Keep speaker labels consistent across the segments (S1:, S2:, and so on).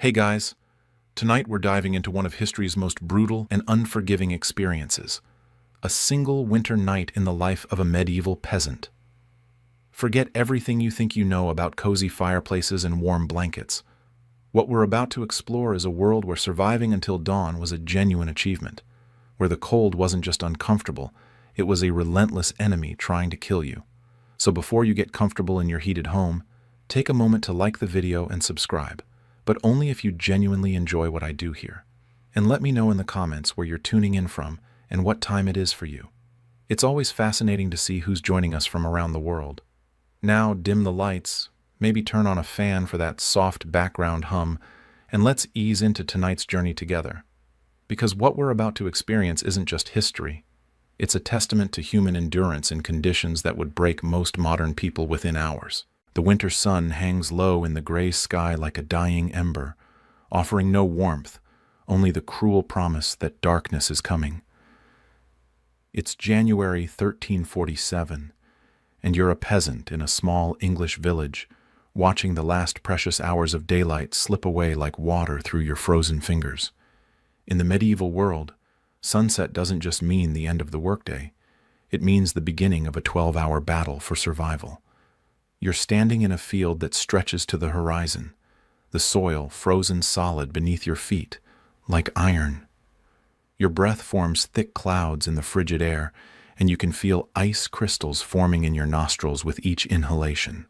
S1: Hey guys, tonight we're diving into one of history's most brutal and unforgiving experiences, a single winter night in the life of a medieval peasant. Forget everything you think you know about cozy fireplaces and warm blankets. What we're about to explore is a world where surviving until dawn was a genuine achievement, where the cold wasn't just uncomfortable, it was a relentless enemy trying to kill you. So before you get comfortable in your heated home, take a moment to like the video and subscribe, but only if you genuinely enjoy what I do here. And let me know in the comments where you're tuning in from and what time it is for you. It's always fascinating to see who's joining us from around the world. Now dim the lights, maybe turn on a fan for that soft background hum, and let's ease into tonight's journey together. Because what we're about to experience isn't just history. It's a testament to human endurance in conditions that would break most modern people within hours. The winter sun hangs low in the gray sky like a dying ember, offering no warmth, only the cruel promise that darkness is coming. It's January 1347, and you're a peasant in a small English village, watching the last precious hours of daylight slip away like water through your frozen fingers. In the medieval world, sunset doesn't just mean the end of the workday. It means the beginning of a 12-hour battle for survival. You're standing in a field that stretches to the horizon, the soil frozen solid beneath your feet, like iron. Your breath forms thick clouds in the frigid air, and you can feel ice crystals forming in your nostrils with each inhalation.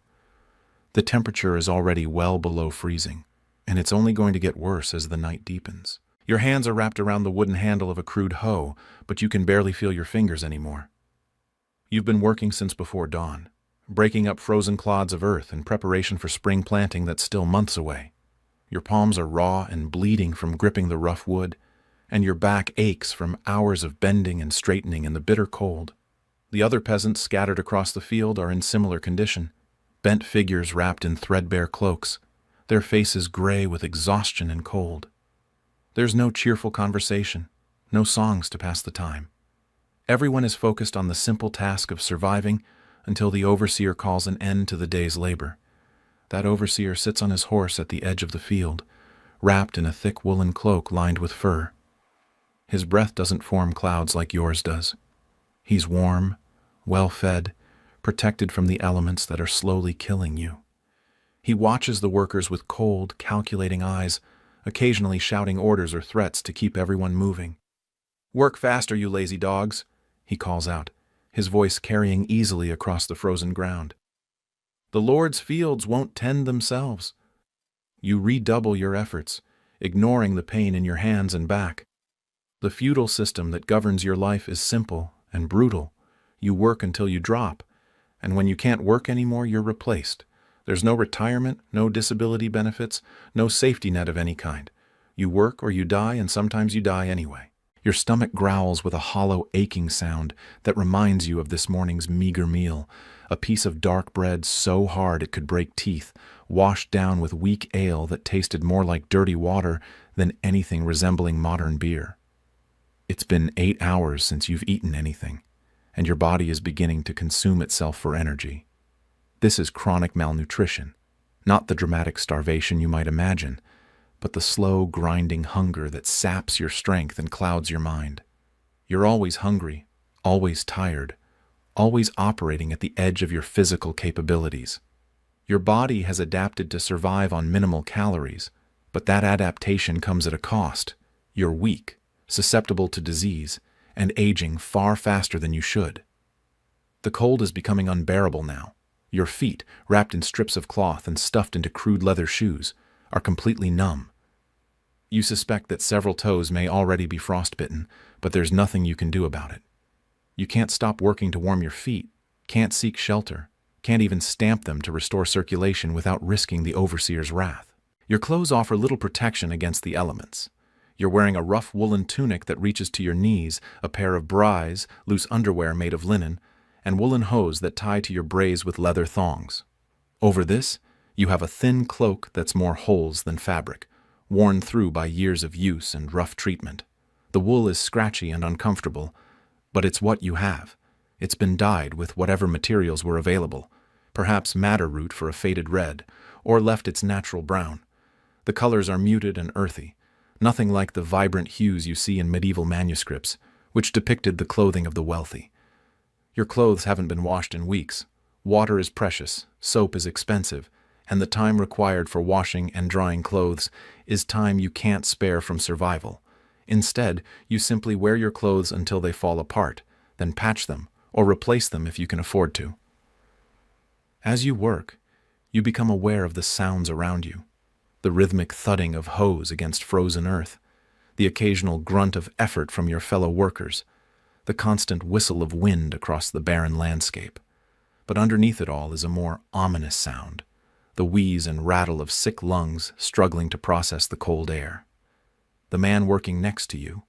S1: The temperature is already well below freezing, and it's only going to get worse as the night deepens. Your hands are wrapped around the wooden handle of a crude hoe, but you can barely feel your fingers anymore. You've been working since before dawn, breaking up frozen clods of earth in preparation for spring planting that's still months away. Your palms are raw and bleeding from gripping the rough wood, and your back aches from hours of bending and straightening in the bitter cold. The other peasants scattered across the field are in similar condition, bent figures wrapped in threadbare cloaks, their faces gray with exhaustion and cold. There's no cheerful conversation, no songs to pass the time. Everyone is focused on the simple task of surviving until the overseer calls an end to the day's labor. That overseer sits on his horse at the edge of the field, wrapped in a thick woolen cloak lined with fur. His breath doesn't form clouds like yours does. He's warm, well-fed, protected from the elements that are slowly killing you. He watches the workers with cold, calculating eyes, occasionally shouting orders or threats to keep everyone moving. "Work faster, you lazy dogs," he calls out, his voice carrying easily across the frozen ground. "The Lord's fields won't tend themselves." You redouble your efforts, ignoring the pain in your hands and back. The feudal system that governs your life is simple and brutal. You work until you drop, and when you can't work anymore, you're replaced. There's no retirement, no disability benefits, no safety net of any kind. You work or you die, and sometimes you die anyway. Your stomach growls with a hollow, aching sound that reminds you of this morning's meager meal, a piece of dark bread so hard it could break teeth, washed down with weak ale that tasted more like dirty water than anything resembling modern beer. It's been 8 hours since you've eaten anything, and your body is beginning to consume itself for energy. This is chronic malnutrition, not the dramatic starvation you might imagine, but the slow, grinding hunger that saps your strength and clouds your mind. You're always hungry, always tired, always operating at the edge of your physical capabilities. Your body has adapted to survive on minimal calories, but that adaptation comes at a cost. You're weak, susceptible to disease, and aging far faster than you should. The cold is becoming unbearable now. Your feet, wrapped in strips of cloth and stuffed into crude leather shoes, are completely numb. You suspect that several toes may already be frostbitten, but there's nothing you can do about it. You can't stop working to warm your feet, can't seek shelter, can't even stamp them to restore circulation without risking the overseer's wrath. Your clothes offer little protection against the elements. You're wearing a rough woolen tunic that reaches to your knees, a pair of brais, loose underwear made of linen, and woolen hose that tie to your braids with leather thongs. Over this, you have a thin cloak that's more holes than fabric, worn through by years of use and rough treatment. The wool is scratchy and uncomfortable, but it's what you have. It's been dyed with whatever materials were available, perhaps madder root for a faded red, or left its natural brown. The colors are muted and earthy, nothing like the vibrant hues you see in medieval manuscripts, which depicted the clothing of the wealthy. Your clothes haven't been washed in weeks. Water is precious, soap is expensive, and the time required for washing and drying clothes is time you can't spare from survival. Instead, you simply wear your clothes until they fall apart, then patch them, or replace them if you can afford to. As you work, you become aware of the sounds around you, the rhythmic thudding of hose against frozen earth, the occasional grunt of effort from your fellow workers, the constant whistle of wind across the barren landscape. But underneath it all is a more ominous sound, the wheeze and rattle of sick lungs struggling to process the cold air. The man working next to you,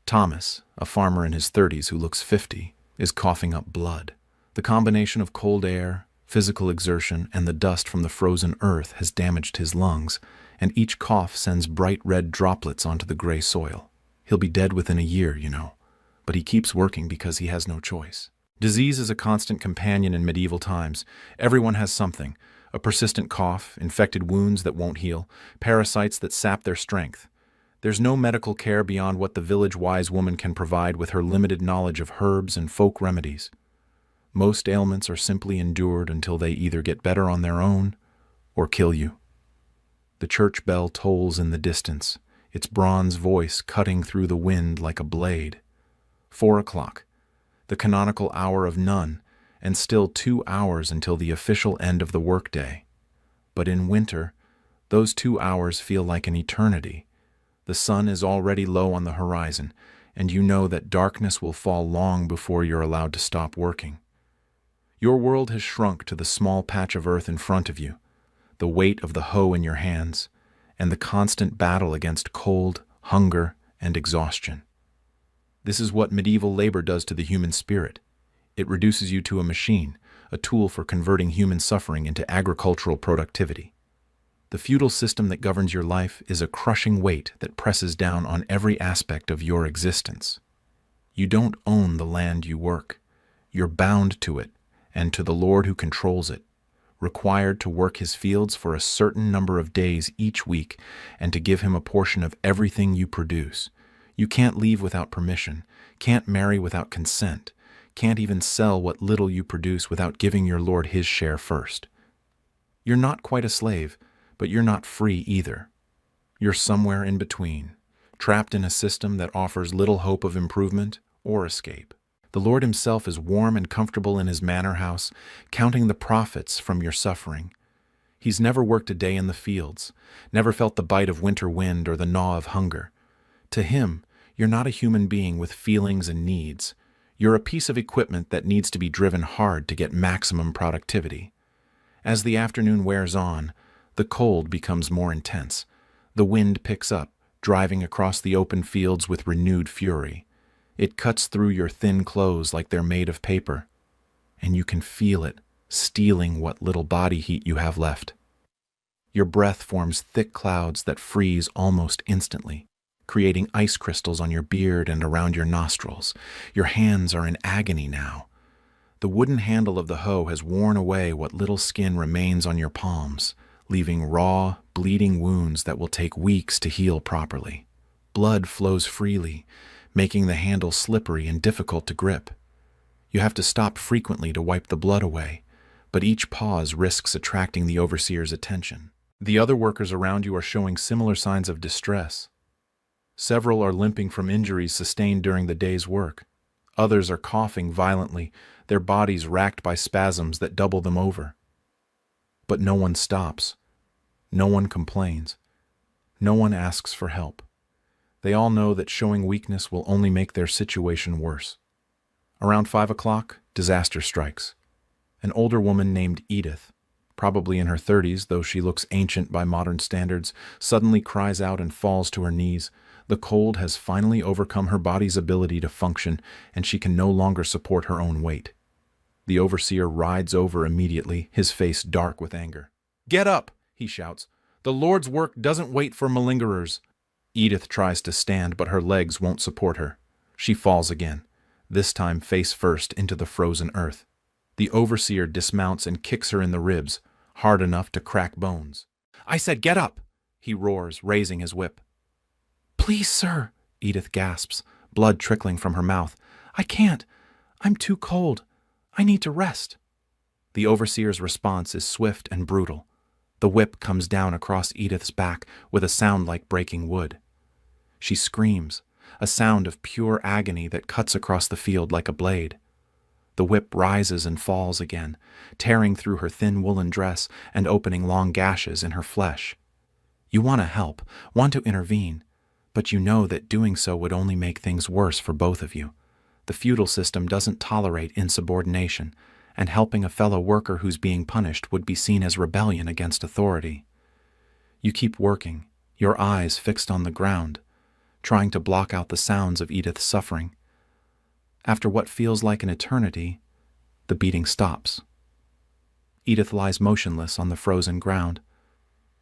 S1: Thomas, a farmer in his 30s who looks 50, is coughing up blood. The combination of cold air, physical exertion, and the dust from the frozen earth has damaged his lungs, and each cough sends bright red droplets onto the gray soil. He'll be dead within a year, but he keeps working because he has no choice. Disease is a constant companion in medieval times. Everyone has something: a persistent cough, infected wounds that won't heal, parasites that sap their strength. There's no medical care beyond what the village wise woman can provide with her limited knowledge of herbs and folk remedies. Most ailments are simply endured until they either get better on their own or kill you. The church bell tolls in the distance, its bronze voice cutting through the wind like a blade. 4 o'clock, the canonical hour of none, and still 2 hours until the official end of the workday. But in winter, those 2 hours feel like an eternity. The sun is already low on the horizon, and you know that darkness will fall long before you're allowed to stop working. Your world has shrunk to the small patch of earth in front of you, the weight of the hoe in your hands, and the constant battle against cold, hunger, and exhaustion. This is what medieval labor does to the human spirit. It reduces you to a machine, a tool for converting human suffering into agricultural productivity. The feudal system that governs your life is a crushing weight that presses down on every aspect of your existence. You don't own the land you work. You're bound to it, and to the Lord who controls it, required to work his fields for a certain number of days each week and to give him a portion of everything you produce. You can't leave without permission, can't marry without consent, can't even sell what little you produce without giving your Lord his share first. You're not quite a slave, but you're not free either. You're somewhere in between, trapped in a system that offers little hope of improvement or escape. The Lord himself is warm and comfortable in his manor house, counting the profits from your suffering. He's never worked a day in the fields, never felt the bite of winter wind or the gnaw of hunger. To him, you're not a human being with feelings and needs. You're a piece of equipment that needs to be driven hard to get maximum productivity. As the afternoon wears on, the cold becomes more intense. The wind picks up, driving across the open fields with renewed fury. It cuts through your thin clothes like they're made of paper, and you can feel it stealing what little body heat you have left. Your breath forms thick clouds that freeze almost instantly, creating ice crystals on your beard and around your nostrils. Your hands are in agony now. The wooden handle of the hoe has worn away what little skin remains on your palms, leaving raw, bleeding wounds that will take weeks to heal properly. Blood flows freely, making the handle slippery and difficult to grip. You have to stop frequently to wipe the blood away, but each pause risks attracting the overseer's attention. The other workers around you are showing similar signs of distress. Several are limping from injuries sustained during the day's work. Others are coughing violently, their bodies racked by spasms that double them over. But no one stops. No one complains. No one asks for help. They all know that showing weakness will only make their situation worse. Around 5 o'clock, disaster strikes. An older woman named Edith, probably in her 30s, though she looks ancient by modern standards, suddenly cries out and falls to her knees. The cold has finally overcome her body's ability to function, and she can no longer support her own weight. The overseer rides over immediately, his face dark with anger. "Get up!" he shouts. "The Lord's work doesn't wait for malingerers." Edith tries to stand, but her legs won't support her. She falls again, this time face first into the frozen earth. The overseer dismounts and kicks her in the ribs, hard enough to crack bones. "I said get up!" he roars, raising his whip. "Please, sir," Edith gasps, blood trickling from her mouth. "I can't. I'm too cold. I need to rest." The overseer's response is swift and brutal. The whip comes down across Edith's back with a sound like breaking wood. She screams, a sound of pure agony that cuts across the field like a blade. The whip rises and falls again, tearing through her thin woolen dress and opening long gashes in her flesh. You want to help, want to intervene, but you know that doing so would only make things worse for both of you. The feudal system doesn't tolerate insubordination, and helping a fellow worker who's being punished would be seen as rebellion against authority. You keep working, your eyes fixed on the ground, trying to block out the sounds of Edith's suffering. After what feels like an eternity, the beating stops. Edith lies motionless on the frozen ground,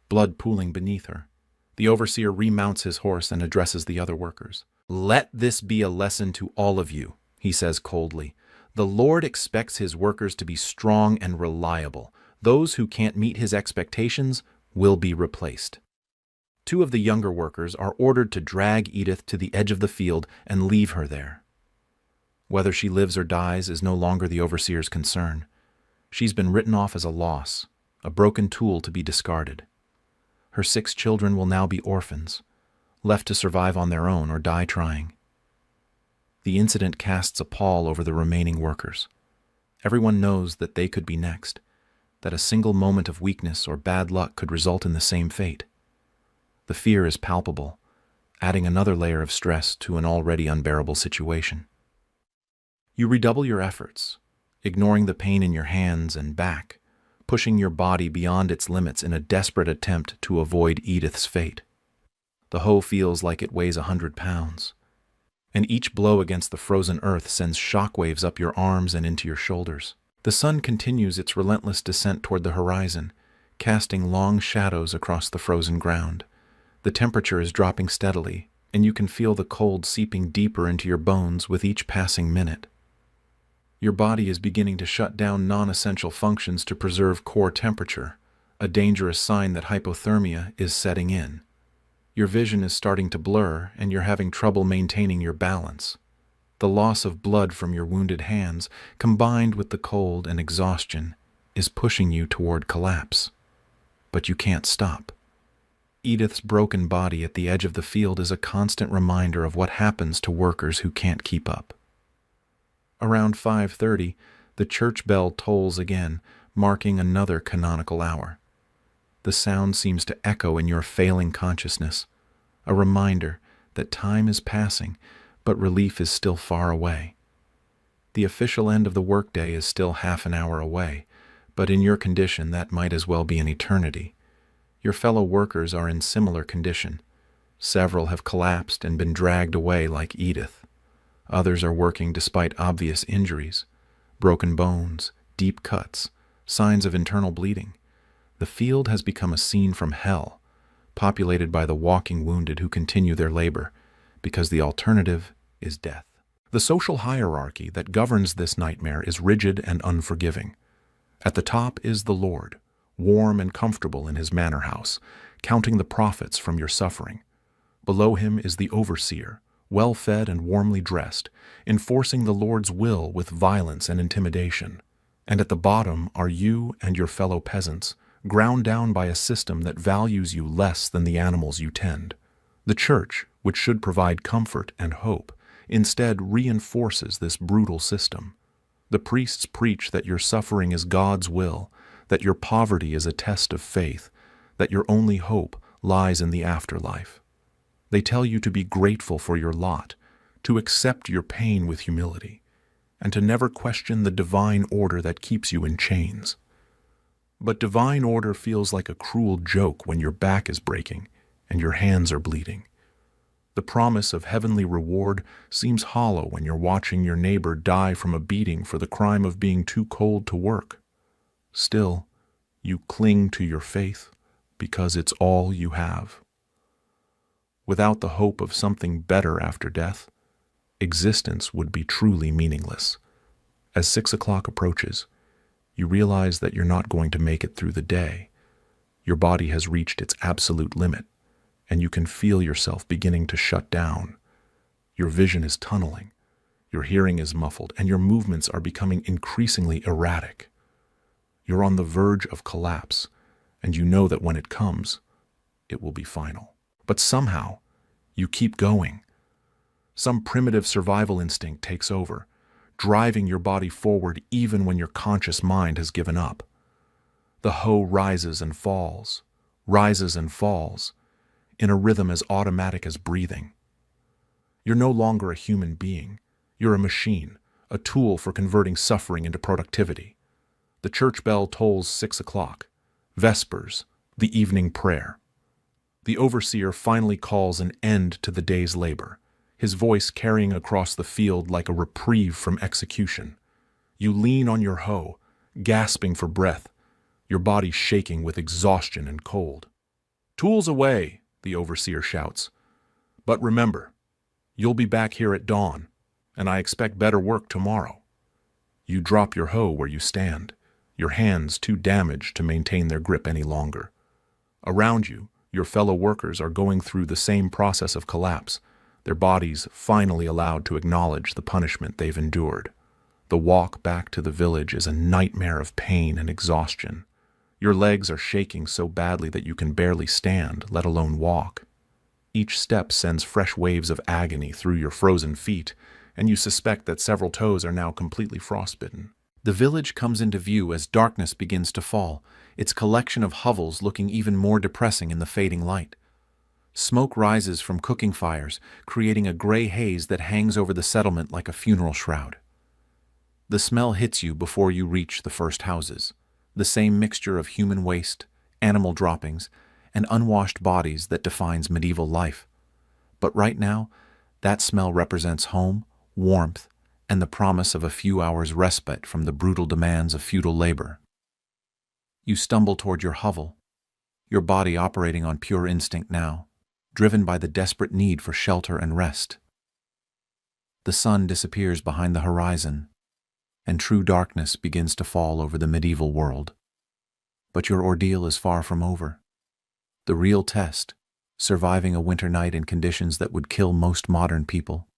S1: blood pooling beneath her. The overseer remounts his horse and addresses the other workers. "Let this be a lesson to all of you," he says coldly. "The Lord expects his workers to be strong and reliable. Those who can't meet his expectations will be replaced." Two of the younger workers are ordered to drag Edith to the edge of the field and leave her there. Whether she lives or dies is no longer the overseer's concern. She's been written off as a loss, a broken tool to be discarded. Her 6 children will now be orphans, left to survive on their own or die trying. The incident casts a pall over the remaining workers. Everyone knows that they could be next, that a single moment of weakness or bad luck could result in the same fate. The fear is palpable, adding another layer of stress to an already unbearable situation. You redouble your efforts, ignoring the pain in your hands and back, pushing your body beyond its limits in a desperate attempt to avoid Edith's fate. The hoe feels like it weighs 100 pounds, and each blow against the frozen earth sends shockwaves up your arms and into your shoulders. The sun continues its relentless descent toward the horizon, casting long shadows across the frozen ground. The temperature is dropping steadily, and you can feel the cold seeping deeper into your bones with each passing minute. Your body is beginning to shut down non-essential functions to preserve core temperature, a dangerous sign that hypothermia is setting in. Your vision is starting to blur, and you're having trouble maintaining your balance. The loss of blood from your wounded hands, combined with the cold and exhaustion, is pushing you toward collapse. But you can't stop. Edith's broken body at the edge of the field is a constant reminder of what happens to workers who can't keep up. Around 5:30, the church bell tolls again, marking another canonical hour. The sound seems to echo in your failing consciousness, a reminder that time is passing, but relief is still far away. The official end of the workday is still half an hour away, but in your condition that might as well be an eternity. Your fellow workers are in similar condition. Several have collapsed and been dragged away like Edith. Others are working despite obvious injuries, broken bones, deep cuts, signs of internal bleeding. The field has become a scene from hell, populated by the walking wounded who continue their labor, because the alternative is death. The social hierarchy that governs this nightmare is rigid and unforgiving. At the top is the Lord, warm and comfortable in his manor house, counting the profits from your suffering. Below him is the overseer, well-fed and warmly dressed, enforcing the Lord's will with violence and intimidation. And at the bottom are you and your fellow peasants, ground down by a system that values you less than the animals you tend. The church, which should provide comfort and hope, instead reinforces this brutal system. The priests preach that your suffering is God's will, that your poverty is a test of faith, that your only hope lies in the afterlife. They tell you to be grateful for your lot, to accept your pain with humility, and to never question the divine order that keeps you in chains. But divine order feels like a cruel joke when your back is breaking and your hands are bleeding. The promise of heavenly reward seems hollow when you're watching your neighbor die from a beating for the crime of being too cold to work. Still, you cling to your faith because it's all you have. Without the hope of something better after death, existence would be truly meaningless. As 6 o'clock approaches, you realize that you're not going to make it through the day. Your body has reached its absolute limit, and you can feel yourself beginning to shut down. Your vision is tunneling, your hearing is muffled, and your movements are becoming increasingly erratic. You're on the verge of collapse, and you know that when it comes, it will be final. But somehow, you keep going. Some primitive survival instinct takes over, driving your body forward even when your conscious mind has given up. The hoe rises and falls, in a rhythm as automatic as breathing. You're no longer a human being. You're a machine, a tool for converting suffering into productivity. The church bell tolls 6 o'clock. Vespers, the evening prayer. The overseer finally calls an end to the day's labor, his voice carrying across the field like a reprieve from execution. You lean on your hoe, gasping for breath, your body shaking with exhaustion and cold. "Tools away," the overseer shouts. "But remember, you'll be back here at dawn, and I expect better work tomorrow." You drop your hoe where you stand, your hands too damaged to maintain their grip any longer. Around you, your fellow workers are going through the same process of collapse, their bodies finally allowed to acknowledge the punishment they've endured. The walk back to the village is a nightmare of pain and exhaustion. Your legs are shaking so badly that you can barely stand, let alone walk. Each step sends fresh waves of agony through your frozen feet, and you suspect that several toes are now completely frostbitten. The village comes into view as darkness begins to fall, its collection of hovels looking even more depressing in the fading light. Smoke rises from cooking fires, creating a gray haze that hangs over the settlement like a funeral shroud. The smell hits you before you reach the first houses, the same mixture of human waste, animal droppings, and unwashed bodies that defines medieval life. But right now, that smell represents home, warmth, and the promise of a few hours' respite from the brutal demands of feudal labor. You stumble toward your hovel, your body operating on pure instinct now, driven by the desperate need for shelter and rest. The sun disappears behind the horizon, and true darkness begins to fall over the medieval world. But your ordeal is far from over. The real test, surviving a winter night in conditions that would kill most modern people,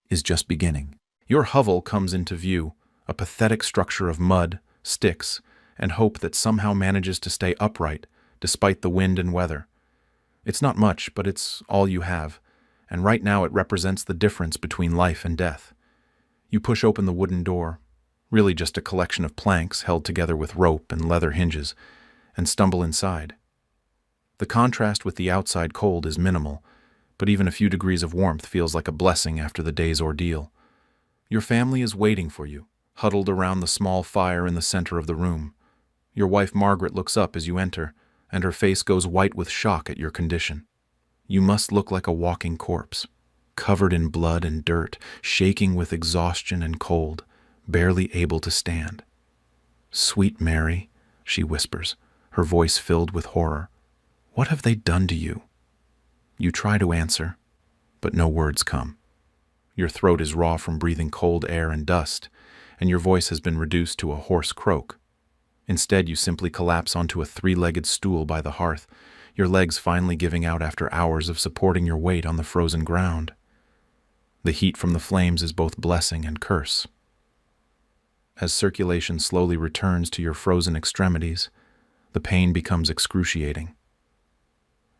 S1: is just beginning. Your hovel comes into view, a pathetic structure of mud, sticks, and hope that somehow manages to stay upright despite the wind and weather. It's not much, but it's all you have, and right now it represents the difference between life and death. You push open the wooden door, really just a collection of planks held together with rope and leather hinges, and stumble inside. The contrast with the outside cold is minimal, but even a few degrees of warmth feels like a blessing after the day's ordeal. Your family is waiting for you, huddled around the small fire in the center of the room. Your wife Margaret looks up as you enter, and her face goes white with shock at your condition. You must look like a walking corpse, covered in blood and dirt, shaking with exhaustion and cold, barely able to stand. "Sweet Mary," she whispers, her voice filled with horror. "What have they done to you?" You try to answer, but no words come. Your throat is raw from breathing cold air and dust, and your voice has been reduced to a hoarse croak. Instead, you simply collapse onto a three-legged stool by the hearth, your legs finally giving out after hours of supporting your weight on the frozen ground. The heat from the flames is both blessing and curse. As circulation slowly returns to your frozen extremities, the pain becomes excruciating.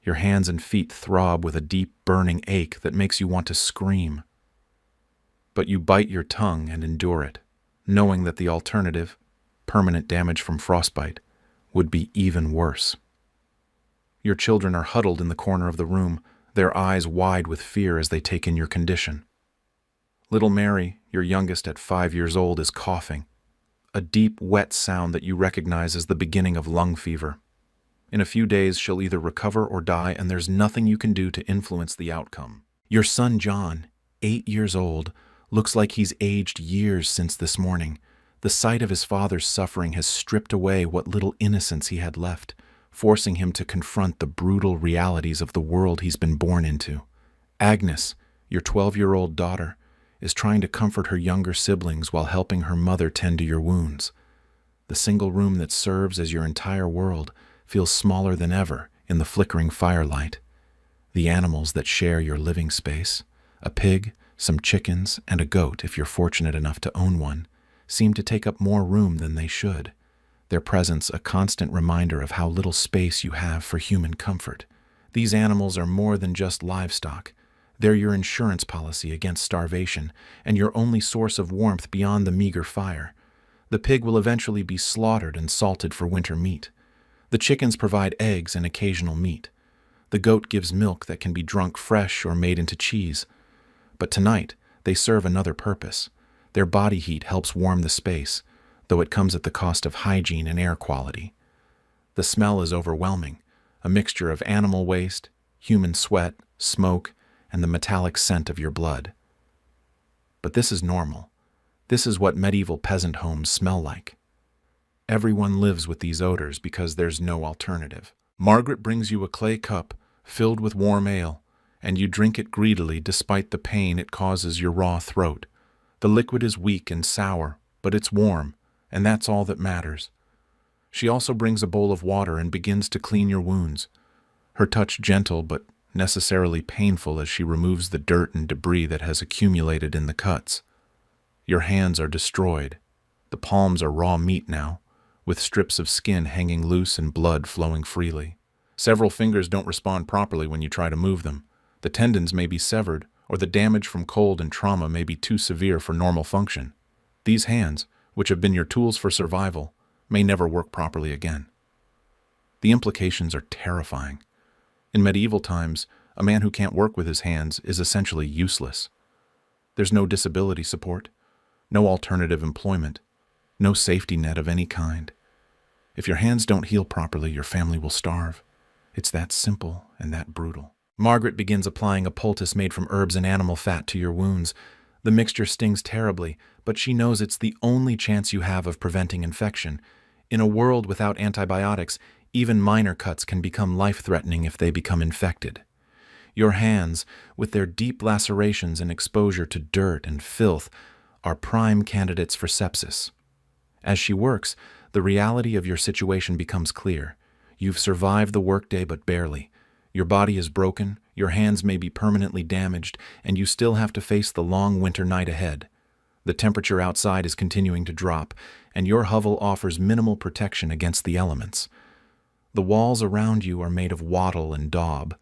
S1: Your hands and feet throb with a deep, burning ache that makes you want to scream. But you bite your tongue and endure it, knowing that the alternative, permanent damage from frostbite, would be even worse. Your children are huddled in the corner of the room, their eyes wide with fear as they take in your condition. Little Mary, your youngest at 5 years old, is coughing, a deep, wet sound that you recognize as the beginning of lung fever. In a few days, she'll either recover or die, and there's nothing you can do to influence the outcome. Your son John, 8 years old, looks like he's aged years since this morning. The sight of his father's suffering has stripped away what little innocence he had left, forcing him to confront the brutal realities of the world he's been born into. Agnes, your 12-year-old daughter, is trying to comfort her younger siblings while helping her mother tend to your wounds. The single room that serves as your entire world feels smaller than ever in the flickering firelight. the animals that share your living space, a pig, some chickens, and a goat, if you're fortunate enough to own one, seem to take up more room than they should, their presence a constant reminder of how little space you have for human comfort. These animals are more than just livestock. They're your insurance policy against starvation and your only source of warmth beyond the meager fire. The pig will eventually be slaughtered and salted for winter meat. The chickens provide eggs and occasional meat. The goat gives milk that can be drunk fresh or made into cheese. But tonight, they serve another purpose. Their body heat helps warm the space, though it comes at the cost of hygiene and air quality. The smell is overwhelming, a mixture of animal waste, human sweat, smoke, and the metallic scent of your blood. But this is normal. This is what medieval peasant homes smell like. Everyone lives with these odors because there's no alternative. Margaret brings you a clay cup filled with warm ale, and you drink it greedily despite the pain it causes your raw throat. The liquid is weak and sour, but it's warm, and that's all that matters. She also brings a bowl of water and begins to clean your wounds, her touch gentle but necessarily painful as she removes the dirt and debris that has accumulated in the cuts. Your hands are destroyed. The palms are raw meat now, with strips of skin hanging loose and blood flowing freely. Several fingers don't respond properly when you try to move them. The tendons may be severed, or the damage from cold and trauma may be too severe for normal function. These hands, which have been your tools for survival, may never work properly again. The implications are terrifying. In medieval times, a man who can't work with his hands is essentially useless. There's no disability support, no alternative employment, no safety net of any kind. If your hands don't heal properly, your family will starve. It's that simple and that brutal. Margaret begins applying a poultice made from herbs and animal fat to your wounds. The mixture stings terribly, but she knows it's the only chance you have of preventing infection. In a world without antibiotics, even minor cuts can become life-threatening if they become infected. Your hands, with their deep lacerations and exposure to dirt and filth, are prime candidates for sepsis. As she works, the reality of your situation becomes clear. You've survived the workday but barely. Your body is broken, your hands may be permanently damaged, and you still have to face the long winter night ahead. The temperature outside is continuing to drop, and your hovel offers minimal protection against the elements. The walls around you are made of wattle and daub,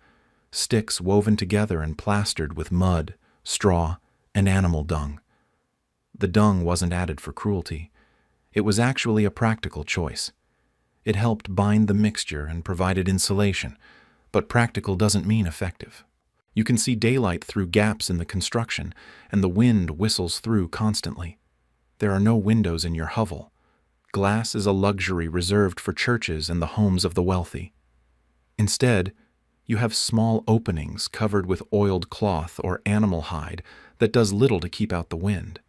S1: sticks woven together and plastered with mud, straw, and animal dung. The dung wasn't added for cruelty. It was actually a practical choice. It helped bind the mixture and provided insulation, but practical doesn't mean effective. You can see daylight through gaps in the construction, and the wind whistles through constantly. There are no windows in your hovel. Glass is a luxury reserved for churches and the homes of the wealthy. Instead, you have small openings covered with oiled cloth or animal hide that does little to keep out the wind.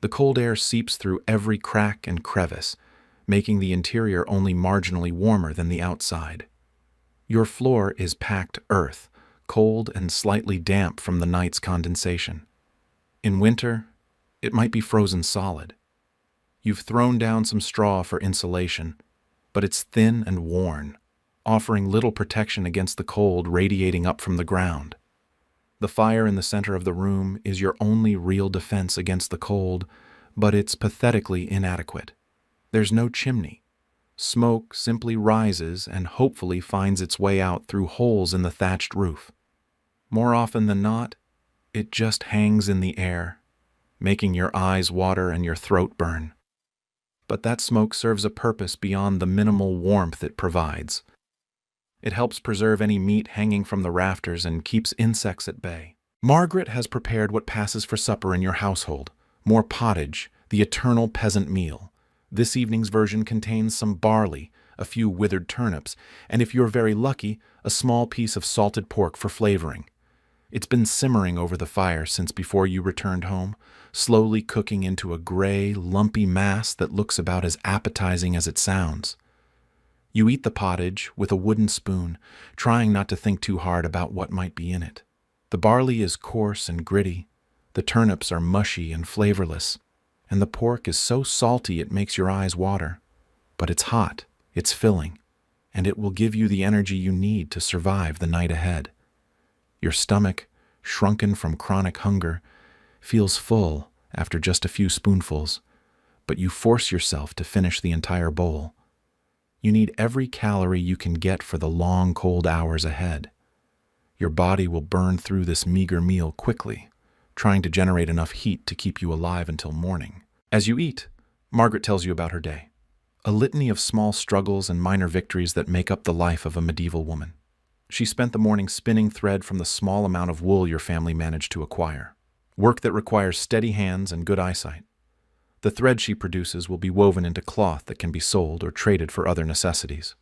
S1: The cold air seeps through every crack and crevice, making the interior only marginally warmer than the outside. Your floor is packed earth, cold and slightly damp from the night's condensation. In winter, it might be frozen solid. You've thrown down some straw for insulation, but it's thin and worn, offering little protection against the cold radiating up from the ground. The fire in the center of the room is your only real defense against the cold, but it's pathetically inadequate. There's no chimney. Smoke simply rises and hopefully finds its way out through holes in the thatched roof. More often than not, it just hangs in the air, making your eyes water and your throat burn. But that smoke serves a purpose beyond the minimal warmth it provides. It helps preserve any meat hanging from the rafters and keeps insects at bay. Margaret has prepared what passes for supper in your household, more pottage, the eternal peasant meal. This evening's version contains some barley, a few withered turnips, and if you're very lucky, a small piece of salted pork for flavoring. It's been simmering over the fire since before you returned home, slowly cooking into a gray, lumpy mass that looks about as appetizing as it sounds. You eat the pottage with a wooden spoon, trying not to think too hard about what might be in it. The barley is coarse and gritty, the turnips are mushy and flavorless, and the pork is so salty it makes your eyes water. But it's hot, it's filling, and it will give you the energy you need to survive the night ahead. Your stomach, shrunken from chronic hunger, feels full after just a few spoonfuls, but you force yourself to finish the entire bowl. You need every calorie you can get for the long, cold hours ahead. Your body will burn through this meager meal quickly, trying to generate enough heat to keep you alive until morning. As you eat, Margaret tells you about her day, a litany of small struggles and minor victories that make up the life of a medieval woman. She spent the morning spinning thread from the small amount of wool your family managed to acquire, work that requires steady hands and good eyesight. The thread she produces will be woven into cloth that can be sold or traded for other necessities.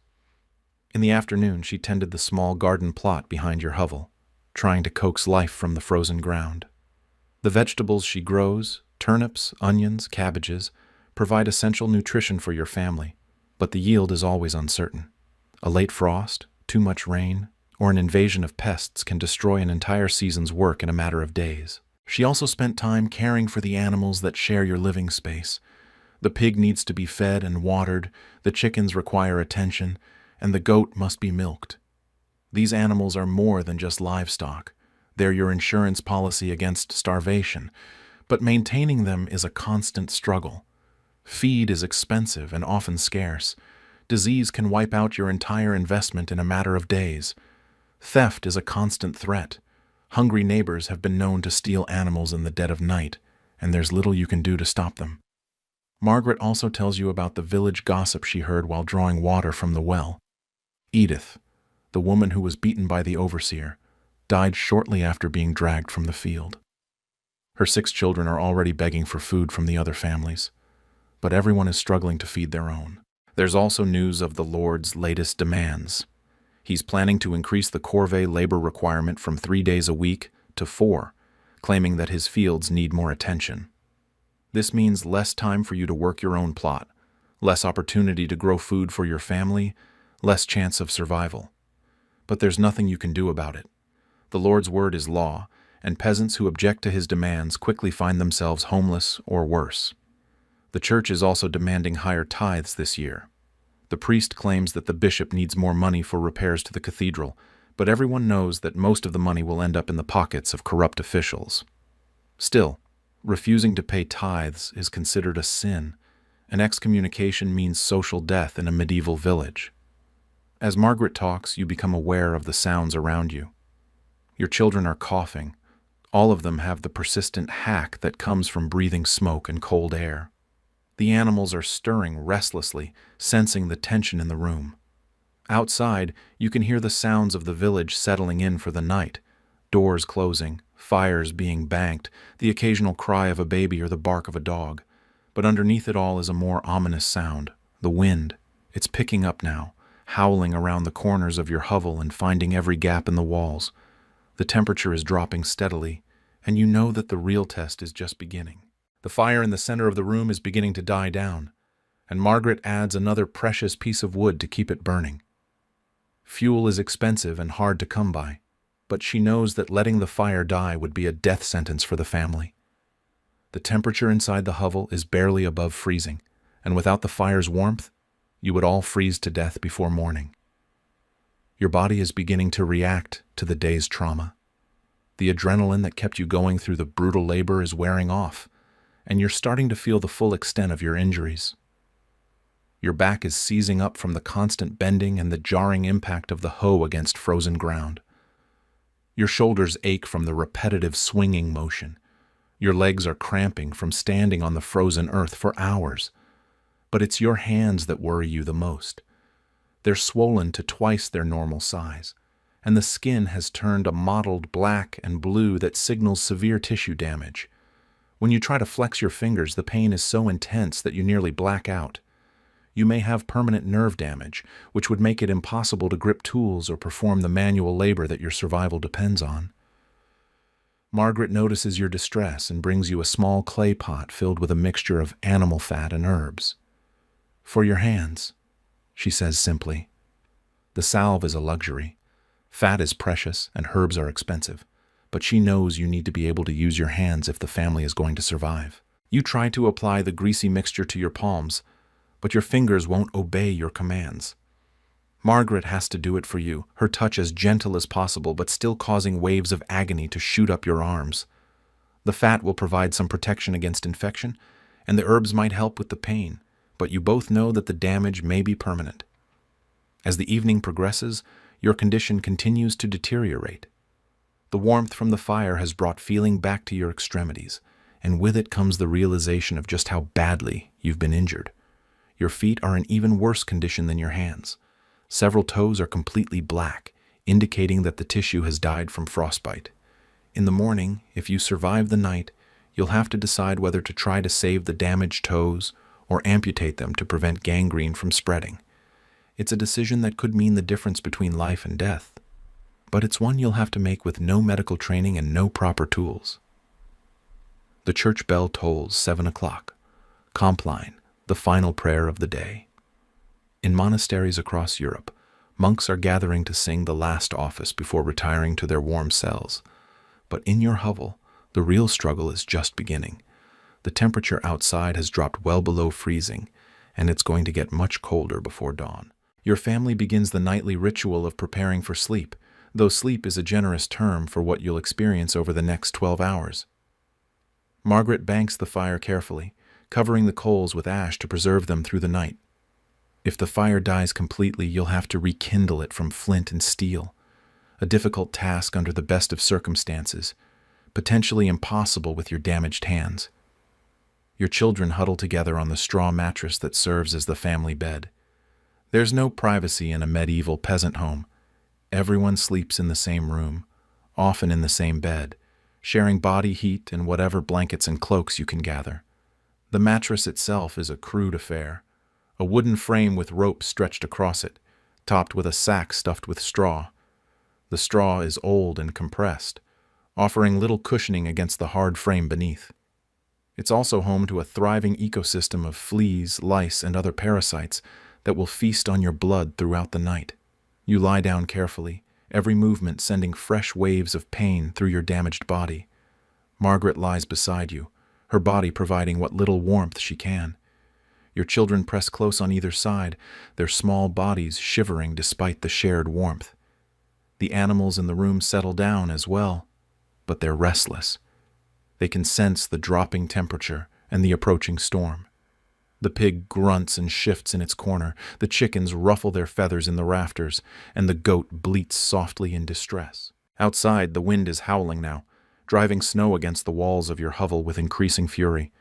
S1: In the afternoon, she tended the small garden plot behind your hovel, trying to coax life from the frozen ground. The vegetables she grows, turnips, onions, cabbages, provide essential nutrition for your family, but the yield is always uncertain. A late frost, too much rain, or an invasion of pests can destroy an entire season's work in a matter of days. She also spent time caring for the animals that share your living space. The pig needs to be fed and watered, the chickens require attention, and the goat must be milked. These animals are more than just livestock. They're your insurance policy against starvation, but maintaining them is a constant struggle. Feed is expensive and often scarce. Disease can wipe out your entire investment in a matter of days. Theft is a constant threat. Hungry neighbors have been known to steal animals in the dead of night, and there's little you can do to stop them. Margaret also tells you about the village gossip she heard while drawing water from the well. Edith, the woman who was beaten by the overseer, died shortly after being dragged from the field. Her 6 children are already begging for food from the other families, but everyone is struggling to feed their own. There's also news of the Lord's latest demands. He's planning to increase the corvée labor requirement from 3 days a week to 4, claiming that his fields need more attention. This means less time for you to work your own plot, less opportunity to grow food for your family, less chance of survival. But there's nothing you can do about it. The Lord's word is law, and peasants who object to his demands quickly find themselves homeless or worse. The church is also demanding higher tithes this year. The priest claims that the bishop needs more money for repairs to the cathedral, but everyone knows that most of the money will end up in the pockets of corrupt officials. Still, refusing to pay tithes is considered a sin, and excommunication means social death in a medieval village. As Margaret talks, you become aware of the sounds around you. Your children are coughing. All of them have the persistent hack that comes from breathing smoke and cold air. The animals are stirring restlessly, sensing the tension in the room. Outside, you can hear the sounds of the village settling in for the night, doors closing, fires being banked, the occasional cry of a baby or the bark of a dog. But underneath it all is a more ominous sound, the wind. It's picking up now, howling around the corners of your hovel and finding every gap in the walls. The temperature is dropping steadily, and you know that the real test is just beginning. The fire in the center of the room is beginning to die down, and Margaret adds another precious piece of wood to keep it burning. Fuel is expensive and hard to come by, but she knows that letting the fire die would be a death sentence for the family. The temperature inside the hovel is barely above freezing, and without the fire's warmth, you would all freeze to death before morning. Your body is beginning to react to the day's trauma. The adrenaline that kept you going through the brutal labor is wearing off, and you're starting to feel the full extent of your injuries. Your back is seizing up from the constant bending and the jarring impact of the hoe against frozen ground. Your shoulders ache from the repetitive swinging motion. Your legs are cramping from standing on the frozen earth for hours. But it's your hands that worry you the most. They're swollen to twice their normal size, and the skin has turned a mottled black and blue that signals severe tissue damage. When you try to flex your fingers, the pain is so intense that you nearly black out. You may have permanent nerve damage, which would make it impossible to grip tools or perform the manual labor that your survival depends on. Margaret notices your distress and brings you a small clay pot filled with a mixture of animal fat and herbs. "For your hands," she says simply. The salve is a luxury. Fat is precious and herbs are expensive, but she knows you need to be able to use your hands if the family is going to survive. You try to apply the greasy mixture to your palms, but your fingers won't obey your commands. Margaret has to do it for you, her touch as gentle as possible but still causing waves of agony to shoot up your arms. The fat will provide some protection against infection, and the herbs might help with the pain, but you both know that the damage may be permanent. As the evening progresses, your condition continues to deteriorate. The warmth from the fire has brought feeling back to your extremities, and with it comes the realization of just how badly you've been injured. Your feet are in even worse condition than your hands. Several toes are completely black, indicating that the tissue has died from frostbite. In the morning, if you survive the night, you'll have to decide whether to try to save the damaged toes or amputate them to prevent gangrene from spreading. It's a decision that could mean the difference between life and death, but it's one you'll have to make with no medical training and no proper tools. The church bell tolls 7 o'clock. Compline, the final prayer of the day. In monasteries across Europe, monks are gathering to sing the last office before retiring to their warm cells. But in your hovel, the real struggle is just beginning. The temperature outside has dropped well below freezing, and it's going to get much colder before dawn. Your family begins the nightly ritual of preparing for sleep, though sleep is a generous term for what you'll experience over the next 12 hours. Margaret banks the fire carefully, covering the coals with ash to preserve them through the night. If the fire dies completely, you'll have to rekindle it from flint and steel, a difficult task under the best of circumstances, potentially impossible with your damaged hands. Your children huddle together on the straw mattress that serves as the family bed. There's no privacy in a medieval peasant home. Everyone sleeps in the same room, often in the same bed, sharing body heat and whatever blankets and cloaks you can gather. The mattress itself is a crude affair, a wooden frame with ropes stretched across it, topped with a sack stuffed with straw. The straw is old and compressed, offering little cushioning against the hard frame beneath. It's also home to a thriving ecosystem of fleas, lice, and other parasites that will feast on your blood throughout the night. You lie down carefully, every movement sending fresh waves of pain through your damaged body. Margaret lies beside you, her body providing what little warmth she can. Your children press close on either side, their small bodies shivering despite the shared warmth. The animals in the room settle down as well, but they're restless. They can sense the dropping temperature and the approaching storm. The pig grunts and shifts in its corner, the chickens ruffle their feathers in the rafters, and the goat bleats softly in distress. Outside, the wind is howling now, driving snow against the walls of your hovel with increasing fury.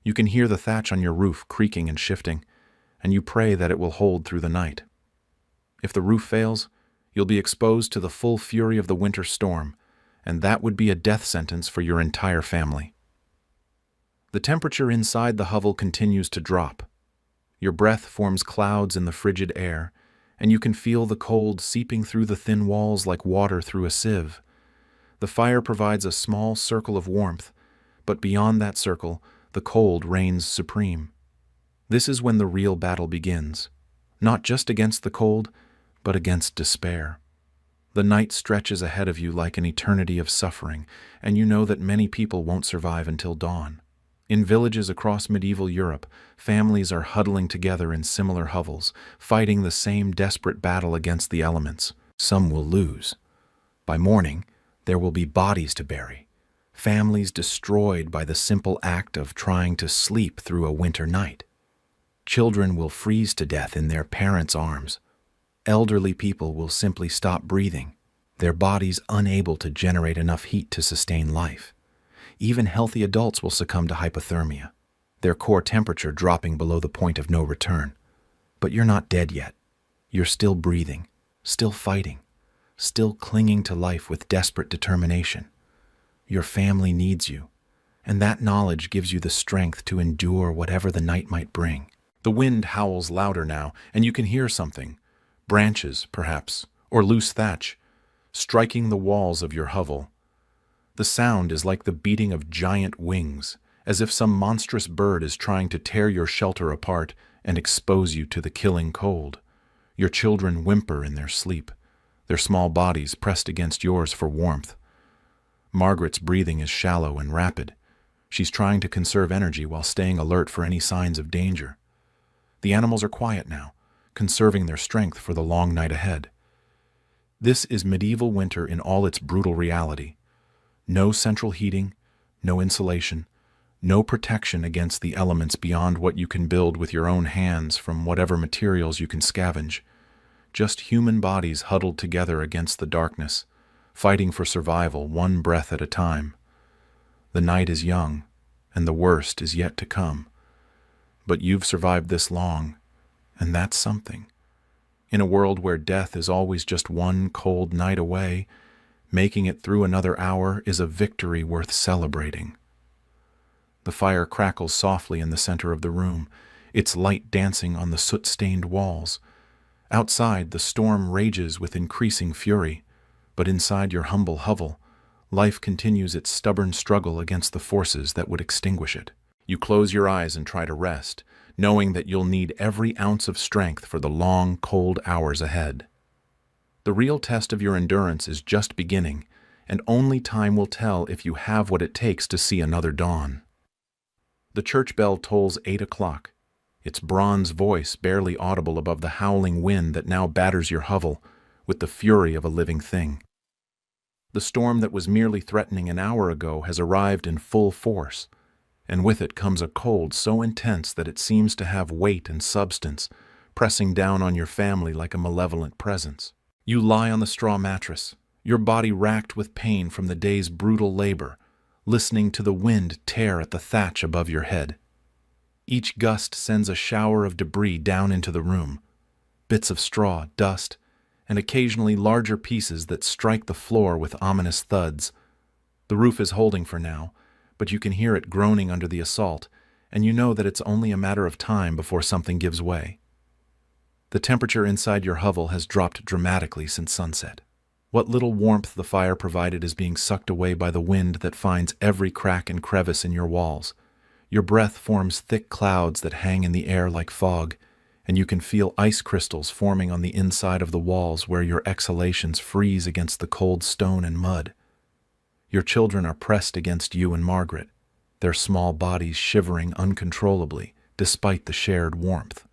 S1: You can hear the thatch on your roof creaking and shifting, and you pray that it will hold through the night. If the roof fails, you'll be exposed to the full fury of the winter storm, and that would be a death sentence for your entire family. The temperature inside the hovel continues to drop. Your breath forms clouds in the frigid air, and you can feel the cold seeping through the thin walls like water through a sieve. The fire provides a small circle of warmth, but beyond that circle, the cold reigns supreme. This is when the real battle begins, not just against the cold, but against despair. The night stretches ahead of you like an eternity of suffering, and you know that many people won't survive until dawn. In villages across medieval Europe, families are huddling together in similar hovels, fighting the same desperate battle against the elements. Some will lose. By morning, there will be bodies to bury. Families destroyed by the simple act of trying to sleep through a winter night. Children will freeze to death in their parents' arms. Elderly people will simply stop breathing, their bodies unable to generate enough heat to sustain life. Even healthy adults will succumb to hypothermia, their core temperature dropping below the point of no return. But you're not dead yet. You're still breathing, still fighting, still clinging to life with desperate determination. Your family needs you, and that knowledge gives you the strength to endure whatever the night might bring. The wind howls louder now, and you can hear something, branches, perhaps, or loose thatch, striking the walls of your hovel. The sound is like the beating of giant wings, as if some monstrous bird is trying to tear your shelter apart and expose you to the killing cold. Your children whimper in their sleep, their small bodies pressed against yours for warmth. Margaret's breathing is shallow and rapid. She's trying to conserve energy while staying alert for any signs of danger. The animals are quiet now, conserving their strength for the long night ahead. This is medieval winter in all its brutal reality. No central heating, no insulation, no protection against the elements beyond what you can build with your own hands from whatever materials you can scavenge. Just human bodies huddled together against the darkness, fighting for survival one breath at a time. The night is young, and the worst is yet to come. But you've survived this long, and that's something. In a world where death is always just one cold night away, making it through another hour is a victory worth celebrating. The fire crackles softly in the center of the room, its light dancing on the soot-stained walls. Outside, the storm rages with increasing fury, but inside your humble hovel, life continues its stubborn struggle against the forces that would extinguish it. You close your eyes and try to rest, knowing that you'll need every ounce of strength for the long, cold hours ahead. The real test of your endurance is just beginning, and only time will tell if you have what it takes to see another dawn. The church bell tolls 8 o'clock, its bronze voice barely audible above the howling wind that now batters your hovel with the fury of a living thing. The storm that was merely threatening an hour ago has arrived in full force, and with it comes a cold so intense that it seems to have weight and substance, pressing down on your family like a malevolent presence. You lie on the straw mattress, your body racked with pain from the day's brutal labor, listening to the wind tear at the thatch above your head. Each gust sends a shower of debris down into the room, bits of straw, dust, and occasionally larger pieces that strike the floor with ominous thuds. The roof is holding for now, but you can hear it groaning under the assault, and you know that it's only a matter of time before something gives way. The temperature inside your hovel has dropped dramatically since sunset. What little warmth the fire provided is being sucked away by the wind that finds every crack and crevice in your walls. Your breath forms thick clouds that hang in the air like fog, and you can feel ice crystals forming on the inside of the walls where your exhalations freeze against the cold stone and mud. Your children are pressed against you and Margaret, their small bodies shivering uncontrollably despite the shared warmth.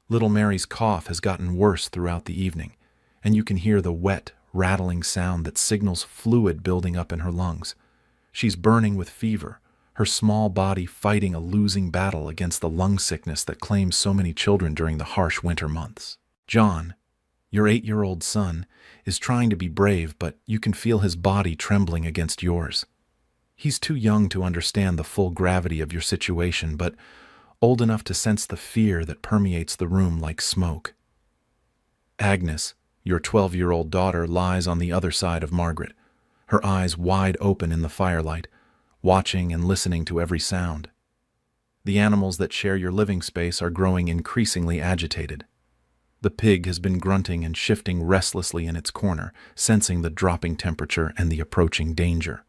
S1: Little Mary's cough has gotten worse throughout the evening, and you can hear the wet, rattling sound that signals fluid building up in her lungs. She's burning with fever, her small body fighting a losing battle against the lung sickness that claims so many children during the harsh winter months. John, your 8-year-old son, is trying to be brave, but you can feel his body trembling against yours. He's too young to understand the full gravity of your situation, but old enough to sense the fear that permeates the room like smoke. Agnes, your 12-year-old daughter, lies on the other side of Margaret, her eyes wide open in the firelight, watching and listening to every sound. The animals that share your living space are growing increasingly agitated. The pig has been grunting and shifting restlessly in its corner, sensing the dropping temperature and the approaching danger.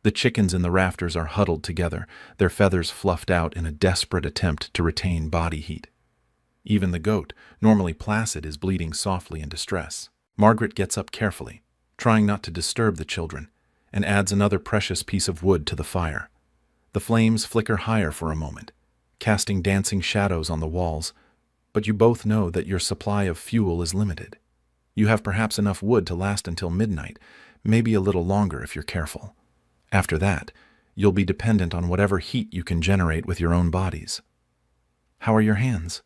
S1: The chickens in the rafters are huddled together, their feathers fluffed out in a desperate attempt to retain body heat. Even the goat, normally placid, is bleating softly in distress. Margaret gets up carefully, trying not to disturb the children, and adds another precious piece of wood to the fire. The flames flicker higher for a moment, casting dancing shadows on the walls, but you both know that your supply of fuel is limited. You have perhaps enough wood to last until midnight, maybe a little longer if you're careful. After that, you'll be dependent on whatever heat you can generate with your own bodies. "How are your hands?"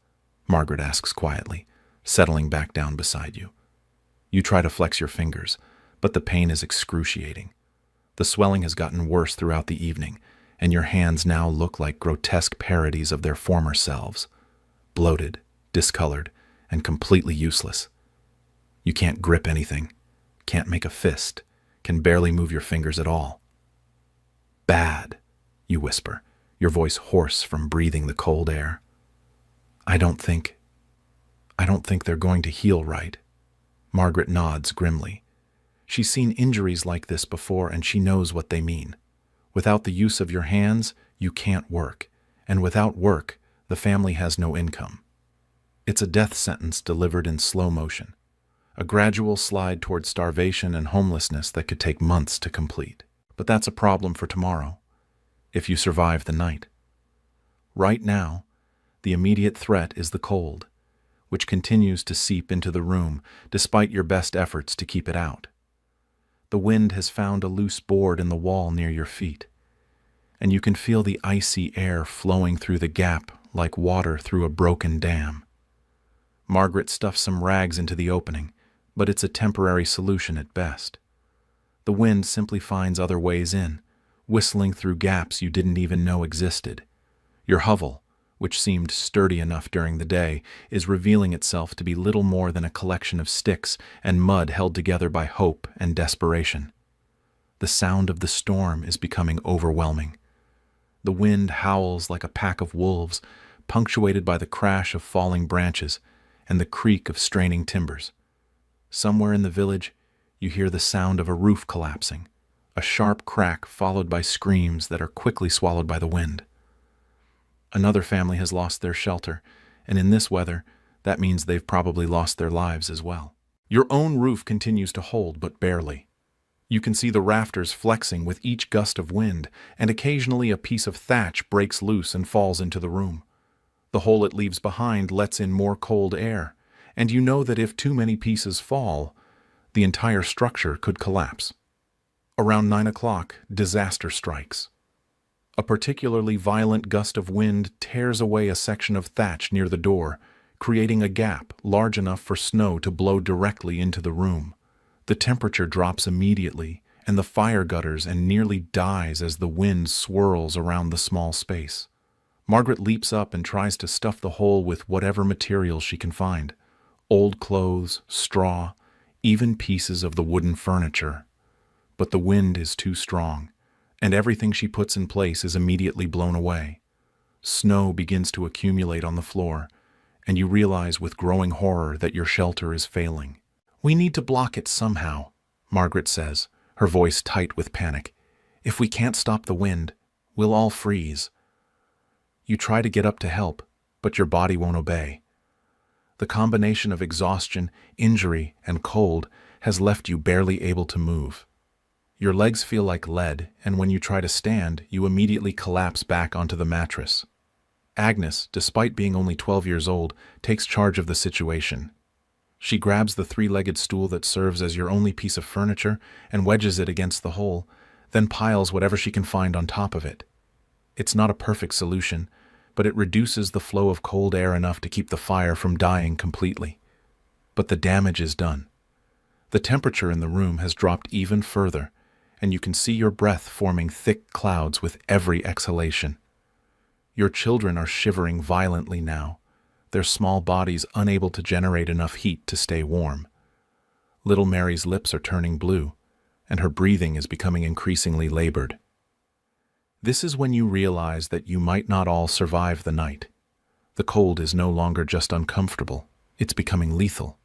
S1: Margaret asks quietly, settling back down beside you. You try to flex your fingers, but the pain is excruciating. The swelling has gotten worse throughout the evening, and your hands now look like grotesque parodies of their former selves, bloated, discolored, and completely useless. You can't grip anything, can't make a fist, can barely move your fingers at all. "Bad," you whisper, your voice hoarse from breathing the cold air. I don't think they're going to heal right." Margaret nods grimly. She's seen injuries like this before, and she knows what they mean. Without the use of your hands, you can't work, and without work, the family has no income. It's a death sentence delivered in slow motion, a gradual slide toward starvation and homelessness that could take months to complete. But that's a problem for tomorrow, if you survive the night. Right now, the immediate threat is the cold, which continues to seep into the room despite your best efforts to keep it out. The wind has found a loose board in the wall near your feet, and you can feel the icy air flowing through the gap like water through a broken dam. Margaret stuffs some rags into the opening, but it's a temporary solution at best. The wind simply finds other ways in, whistling through gaps you didn't even know existed. Your hovel, which seemed sturdy enough during the day, is revealing itself to be little more than a collection of sticks and mud held together by hope and desperation. The sound of the storm is becoming overwhelming. The wind howls like a pack of wolves, punctuated by the crash of falling branches and the creak of straining timbers. Somewhere in the village, you hear the sound of a roof collapsing, a sharp crack followed by screams that are quickly swallowed by the wind. Another family has lost their shelter, and in this weather, that means they've probably lost their lives as well. Your own roof continues to hold, but barely. You can see the rafters flexing with each gust of wind, and occasionally a piece of thatch breaks loose and falls into the room. The hole it leaves behind lets in more cold air, and you know that if too many pieces fall, the entire structure could collapse. Around 9 o'clock, disaster strikes. A particularly violent gust of wind tears away a section of thatch near the door, creating a gap large enough for snow to blow directly into the room. The temperature drops immediately, and the fire gutters and nearly dies as the wind swirls around the small space. Margaret leaps up and tries to stuff the hole with whatever materials she can find: old clothes, straw, even pieces of the wooden furniture. But the wind is too strong, and everything she puts in place is immediately blown away. Snow begins to accumulate on the floor, and you realize with growing horror that your shelter is failing. "We need to block it somehow," Margaret says, her voice tight with panic. "If we can't stop the wind, we'll all freeze." You try to get up to help, but your body won't obey. The combination of exhaustion, injury, and cold has left you barely able to move. Your legs feel like lead, and when you try to stand, you immediately collapse back onto the mattress. Agnes, despite being only 12 years old, takes charge of the situation. She grabs the 3-legged stool that serves as your only piece of furniture and wedges it against the hole, then piles whatever she can find on top of it. It's not a perfect solution, but it reduces the flow of cold air enough to keep the fire from dying completely. But the damage is done. The temperature in the room has dropped even further, and you can see your breath forming thick clouds with every exhalation. Your children are shivering violently now, their small bodies unable to generate enough heat to stay warm. Little Mary's lips are turning blue, and her breathing is becoming increasingly labored. This is when you realize that you might not all survive the night. The cold is no longer just uncomfortable, it's becoming lethal.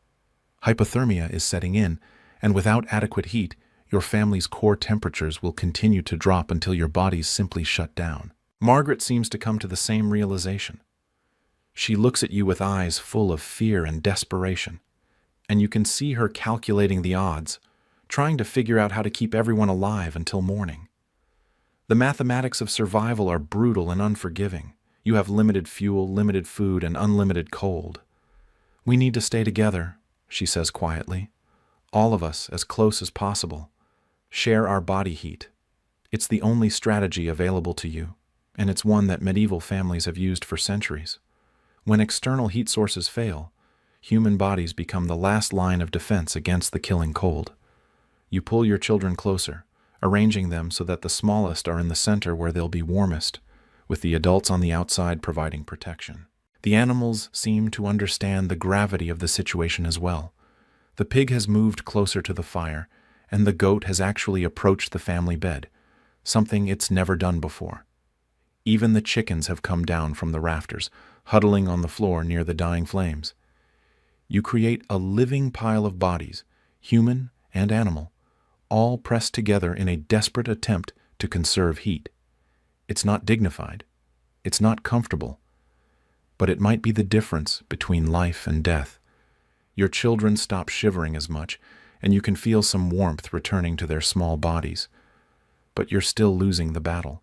S1: Hypothermia is setting in, and without adequate heat, your family's core temperatures will continue to drop until your bodies simply shut down. Margaret seems to come to the same realization. She looks at you with eyes full of fear and desperation, and you can see her calculating the odds, trying to figure out how to keep everyone alive until morning. The mathematics of survival are brutal and unforgiving. You have limited fuel, limited food, and unlimited cold. "We need to stay together," she says quietly. "All of us, as close as possible. Share our body heat. It's the only strategy available to you, and it's one that medieval families have used for centuries. When external heat sources fail, human bodies become the last line of defense against the killing cold. You pull your children closer, arranging them so that the smallest are in the center where they'll be warmest, with the adults on the outside providing protection." The animals seem to understand the gravity of the situation as well. The pig has moved closer to the fire, and the goat has actually approached the family bed, something it's never done before. Even the chickens have come down from the rafters, huddling on the floor near the dying flames. You create a living pile of bodies, human and animal, all pressed together in a desperate attempt to conserve heat. It's not dignified, it's not comfortable, but it might be the difference between life and death. Your children stop shivering as much, and you can feel some warmth returning to their small bodies. But you're still losing the battle.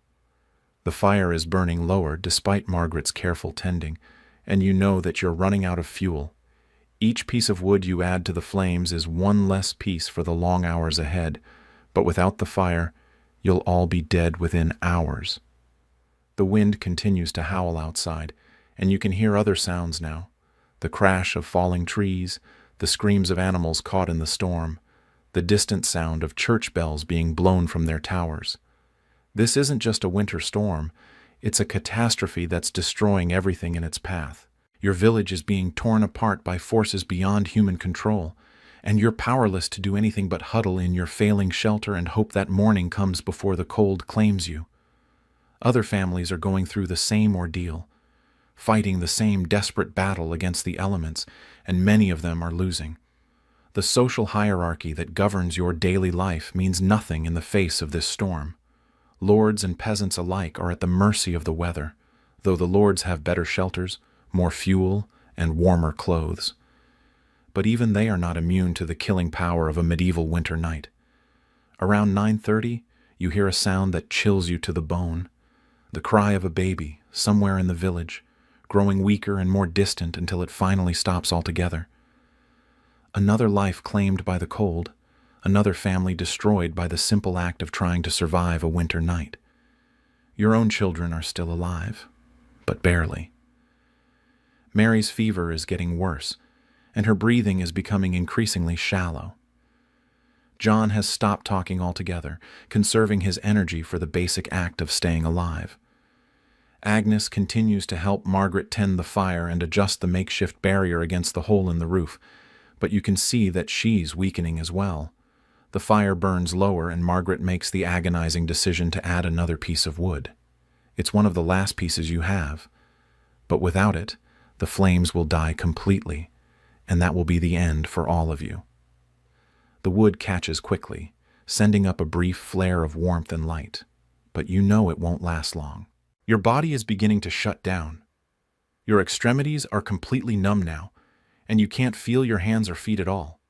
S1: The fire is burning lower despite Margaret's careful tending, and you know that you're running out of fuel, Each piece of wood you add to the flames is one less piece for the long hours ahead, but without the fire, you'll all be dead within hours. The wind continues to howl outside, and you can hear other sounds now. The crash of falling trees, the screams of animals caught in the storm, the distant sound of church bells being blown from their towers. This isn't just a winter storm, it's a catastrophe that's destroying everything in its path. Your village is being torn apart by forces beyond human control, and you're powerless to do anything but huddle in your failing shelter and hope that morning comes before the cold claims you. Other families are going through the same ordeal, fighting the same desperate battle against the elements, and many of them are losing. The social hierarchy that governs your daily life means nothing in the face of this storm. Lords and peasants alike are at the mercy of the weather, though the lords have better shelters, more fuel, and warmer clothes. But even they are not immune to the killing power of a medieval winter night. Around 9:30, you hear a sound that chills you to the bone. The cry of a baby, somewhere in the village, growing weaker and more distant until it finally stops altogether. Another life claimed by the cold, another family destroyed by the simple act of trying to survive a winter night. Your own children are still alive, but barely. Mary's fever is getting worse, and her breathing is becoming increasingly shallow. John has stopped talking altogether, conserving his energy for the basic act of staying alive. Agnes continues to help Margaret tend the fire and adjust the makeshift barrier against the hole in the roof, but you can see that she's weakening as well. The fire burns lower and Margaret makes the agonizing decision to add another piece of wood. It's one of the last pieces you have, but without it, the flames will die completely, and that will be the end for all of you. The wood catches quickly, sending up a brief flare of warmth and light, but you know it won't last long. Your body is beginning to shut down. Your extremities are completely numb now, and you can't feel your hands or feet at all.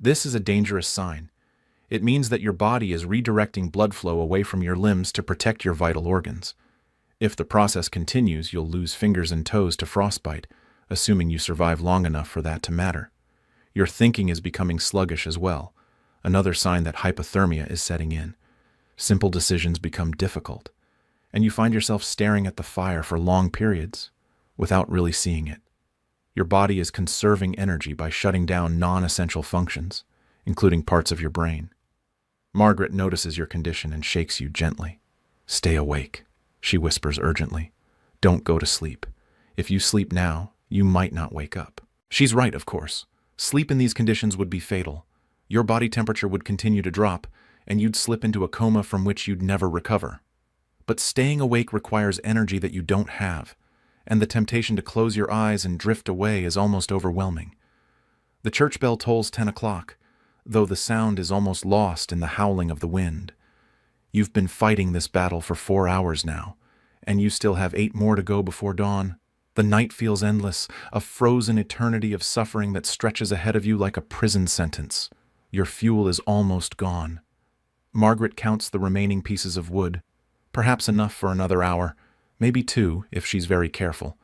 S1: This is a dangerous sign. It means that your body is redirecting blood flow away from your limbs to protect your vital organs. If the process continues, you'll lose fingers and toes to frostbite, assuming you survive long enough for that to matter. Your thinking is becoming sluggish as well, another sign that hypothermia is setting in. Simple decisions become difficult, and you find yourself staring at the fire for long periods without really seeing it. Your body is conserving energy by shutting down non-essential functions, including parts of your brain. Margaret notices your condition and shakes you gently. "Stay awake," she whispers urgently. "Don't go to sleep. If you sleep now, you might not wake up." She's right, of course. Sleep in these conditions would be fatal. Your body temperature would continue to drop, and you'd slip into a coma from which you'd never recover. But staying awake requires energy that you don't have, and the temptation to close your eyes and drift away is almost overwhelming. The church bell tolls 10 o'clock, though the sound is almost lost in the howling of the wind. You've been fighting this battle for 4 hours now, and you still have 8 more to go before dawn. The night feels endless, a frozen eternity of suffering that stretches ahead of you like a prison sentence. Your fuel is almost gone. Margaret counts the remaining pieces of wood, perhaps enough for another hour, maybe 2 if she's very careful.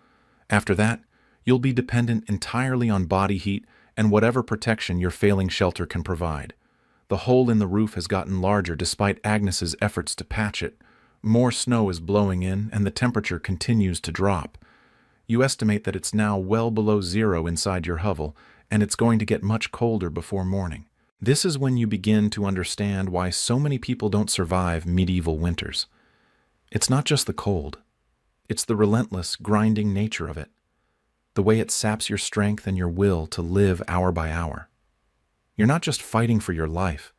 S1: After that, you'll be dependent entirely on body heat and whatever protection your failing shelter can provide. The hole in the roof has gotten larger despite Agnes's efforts to patch it. More snow is blowing in and the temperature continues to drop. You estimate that it's now well below 0 inside your hovel, and it's going to get much colder before morning. This is when you begin to understand why so many people don't survive medieval winters. It's not just the cold. It's the relentless, grinding nature of it, the way it saps your strength and your will to live hour by hour. You're not just fighting for your life,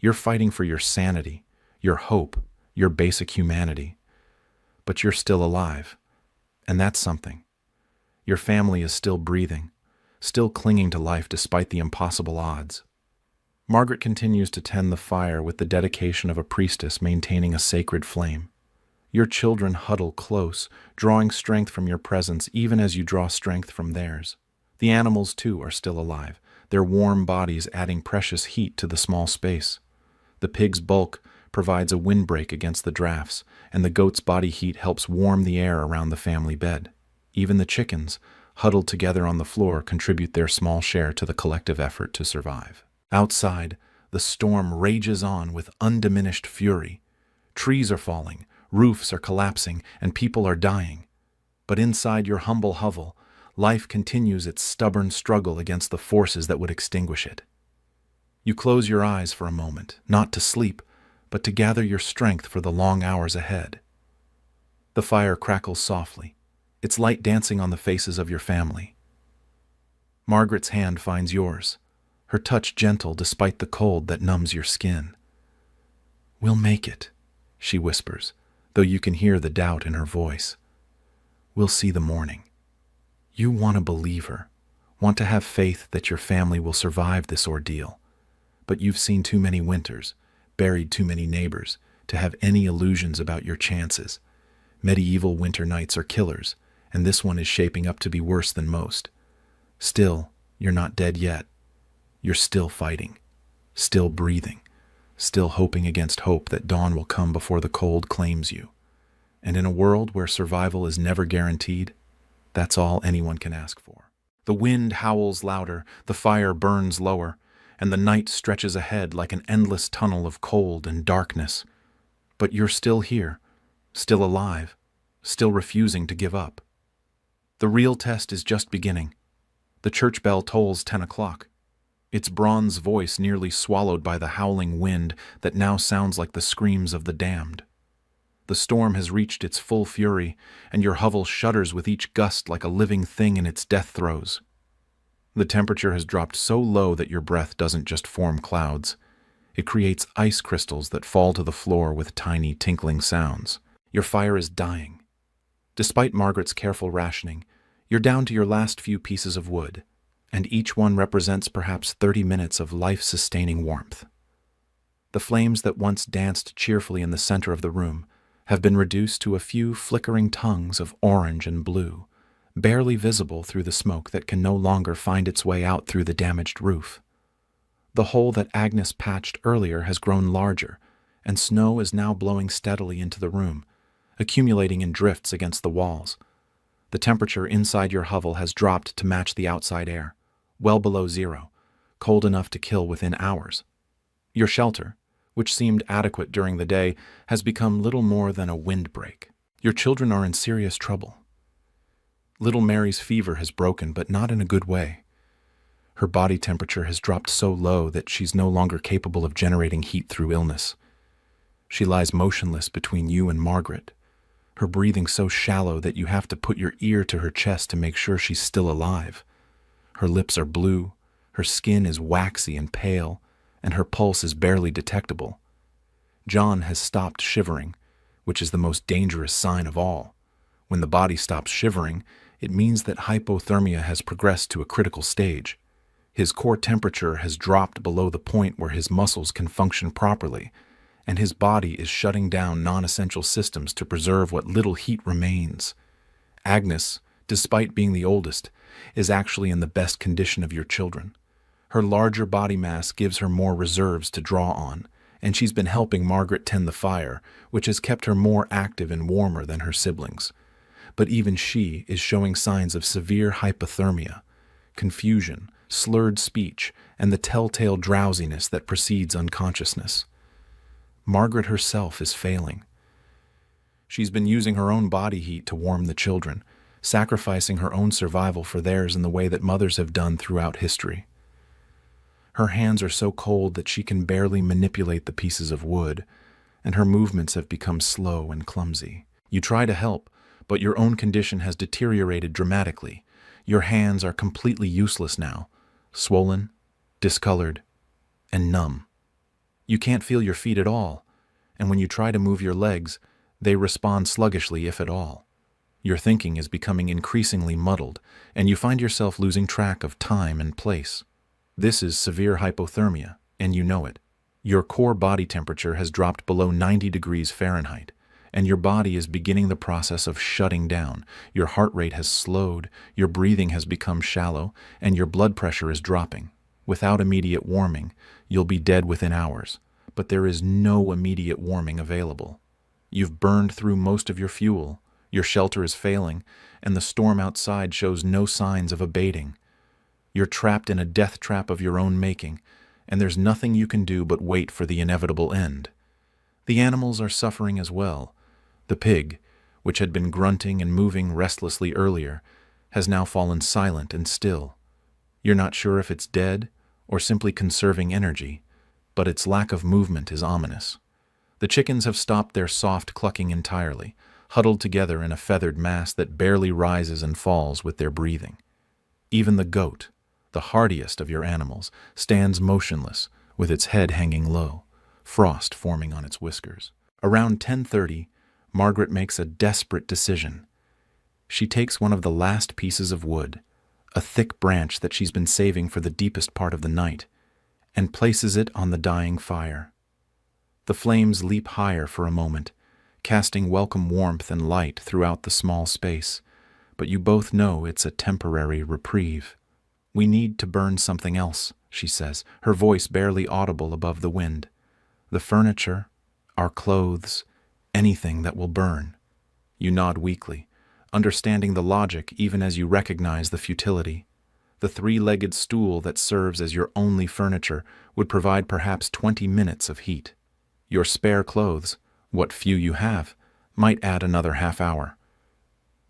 S1: you're fighting for your sanity, your hope, your basic humanity. But you're still alive, and that's something. Your family is still breathing, still clinging to life despite the impossible odds. Margaret continues to tend the fire with the dedication of a priestess maintaining a sacred flame. Your children huddle close, drawing strength from your presence even as you draw strength from theirs. The animals, too, are still alive, their warm bodies adding precious heat to the small space. The pig's bulk provides a windbreak against the drafts, and the goat's body heat helps warm the air around the family bed. Even the chickens, huddled together on the floor, contribute their small share to the collective effort to survive. Outside, the storm rages on with undiminished fury. Trees are falling, roofs are collapsing, and people are dying. But inside your humble hovel, life continues its stubborn struggle against the forces that would extinguish it. You close your eyes for a moment, not to sleep, but to gather your strength for the long hours ahead. The fire crackles softly, its light dancing on the faces of your family. Margaret's hand finds yours, her touch gentle despite the cold that numbs your skin. "We'll make it," she whispers, though you can hear the doubt in her voice. "We'll see the morning." You want to believe her, want to have faith that your family will survive this ordeal. But you've seen too many winters, buried too many neighbors, to have any illusions about your chances. Medieval winter nights are killers, and this one is shaping up to be worse than most. Still, you're not dead yet. You're still fighting, still breathing, still hoping against hope that dawn will come before the cold claims you. And in a world where survival is never guaranteed, that's all anyone can ask for. The wind howls louder, the fire burns lower, and the night stretches ahead like an endless tunnel of cold and darkness. But you're still here, still alive, still refusing to give up. The real test is just beginning. The church bell tolls 10 o'clock. Its bronze voice nearly swallowed by the howling wind that now sounds like the screams of the damned. The storm has reached its full fury, and your hovel shudders with each gust like a living thing in its death throes. The temperature has dropped so low that your breath doesn't just form clouds. It creates ice crystals that fall to the floor with tiny tinkling sounds. Your fire is dying. Despite Margaret's careful rationing, you're down to your last few pieces of wood, and each one represents perhaps 30 minutes of life-sustaining warmth. The flames that once danced cheerfully in the center of the room have been reduced to a few flickering tongues of orange and blue, barely visible through the smoke that can no longer find its way out through the damaged roof. The hole that Agnes patched earlier has grown larger, and snow is now blowing steadily into the room, accumulating in drifts against the walls. The temperature inside your hovel has dropped to match the outside air, well below zero, cold enough to kill within hours. Your shelter, which seemed adequate during the day, has become little more than a windbreak. Your children are in serious trouble. Little Mary's fever has broken, but not in a good way. Her body temperature has dropped so low that she's no longer capable of generating heat through illness. She lies motionless between you and Margaret, her breathing so shallow that you have to put your ear to her chest to make sure she's still alive. Her lips are blue, her skin is waxy and pale, and her pulse is barely detectable. John has stopped shivering, which is the most dangerous sign of all. When the body stops shivering, it means that hypothermia has progressed to a critical stage. His core temperature has dropped below the point where his muscles can function properly, and his body is shutting down non-essential systems to preserve what little heat remains. Agnes, despite being the oldest, is actually in the best condition of your children. Her larger body mass gives her more reserves to draw on, and she's been helping Margaret tend the fire, which has kept her more active and warmer than her siblings. But even she is showing signs of severe hypothermia, confusion, slurred speech, and the telltale drowsiness that precedes unconsciousness. Margaret herself is failing. She's been using her own body heat to warm the children, sacrificing her own survival for theirs in the way that mothers have done throughout history. Her hands are so cold that she can barely manipulate the pieces of wood, and her movements have become slow and clumsy. You try to help, but your own condition has deteriorated dramatically. Your hands are completely useless now, swollen, discolored, and numb. You can't feel your feet at all, and when you try to move your legs, they respond sluggishly, if at all. Your thinking is becoming increasingly muddled, and you find yourself losing track of time and place. This is severe hypothermia, and you know it. Your core body temperature has dropped below 90 degrees Fahrenheit, and your body is beginning the process of shutting down. Your heart rate has slowed, your breathing has become shallow, and your blood pressure is dropping. Without immediate warming, you'll be dead within hours, but there is no immediate warming available. You've burned through most of your fuel, Your shelter is failing, and the storm outside shows no signs of abating. You're trapped in a death trap of your own making, and there's nothing you can do but wait for the inevitable end. The animals are suffering as well. The pig, which had been grunting and moving restlessly earlier, has now fallen silent and still. You're not sure if it's dead or simply conserving energy, but its lack of movement is ominous. The chickens have stopped their soft clucking entirely, huddled together in a feathered mass that barely rises and falls with their breathing. Even the goat, the hardiest of your animals, stands motionless, with its head hanging low, frost forming on its whiskers. Around 10:30, Margaret makes a desperate decision. She takes one of the last pieces of wood, a thick branch that she's been saving for the deepest part of the night, and places it on the dying fire. The flames leap higher for a moment, casting welcome warmth and light throughout the small space, but you both know it's a temporary reprieve. "We need to burn something else," she says, her voice barely audible above the wind. "The furniture, our clothes, anything that will burn." You nod weakly, understanding the logic even as you recognize the futility. The three-legged stool that serves as your only furniture would provide perhaps 20 minutes of heat. Your spare clothes, what few you have, might add another half hour.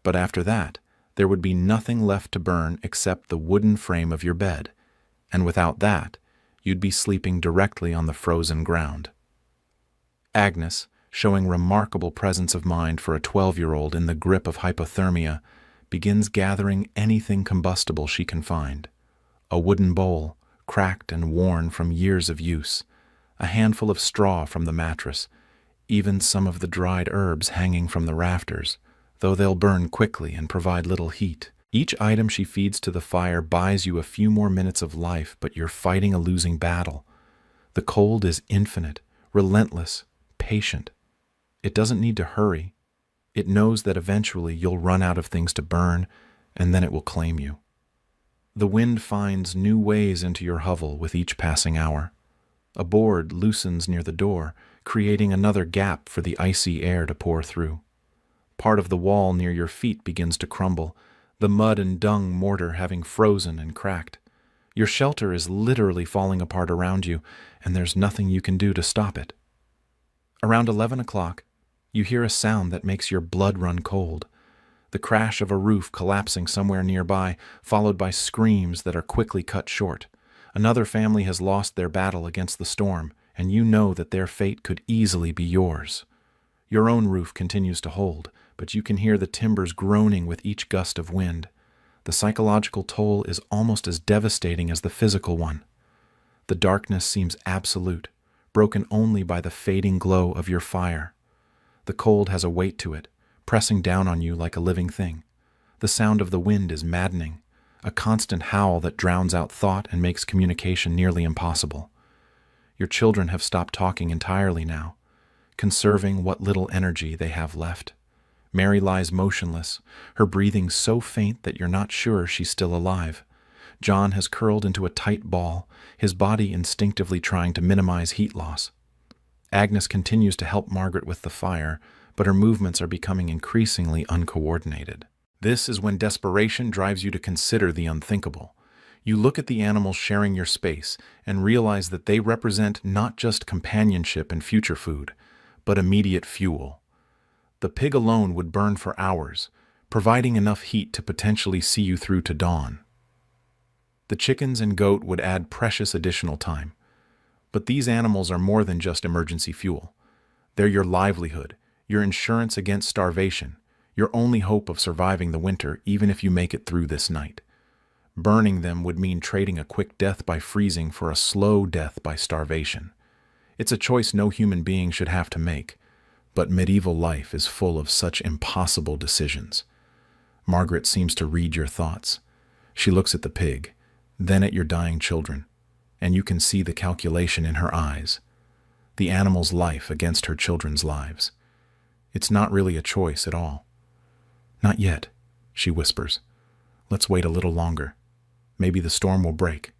S1: But after that, there would be nothing left to burn except the wooden frame of your bed, and without that, you'd be sleeping directly on the frozen ground. Agnes, showing remarkable presence of mind for a 12-year-old in the grip of hypothermia, begins gathering anything combustible she can find. A wooden bowl, cracked and worn from years of use, a handful of straw from the mattress, even some of the dried herbs hanging from the rafters, though they'll burn quickly and provide little heat. Each item she feeds to the fire buys you a few more minutes of life, but you're fighting a losing battle. The cold is infinite, relentless, patient. It doesn't need to hurry. It knows that eventually you'll run out of things to burn, and then it will claim you. The wind finds new ways into your hovel with each passing hour. A board loosens near the door, creating another gap for the icy air to pour through. Part of the wall near your feet begins to crumble, the mud and dung mortar having frozen and cracked. Your shelter is literally falling apart around you, and there's nothing you can do to stop it. Around 11 o'clock, you hear a sound that makes your blood run cold. The crash of a roof collapsing somewhere nearby, followed by screams that are quickly cut short. Another family has lost their battle against the storm, and you know that their fate could easily be yours. Your own roof continues to hold, but you can hear the timbers groaning with each gust of wind. The psychological toll is almost as devastating as the physical one. The darkness seems absolute, broken only by the fading glow of your fire. The cold has a weight to it, pressing down on you like a living thing. The sound of the wind is maddening, a constant howl that drowns out thought and makes communication nearly impossible. Your children have stopped talking entirely now, conserving what little energy they have left. Mary lies motionless, her breathing so faint that you're not sure she's still alive. John has curled into a tight ball, his body instinctively trying to minimize heat loss. Agnes continues to help Margaret with the fire, but her movements are becoming increasingly uncoordinated. This is when desperation drives you to consider the unthinkable. You look at the animals sharing your space and realize that they represent not just companionship and future food, but immediate fuel. The pig alone would burn for hours, providing enough heat to potentially see you through to dawn. The chickens and goat would add precious additional time. But these animals are more than just emergency fuel. They're your livelihood, your insurance against starvation, your only hope of surviving the winter even if you make it through this night. Burning them would mean trading a quick death by freezing for a slow death by starvation. It's a choice no human being should have to make, but medieval life is full of such impossible decisions. Margaret seems to read your thoughts. She looks at the pig, then at your dying children, and you can see the calculation in her eyes. The animal's life against her children's lives. It's not really a choice at all. "Not yet," she whispers. "Let's wait a little longer. Maybe the storm will break."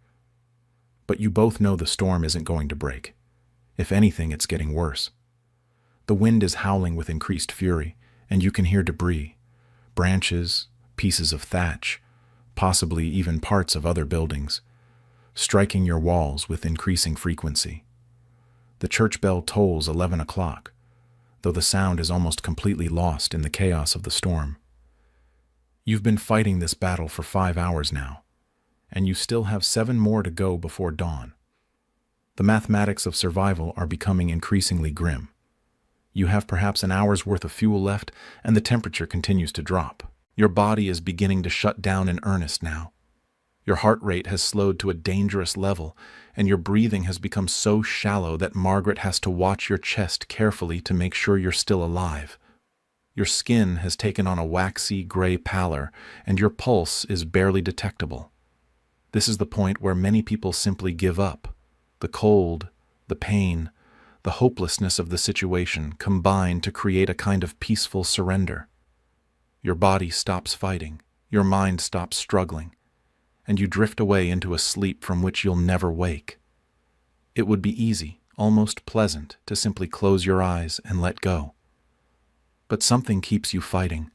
S1: But you both know the storm isn't going to break. If anything, it's getting worse. The wind is howling with increased fury, and you can hear debris, branches, pieces of thatch, possibly even parts of other buildings, striking your walls with increasing frequency. The church bell tolls 11 o'clock, though the sound is almost completely lost in the chaos of the storm. You've been fighting this battle for 5 hours now, and you still have 7 more to go before dawn. The mathematics of survival are becoming increasingly grim. You have perhaps an hour's worth of fuel left, and the temperature continues to drop. Your body is beginning to shut down in earnest now. Your heart rate has slowed to a dangerous level, and your breathing has become so shallow that Margaret has to watch your chest carefully to make sure you're still alive. Your skin has taken on a waxy gray pallor, and your pulse is barely detectable. This is the point where many people simply give up. The cold, the pain, the hopelessness of the situation combine to create a kind of peaceful surrender. Your body stops fighting, your mind stops struggling, and you drift away into a sleep from which you'll never wake. It would be easy, almost pleasant, to simply close your eyes and let go. But something keeps you fighting.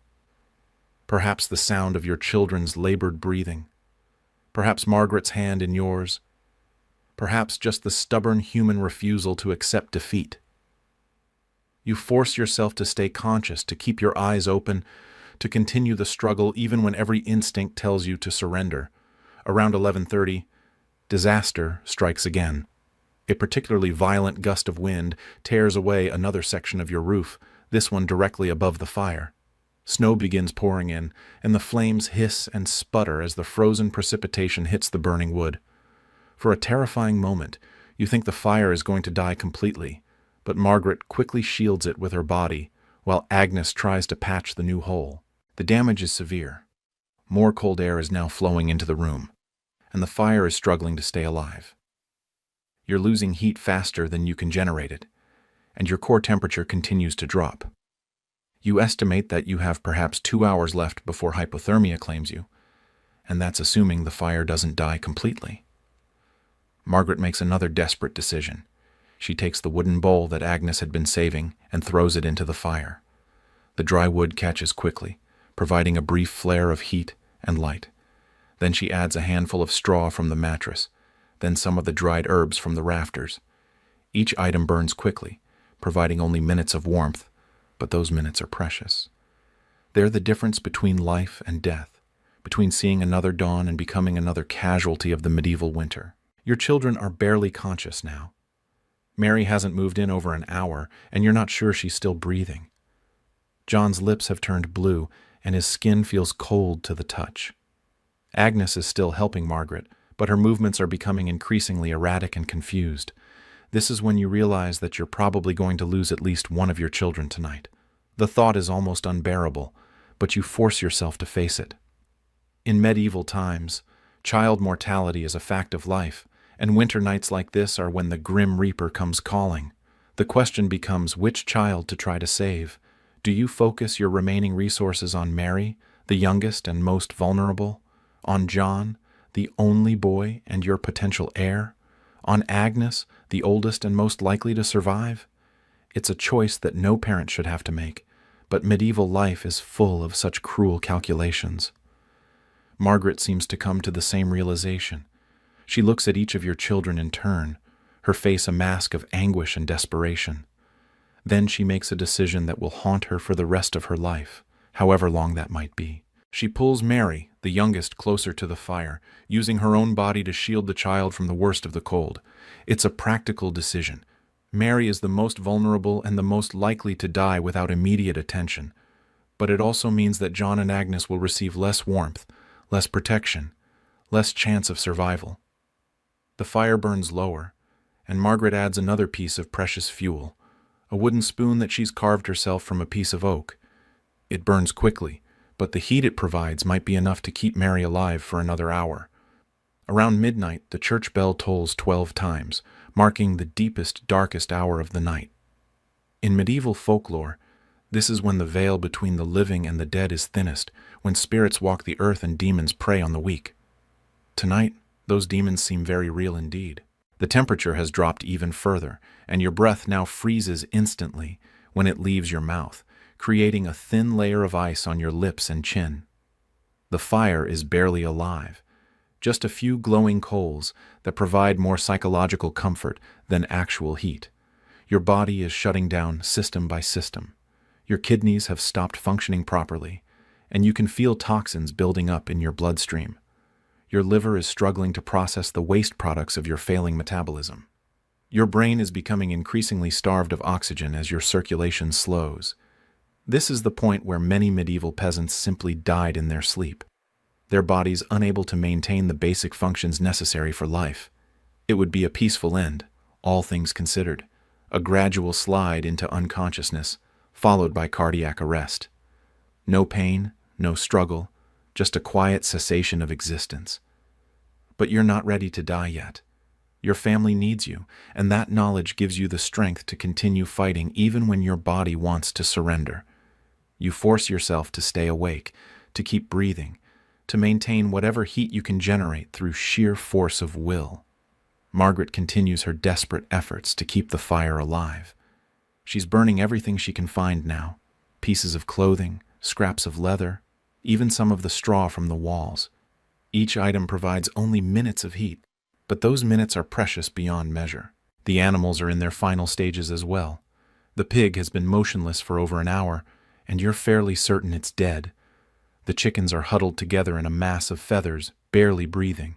S1: Perhaps the sound of your children's labored breathing. Perhaps Margaret's hand in yours. Perhaps just the stubborn human refusal to accept defeat. You force yourself to stay conscious, to keep your eyes open, to continue the struggle even when every instinct tells you to surrender. Around 11:30, disaster strikes again. A particularly violent gust of wind tears away another section of your roof, this one directly above the fire. Snow begins pouring in, and the flames hiss and sputter as the frozen precipitation hits the burning wood. For a terrifying moment, you think the fire is going to die completely, but Margaret quickly shields it with her body, while Agnes tries to patch the new hole. The damage is severe. More cold air is now flowing into the room, and the fire is struggling to stay alive. You're losing heat faster than you can generate it, and your core temperature continues to drop. You estimate that you have perhaps 2 hours left before hypothermia claims you, and that's assuming the fire doesn't die completely. Margaret makes another desperate decision. She takes the wooden bowl that Agnes had been saving and throws it into the fire. The dry wood catches quickly, providing a brief flare of heat and light. Then she adds a handful of straw from the mattress, then some of the dried herbs from the rafters. Each item burns quickly, providing only minutes of warmth, but those minutes are precious. They're the difference between life and death, between seeing another dawn and becoming another casualty of the medieval winter. Your children are barely conscious now. Mary hasn't moved in over an hour, and you're not sure she's still breathing. John's lips have turned blue, and his skin feels cold to the touch. Agnes is still helping Margaret, but her movements are becoming increasingly erratic and confused. This is when you realize that you're probably going to lose at least one of your children tonight. The thought is almost unbearable, but you force yourself to face it. In medieval times, child mortality is a fact of life, and winter nights like this are when the grim reaper comes calling. The question becomes which child to try to save. Do you focus your remaining resources on Mary, the youngest and most vulnerable? On John, the only boy and your potential heir? On Agnes, the oldest and most likely to survive? It's a choice that no parent should have to make, but medieval life is full of such cruel calculations. Margaret seems to come to the same realization. She looks at each of your children in turn, her face a mask of anguish and desperation. Then she makes a decision that will haunt her for the rest of her life, however long that might be. She pulls Mary, the youngest, closer to the fire, using her own body to shield the child from the worst of the cold. It's a practical decision. Mary is the most vulnerable and the most likely to die without immediate attention. But it also means that John and Agnes will receive less warmth, less protection, less chance of survival. The fire burns lower, and Margaret adds another piece of precious fuel, a wooden spoon that she's carved herself from a piece of oak. It burns quickly, but the heat it provides might be enough to keep Mary alive for another hour. Around midnight, the church bell tolls 12 times, marking the deepest, darkest hour of the night. In medieval folklore, this is when the veil between the living and the dead is thinnest, when spirits walk the earth and demons prey on the weak. Tonight, those demons seem very real indeed. The temperature has dropped even further, and your breath now freezes instantly when it leaves your mouth, creating a thin layer of ice on your lips and chin. The fire is barely alive, just a few glowing coals that provide more psychological comfort than actual heat. Your body is shutting down system by system. Your kidneys have stopped functioning properly, and you can feel toxins building up in your bloodstream. Your liver is struggling to process the waste products of your failing metabolism. Your brain is becoming increasingly starved of oxygen as your circulation slows. This is the point where many medieval peasants simply died in their sleep, their bodies unable to maintain the basic functions necessary for life. It would be a peaceful end, all things considered, a gradual slide into unconsciousness, followed by cardiac arrest. No pain, no struggle, just a quiet cessation of existence. But you're not ready to die yet. Your family needs you, and that knowledge gives you the strength to continue fighting even when your body wants to surrender. You force yourself to stay awake, to keep breathing, to maintain whatever heat you can generate through sheer force of will. Margaret continues her desperate efforts to keep the fire alive. She's burning everything she can find now: pieces of clothing, scraps of leather, even some of the straw from the walls. Each item provides only minutes of heat, but those minutes are precious beyond measure. The animals are in their final stages as well. The pig has been motionless for over an hour, and you're fairly certain it's dead. The chickens are huddled together in a mass of feathers, barely breathing.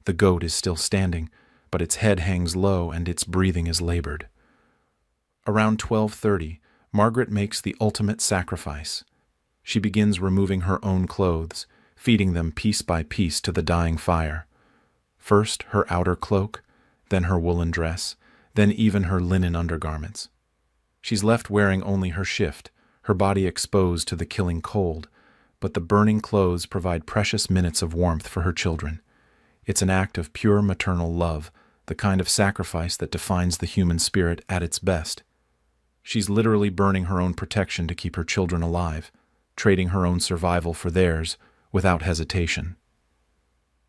S1: The goat is still standing, but its head hangs low and its breathing is labored. Around 12:30, Margaret makes the ultimate sacrifice. She begins removing her own clothes, feeding them piece by piece to the dying fire. First her outer cloak, then her woolen dress, then even her linen undergarments. She's left wearing only her shift, her body exposed to the killing cold, but the burning clothes provide precious minutes of warmth for her children. It's an act of pure maternal love, the kind of sacrifice that defines the human spirit at its best. She's literally burning her own protection to keep her children alive, trading her own survival for theirs without hesitation.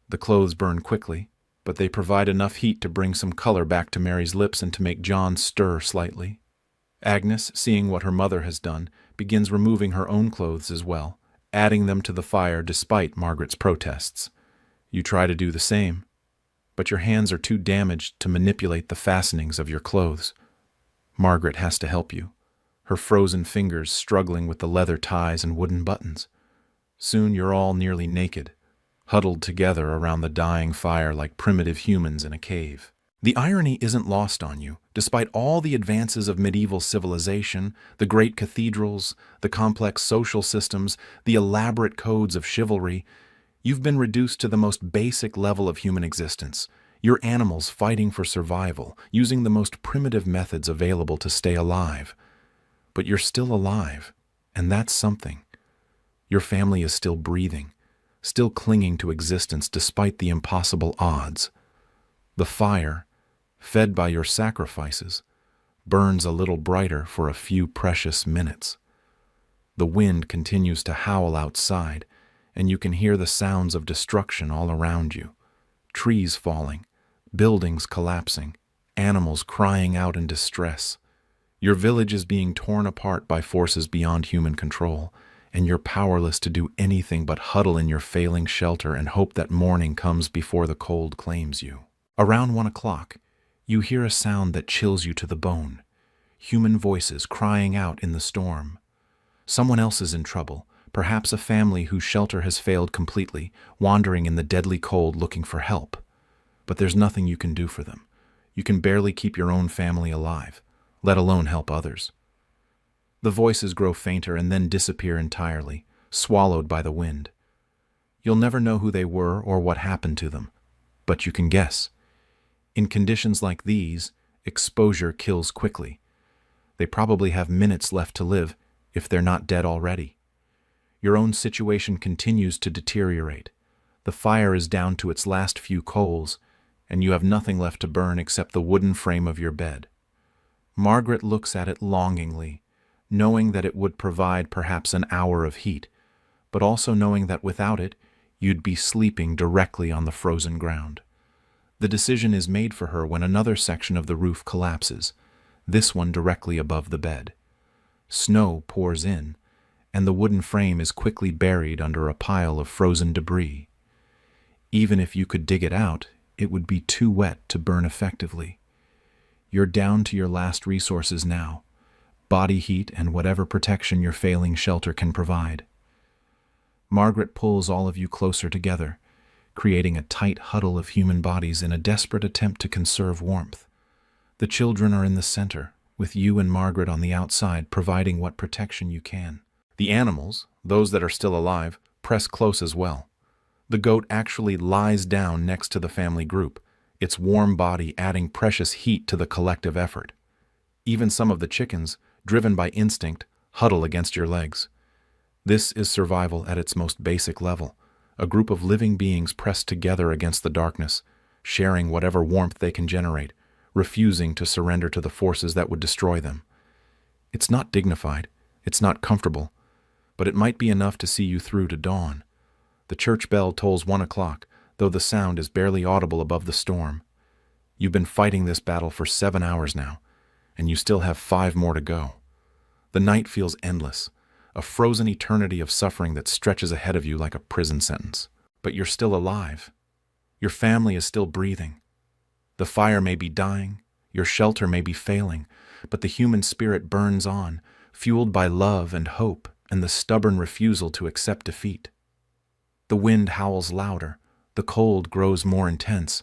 S1: The clothes burn quickly, but they provide enough heat to bring some color back to Mary's lips and to make John stir slightly. Agnes, seeing what her mother has done, begins removing her own clothes as well, adding them to the fire despite Margaret's protests. You try to do the same, but your hands are too damaged to manipulate the fastenings of your clothes. Margaret has to help you, her frozen fingers struggling with the leather ties and wooden buttons. Soon you're all nearly naked, huddled together around the dying fire like primitive humans in a cave. The irony isn't lost on you. Despite all the advances of medieval civilization, the great cathedrals, the complex social systems, the elaborate codes of chivalry, you've been reduced to the most basic level of human existence. You're animals fighting for survival, using the most primitive methods available to stay alive. But you're still alive, and that's something. Your family is still breathing, still clinging to existence despite the impossible odds. The fire, fed by your sacrifices, burns a little brighter for a few precious minutes. The wind continues to howl outside, and you can hear the sounds of destruction all around you. Trees falling, buildings collapsing, animals crying out in distress. Your village is being torn apart by forces beyond human control, and you're powerless to do anything but huddle in your failing shelter and hope that morning comes before the cold claims you. Around 1 o'clock, you hear a sound that chills you to the bone. Human voices crying out in the storm. Someone else is in trouble, perhaps a family whose shelter has failed completely, wandering in the deadly cold looking for help. But there's nothing you can do for them. You can barely keep your own family alive, let alone help others. The voices grow fainter and then disappear entirely, swallowed by the wind. You'll never know who they were or what happened to them, but you can guess. In conditions like these, exposure kills quickly. They probably have minutes left to live, if they're not dead already. Your own situation continues to deteriorate. The fire is down to its last few coals, and you have nothing left to burn except the wooden frame of your bed. Margaret looks at it longingly, knowing that it would provide perhaps an hour of heat, but also knowing that without it, you'd be sleeping directly on the frozen ground. The decision is made for her when another section of the roof collapses, this one directly above the bed. Snow pours in, and the wooden frame is quickly buried under a pile of frozen debris. Even if you could dig it out, it would be too wet to burn effectively. You're down to your last resources now, body heat and whatever protection your failing shelter can provide. Margaret pulls all of you closer together, creating a tight huddle of human bodies in a desperate attempt to conserve warmth. The children are in the center, with you and Margaret on the outside providing what protection you can. The animals, those that are still alive, press close as well. The goat actually lies down next to the family group, its warm body adding precious heat to the collective effort. Even some of the chickens, driven by instinct, huddle against your legs. This is survival at its most basic level, a group of living beings pressed together against the darkness, sharing whatever warmth they can generate, refusing to surrender to the forces that would destroy them. It's not dignified, it's not comfortable, but it might be enough to see you through to dawn. The church bell tolls 1 o'clock, though the sound is barely audible above the storm. You've been fighting this battle for 7 hours now, and you still have 5 more to go. The night feels endless, a frozen eternity of suffering that stretches ahead of you like a prison sentence. But you're still alive. Your family is still breathing. The fire may be dying, your shelter may be failing, but the human spirit burns on, fueled by love and hope and the stubborn refusal to accept defeat. The wind howls louder, the cold grows more intense,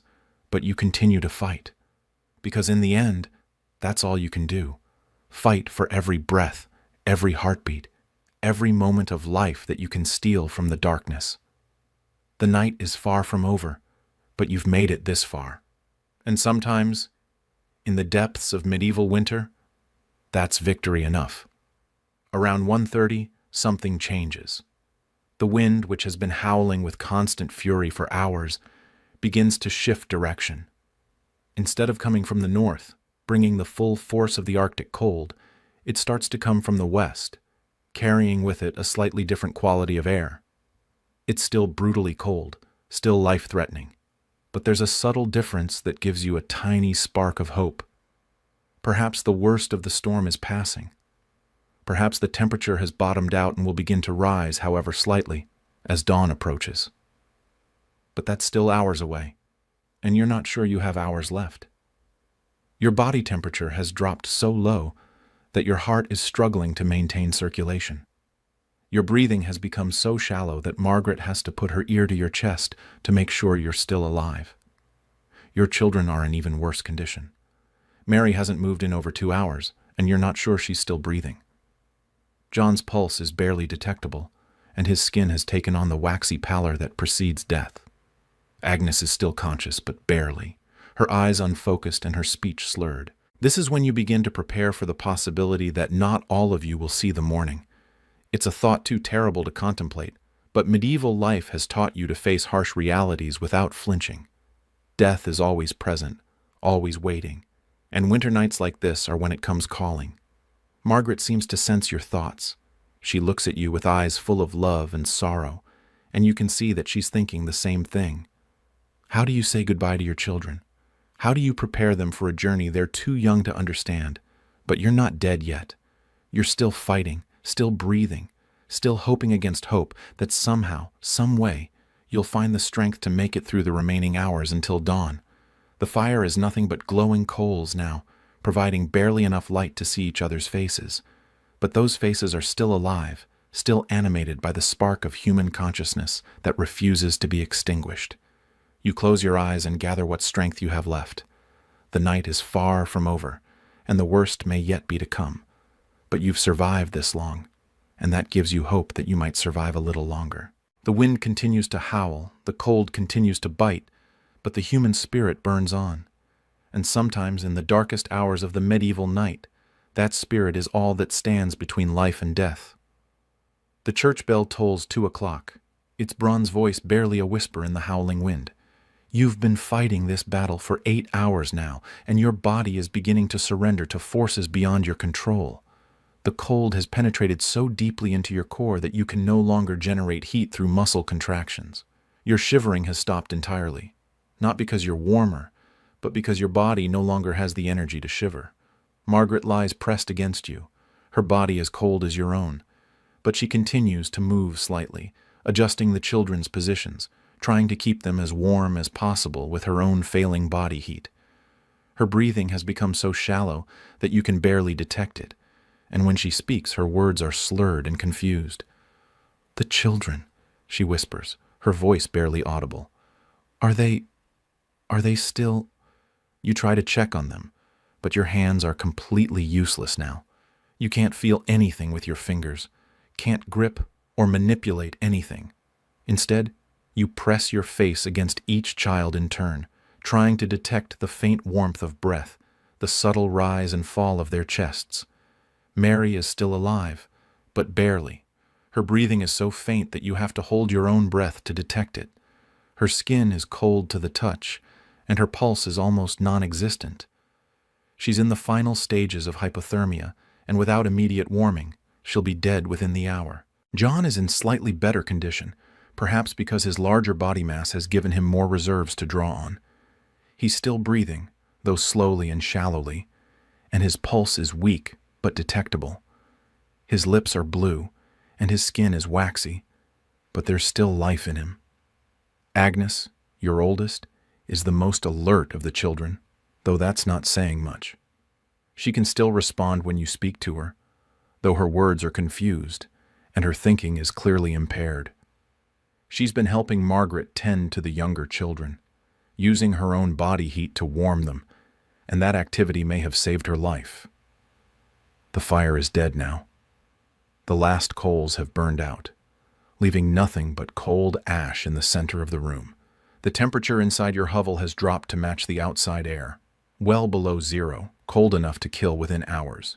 S1: but you continue to fight. Because in the end, that's all you can do. Fight for every breath, every heartbeat, every moment of life that you can steal from the darkness. The night is far from over, but you've made it this far. And sometimes, in the depths of medieval winter, that's victory enough. Around 1:30, something changes. The wind, which has been howling with constant fury for hours, begins to shift direction. Instead of coming from the north, bringing the full force of the Arctic cold, it starts to come from the west, carrying with it a slightly different quality of air. It's still brutally cold, still life-threatening, but there's a subtle difference that gives you a tiny spark of hope. Perhaps the worst of the storm is passing. Perhaps the temperature has bottomed out and will begin to rise, however slightly, as dawn approaches. But that's still hours away, and you're not sure you have hours left. Your body temperature has dropped so low that your heart is struggling to maintain circulation. Your breathing has become so shallow that Margaret has to put her ear to your chest to make sure you're still alive. Your children are in even worse condition. Mary hasn't moved in over 2 hours, and you're not sure she's still breathing. John's pulse is barely detectable, and his skin has taken on the waxy pallor that precedes death. Agnes is still conscious, but barely, her eyes unfocused and her speech slurred. This is when you begin to prepare for the possibility that not all of you will see the morning. It's a thought too terrible to contemplate, but medieval life has taught you to face harsh realities without flinching. Death is always present, always waiting, and winter nights like this are when it comes calling. Margaret seems to sense your thoughts. She looks at you with eyes full of love and sorrow, and you can see that she's thinking the same thing. How do you say goodbye to your children? How do you prepare them for a journey they're too young to understand? But you're not dead yet. You're still fighting, still breathing, still hoping against hope that somehow, some way, you'll find the strength to make it through the remaining hours until dawn. The fire is nothing but glowing coals now, providing barely enough light to see each other's faces. But those faces are still alive, still animated by the spark of human consciousness that refuses to be extinguished. You close your eyes and gather what strength you have left. The night is far from over, and the worst may yet be to come. But you've survived this long, and that gives you hope that you might survive a little longer. The wind continues to howl, the cold continues to bite, but the human spirit burns on. And sometimes in the darkest hours of the medieval night, that spirit is all that stands between life and death. The church bell tolls 2 o'clock, its bronze voice barely a whisper in the howling wind. You've been fighting this battle for 8 hours now, and your body is beginning to surrender to forces beyond your control. The cold has penetrated so deeply into your core that you can no longer generate heat through muscle contractions. Your shivering has stopped entirely, not because you're warmer, but because your body no longer has the energy to shiver. Margaret lies pressed against you, her body as cold as your own. But she continues to move slightly, adjusting the children's positions, trying to keep them as warm as possible with her own failing body heat. Her breathing has become so shallow that you can barely detect it, and when she speaks, her words are slurred and confused. "The children," she whispers, her voice barely audible. Are they still—" You try to check on them, but your hands are completely useless now. You can't feel anything with your fingers, can't grip or manipulate anything. Instead, you press your face against each child in turn, trying to detect the faint warmth of breath, the subtle rise and fall of their chests. Mary is still alive, but barely. Her breathing is so faint that you have to hold your own breath to detect it. Her skin is cold to the touch, and her pulse is almost non-existent. She's in the final stages of hypothermia, and without immediate warming, she'll be dead within the hour. John is in slightly better condition, perhaps because his larger body mass has given him more reserves to draw on. He's still breathing, though slowly and shallowly, and his pulse is weak but detectable. His lips are blue, and his skin is waxy, but there's still life in him. Agnes, your oldest, is the most alert of the children, though that's not saying much. She can still respond when you speak to her, though her words are confused, and her thinking is clearly impaired. She's been helping Margaret tend to the younger children, using her own body heat to warm them, and that activity may have saved her life. The fire is dead now. The last coals have burned out, leaving nothing but cold ash in the center of the room. The temperature inside your hovel has dropped to match the outside air, well below zero, cold enough to kill within hours.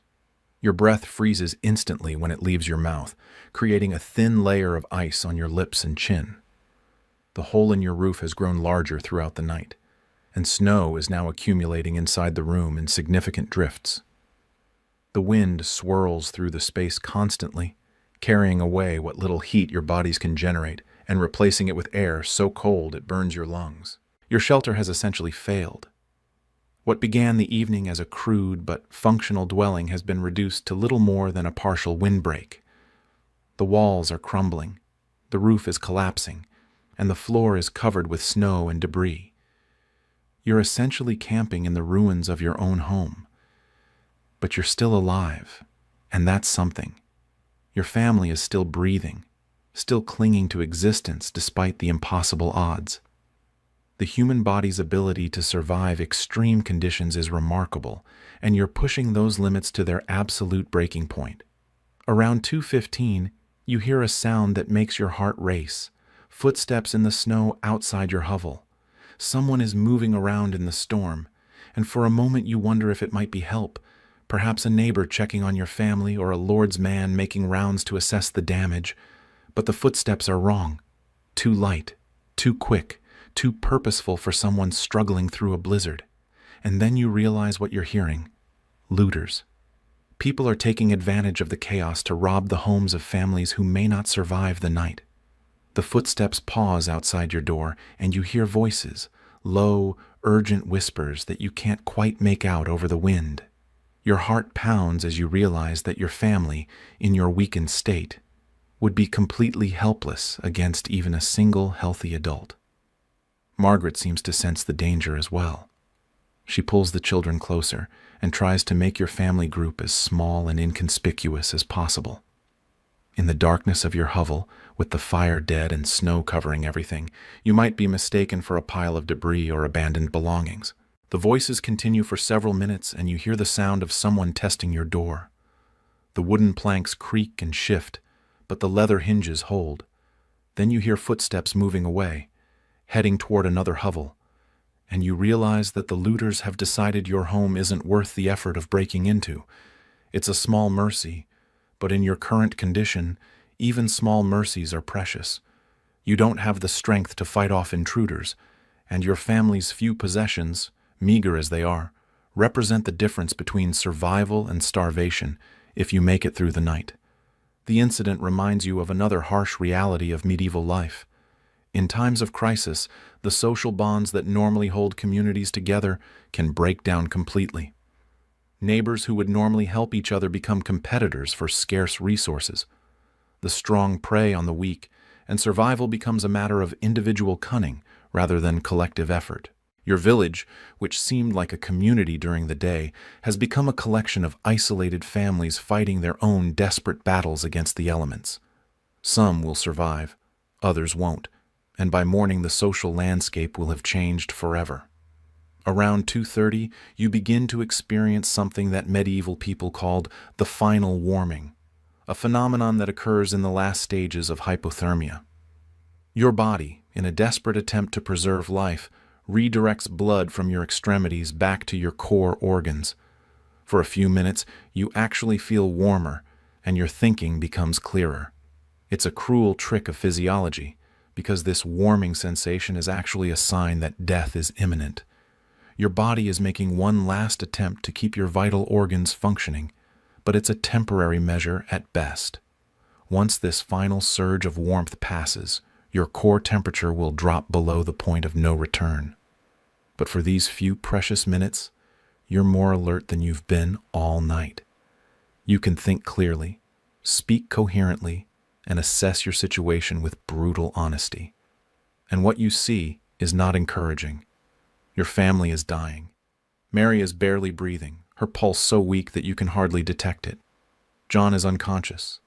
S1: Your breath freezes instantly when it leaves your mouth, creating a thin layer of ice on your lips and chin. The hole in your roof has grown larger throughout the night, and snow is now accumulating inside the room in significant drifts. The wind swirls through the space constantly, carrying away what little heat your bodies can generate and replacing it with air so cold it burns your lungs. Your shelter has essentially failed. What began the evening as a crude but functional dwelling has been reduced to little more than a partial windbreak. The walls are crumbling, the roof is collapsing, and the floor is covered with snow and debris. You're essentially camping in the ruins of your own home. But you're still alive, and that's something. Your family is still breathing, still clinging to existence despite the impossible odds. The human body's ability to survive extreme conditions is remarkable, and you're pushing those limits to their absolute breaking point. Around 2:15, you hear a sound that makes your heart race. Footsteps in the snow outside your hovel. Someone is moving around in the storm, and for a moment you wonder if it might be help, perhaps a neighbor checking on your family or a lord's man making rounds to assess the damage. But the footsteps are wrong. Too light, too quick, too purposeful for someone struggling through a blizzard. And then you realize what you're hearing. Looters. People are taking advantage of the chaos to rob the homes of families who may not survive the night. The footsteps pause outside your door, and you hear voices, low, urgent whispers that you can't quite make out over the wind. Your heart pounds as you realize that your family, in your weakened state, would be completely helpless against even a single healthy adult. Margaret seems to sense the danger as well. She pulls the children closer and tries to make your family group as small and inconspicuous as possible. In the darkness of your hovel, with the fire dead and snow covering everything, you might be mistaken for a pile of debris or abandoned belongings. The voices continue for several minutes, and you hear the sound of someone testing your door. The wooden planks creak and shift, but the leather hinges hold. Then you hear footsteps moving away, heading toward another hovel, and you realize that the looters have decided your home isn't worth the effort of breaking into. It's a small mercy, but in your current condition, even small mercies are precious. You don't have the strength to fight off intruders, and your family's few possessions, meager as they are, represent the difference between survival and starvation if you make it through the night. The incident reminds you of another harsh reality of medieval life. In times of crisis, the social bonds that normally hold communities together can break down completely. Neighbors who would normally help each other become competitors for scarce resources. The strong prey on the weak, and survival becomes a matter of individual cunning rather than collective effort. Your village, which seemed like a community during the day, has become a collection of isolated families fighting their own desperate battles against the elements. Some will survive, others won't, and by morning the social landscape will have changed forever. Around 2:30, you begin to experience something that medieval people called the final warming, a phenomenon that occurs in the last stages of hypothermia. Your body, in a desperate attempt to preserve life, redirects blood from your extremities back to your core organs. For a few minutes, you actually feel warmer, and your thinking becomes clearer. It's a cruel trick of physiology, because this warming sensation is actually a sign that death is imminent. Your body is making one last attempt to keep your vital organs functioning, but it's a temporary measure at best. Once this final surge of warmth passes, your core temperature will drop below the point of no return. But for these few precious minutes, you're more alert than you've been all night. You can think clearly, speak coherently, and assess your situation with brutal honesty. And what you see is not encouraging. Your family is dying. Mary is barely breathing, her pulse so weak that you can hardly detect it. John is unconscious,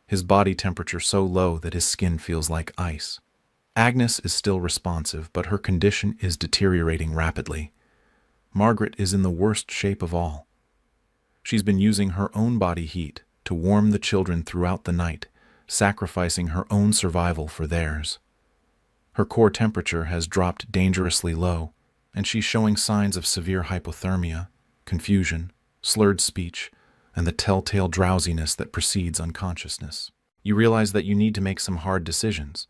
S1: his body temperature so low that his skin feels like ice. Agnes is still responsive, but her condition is deteriorating rapidly. Margaret is in the worst shape of all. She's been using her own body heat to warm the children throughout the night, sacrificing her own survival for theirs. Her core temperature has dropped dangerously low, and she's showing signs of severe hypothermia, confusion, slurred speech, and the telltale drowsiness that precedes unconsciousness. You realize that you need to make some hard decisions.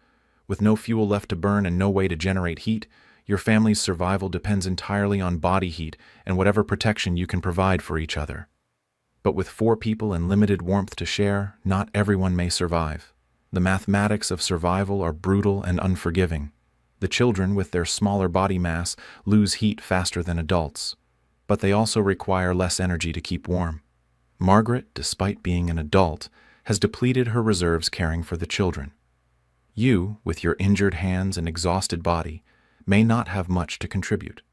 S1: With no fuel left to burn and no way to generate heat, your family's survival depends entirely on body heat and whatever protection you can provide for each other. But with 4 people and limited warmth to share, not everyone may survive. The mathematics of survival are brutal and unforgiving. The children, with their smaller body mass, lose heat faster than adults, but they also require less energy to keep warm. Margaret, despite being an adult, has depleted her reserves caring for the children. You, with your injured hands and exhausted body, may not have much to contribute.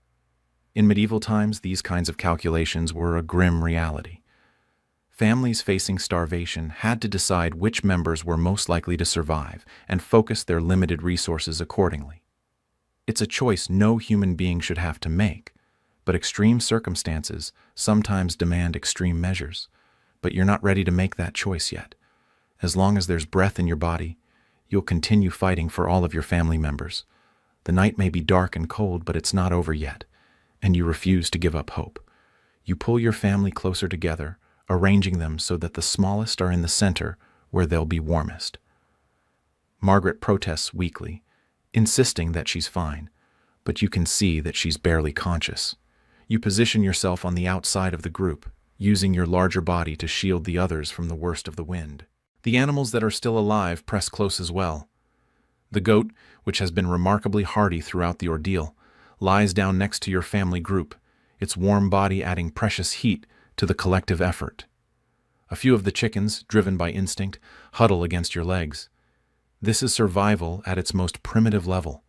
S1: In medieval times, these kinds of calculations were a grim reality. Families facing starvation had to decide which members were most likely to survive and focus their limited resources accordingly. It's a choice no human being should have to make, but extreme circumstances sometimes demand extreme measures. But you're not ready to make that choice yet. As long as there's breath in your body, you'll continue fighting for all of your family members. The night may be dark and cold, but it's not over yet, and you refuse to give up hope. You pull your family closer together, arranging them so that the smallest are in the center where they'll be warmest. Margaret protests weakly, insisting that she's fine, but you can see that she's barely conscious. You position yourself on the outside of the group, using your larger body to shield the others from the worst of the wind. The animals that are still alive press close as well. The goat, which has been remarkably hardy throughout the ordeal, lies down next to your family group, its warm body adding precious heat to the collective effort. A few of the chickens, driven by instinct, huddle against your legs. This is survival at its most primitive level.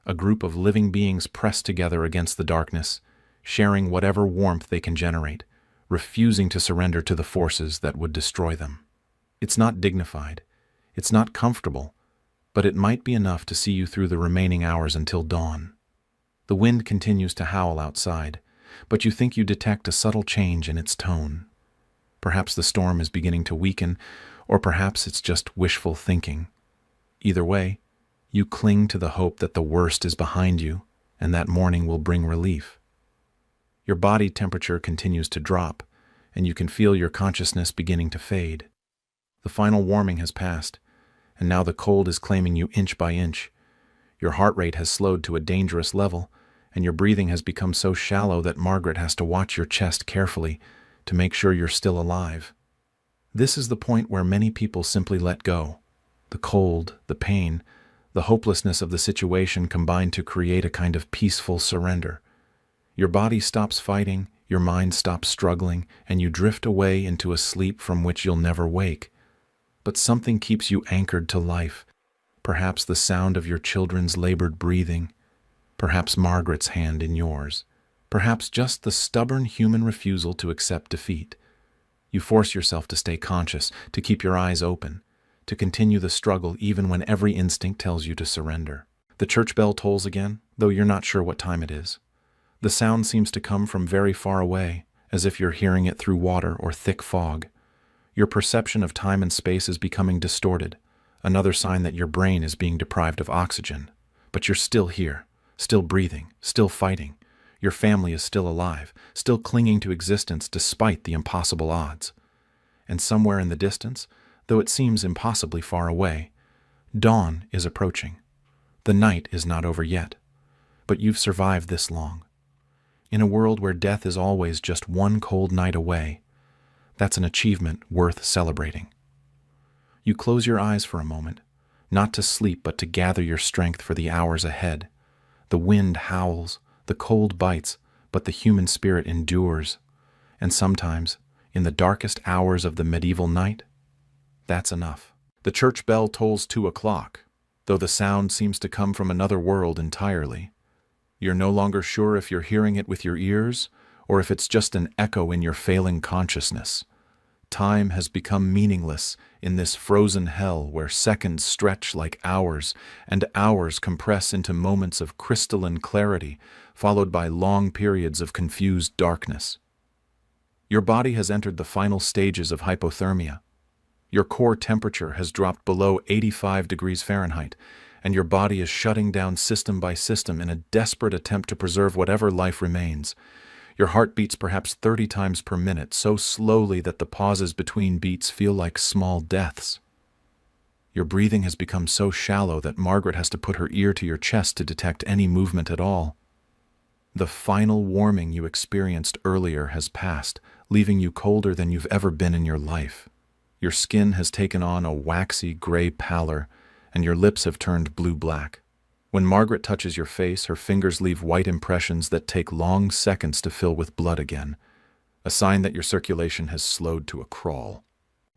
S1: A group of living beings pressed together against the darkness, sharing whatever warmth they can generate, refusing to surrender to the forces that would destroy them. It's not dignified, it's not comfortable, but it might be enough to see you through the remaining hours until dawn. The wind continues to howl outside, but you think you detect a subtle change in its tone. Perhaps the storm is beginning to weaken, or perhaps it's just wishful thinking. Either way, you cling to the hope that the worst is behind you and that morning will bring relief. Your body temperature continues to drop, and you can feel your consciousness beginning to fade. The final warming has passed, and now the cold is claiming you inch by inch. Your heart rate has slowed to a dangerous level, and your breathing has become so shallow that Margaret has to watch your chest carefully to make sure you're still alive. This is the point where many people simply let go. The cold, the pain, the hopelessness of the situation combine to create a kind of peaceful surrender. Your body stops fighting, Your mind stops struggling, and you drift away into a sleep from which you'll never wake. But something keeps you anchored to life. Perhaps the sound of your children's labored breathing. Perhaps Margaret's hand in yours. Perhaps just the stubborn human refusal to accept defeat. You force yourself to stay conscious, to keep your eyes open, to continue the struggle even when every instinct tells you to surrender. The church bell tolls again, though you're not sure what time it is. The sound seems to come from very far away, as if you're hearing it through water or thick fog. Your perception of time and space is becoming distorted, another sign that your brain is being deprived of oxygen. But you're still here, still breathing, still fighting. Your family is still alive, still clinging to existence despite the impossible odds. And somewhere in the distance, though it seems impossibly far away, dawn is approaching. The night is not over yet, but you've survived this long. In a world where death is always just one cold night away, that's an achievement worth celebrating. You close your eyes for a moment, not to sleep but to gather your strength for the hours ahead. The wind howls, the cold bites, but the human spirit endures. And sometimes, in the darkest hours of the medieval night, that's enough. The church bell tolls 2 o'clock, though the sound seems to come from another world entirely. You're no longer sure if you're hearing it with your ears, or if it's just an echo in your failing consciousness. Time has become meaningless in this frozen hell where seconds stretch like hours, and hours compress into moments of crystalline clarity, followed by long periods of confused darkness. Your body has entered the final stages of hypothermia. Your core temperature has dropped below 85 degrees Fahrenheit, and your body is shutting down system by system in a desperate attempt to preserve whatever life remains. Your heart beats perhaps 30 times per minute, so slowly that the pauses between beats feel like small deaths. Your breathing has become so shallow that Margaret has to put her ear to your chest to detect any movement at all. The final warming you experienced earlier has passed, leaving you colder than you've ever been in your life. Your skin has taken on a waxy gray pallor, and your lips have turned blue-black. When Margaret touches your face, her fingers leave white impressions that take long seconds to fill with blood again, a sign that your circulation has slowed to a crawl.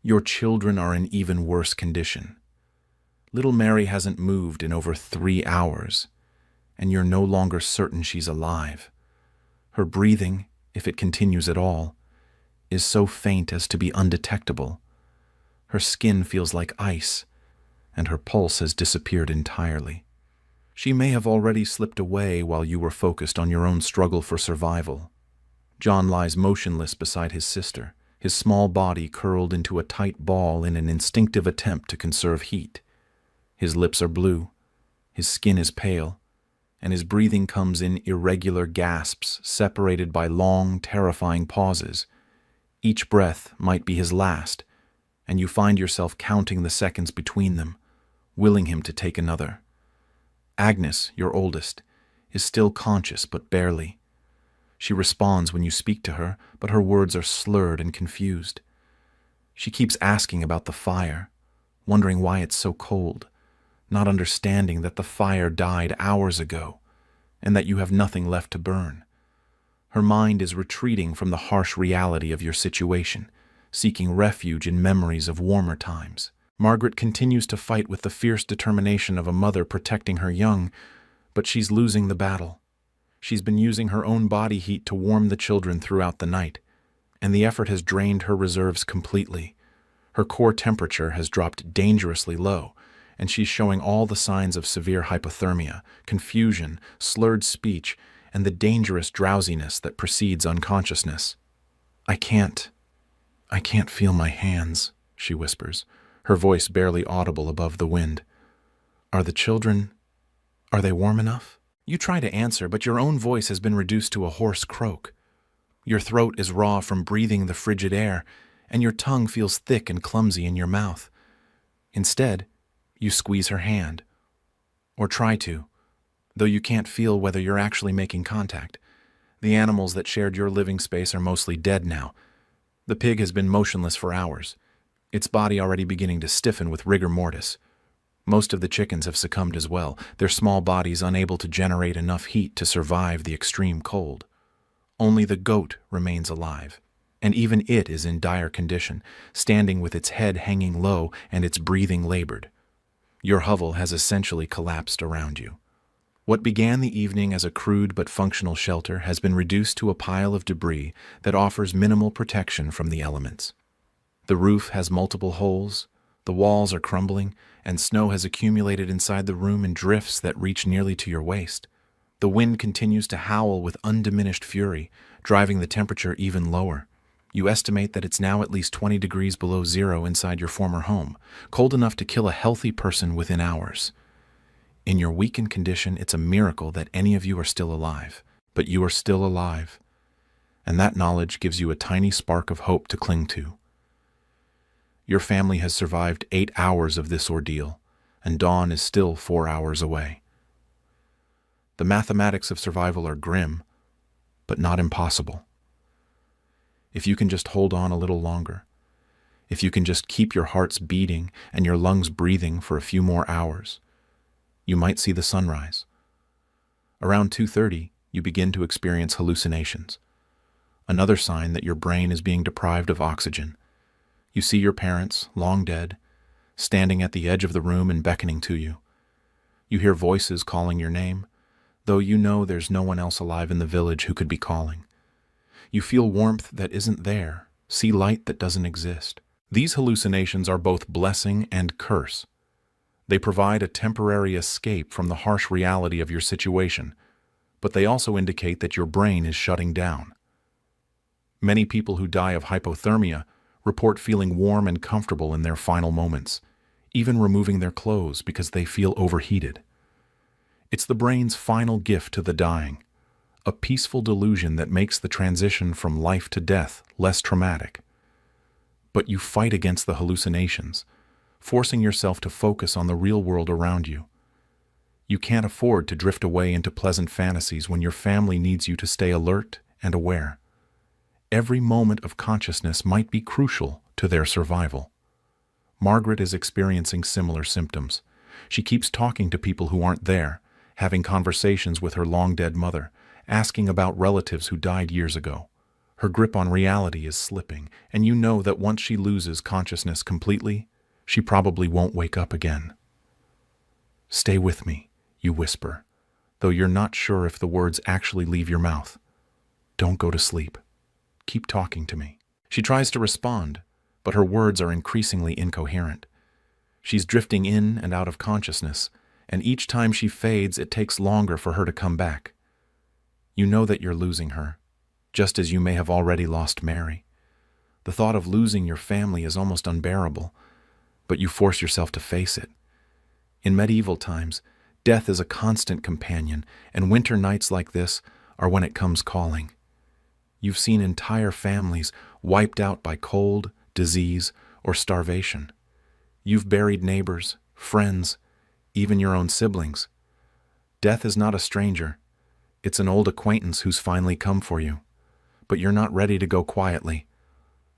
S1: Your children are in even worse condition. Little Mary hasn't moved in over 3 hours, and you're no longer certain she's alive. Her breathing, if it continues at all, is so faint as to be undetectable. Her skin feels like ice, and her pulse has disappeared entirely. She may have already slipped away while you were focused on your own struggle for survival. John lies motionless beside his sister, his small body curled into a tight ball in an instinctive attempt to conserve heat. His lips are blue, his skin is pale, and his breathing comes in irregular gasps separated by long, terrifying pauses. Each breath might be his last, and you find yourself counting the seconds between them, willing him to take another. Agnes, your oldest, is still conscious but barely. She responds when you speak to her, but her words are slurred and confused. She keeps asking about the fire, wondering why it's so cold, not understanding that the fire died hours ago, and that you have nothing left to burn. Her mind is retreating from the harsh reality of your situation, seeking refuge in memories of warmer times. Margaret continues to fight with the fierce determination of a mother protecting her young, but she's losing the battle. She's been using her own body heat to warm the children throughout the night, and the effort has drained her reserves completely. Her core temperature has dropped dangerously low, and she's showing all the signs of severe hypothermia, confusion, slurred speech, and the dangerous drowsiness that precedes unconsciousness. I can't feel my hands," she whispers, her voice barely audible above the wind. Are they warm enough?" You try to answer, but your own voice has been reduced to a hoarse croak. Your throat is raw from breathing the frigid air, and your tongue feels thick and clumsy in your mouth. Instead, you squeeze her hand, or try to, though you can't feel whether you're actually making contact. The animals that shared your living space are mostly dead now. The pig has been motionless for hours, its body already beginning to stiffen with rigor mortis. Most of the chickens have succumbed as well, their small bodies unable to generate enough heat to survive the extreme cold. Only the goat remains alive, and even it is in dire condition, standing with its head hanging low and its breathing labored. Your hovel has essentially collapsed around you. What began the evening as a crude but functional shelter has been reduced to a pile of debris that offers minimal protection from the elements. The roof has multiple holes, the walls are crumbling, and snow has accumulated inside the room in drifts that reach nearly to your waist. The wind continues to howl with undiminished fury, driving the temperature even lower. You estimate that it's now at least 20 degrees below zero inside your former home, cold enough to kill a healthy person within hours. In your weakened condition, it's a miracle that any of you are still alive, but you are still alive, and that knowledge gives you a tiny spark of hope to cling to. Your family has survived 8 hours of this ordeal, and dawn is still 4 hours away. The mathematics of survival are grim, but not impossible. If you can just hold on a little longer, if you can just keep your hearts beating and your lungs breathing for a few more hours, you might see the sunrise. Around 2:30, you begin to experience hallucinations, another sign that your brain is being deprived of oxygen. You see your parents, long dead, standing at the edge of the room and beckoning to you. You hear voices calling your name, though you know there's no one else alive in the village who could be calling. You feel warmth that isn't there, see light that doesn't exist. These hallucinations are both blessing and curse. They provide a temporary escape from the harsh reality of your situation, but they also indicate that your brain is shutting down. Many people who die of hypothermia report feeling warm and comfortable in their final moments, even removing their clothes because they feel overheated. It's the brain's final gift to the dying, a peaceful delusion that makes the transition from life to death less traumatic. But you fight against the hallucinations, forcing yourself to focus on the real world around you. You can't afford to drift away into pleasant fantasies when your family needs you to stay alert and aware. Every moment of consciousness might be crucial to their survival. Margaret is experiencing similar symptoms. She keeps talking to people who aren't there, having conversations with her long-dead mother, asking about relatives who died years ago. Her grip on reality is slipping, and you know that once she loses consciousness completely, she probably won't wake up again. "Stay with me," you whisper, though you're not sure if the words actually leave your mouth. "Don't go to sleep. Keep talking to me." She tries to respond, but her words are increasingly incoherent. She's drifting in and out of consciousness, and each time she fades, it takes longer for her to come back. You know that you're losing her, just as you may have already lost Mary. The thought of losing your family is almost unbearable, but you force yourself to face it. In medieval times, death is a constant companion, and winter nights like this are when it comes calling. You've seen entire families wiped out by cold, disease, or starvation. You've buried neighbors, friends, even your own siblings. Death is not a stranger. It's an old acquaintance who's finally come for you. But you're not ready to go quietly.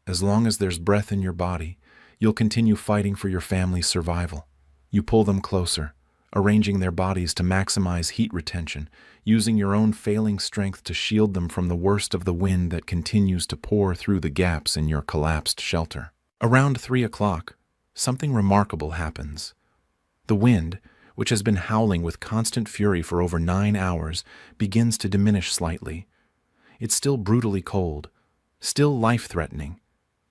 S1: As long as there's breath in your body, you'll continue fighting for your family's survival. You pull them closer, arranging their bodies to maximize heat retention, using your own failing strength to shield them from the worst of the wind that continues to pour through the gaps in your collapsed shelter. Around 3 o'clock, something remarkable happens. The wind, which has been howling with constant fury for over 9 hours, begins to diminish slightly. It's still brutally cold, still life-threatening,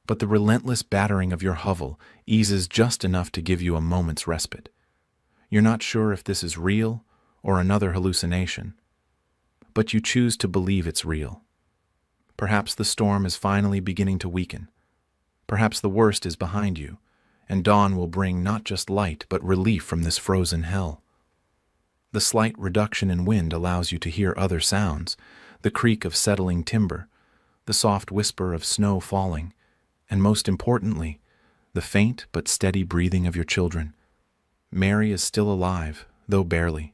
S1: but the relentless battering of your hovel eases just enough to give you a moment's respite. You're not sure if this is real or another hallucination, but you choose to believe it's real. Perhaps the storm is finally beginning to weaken. Perhaps the worst is behind you, and dawn will bring not just light but relief from this frozen hell. The slight reduction in wind allows you to hear other sounds, the creak of settling timber, the soft whisper of snow falling, and most importantly, the faint but steady breathing of your children. Mary is still alive, though barely.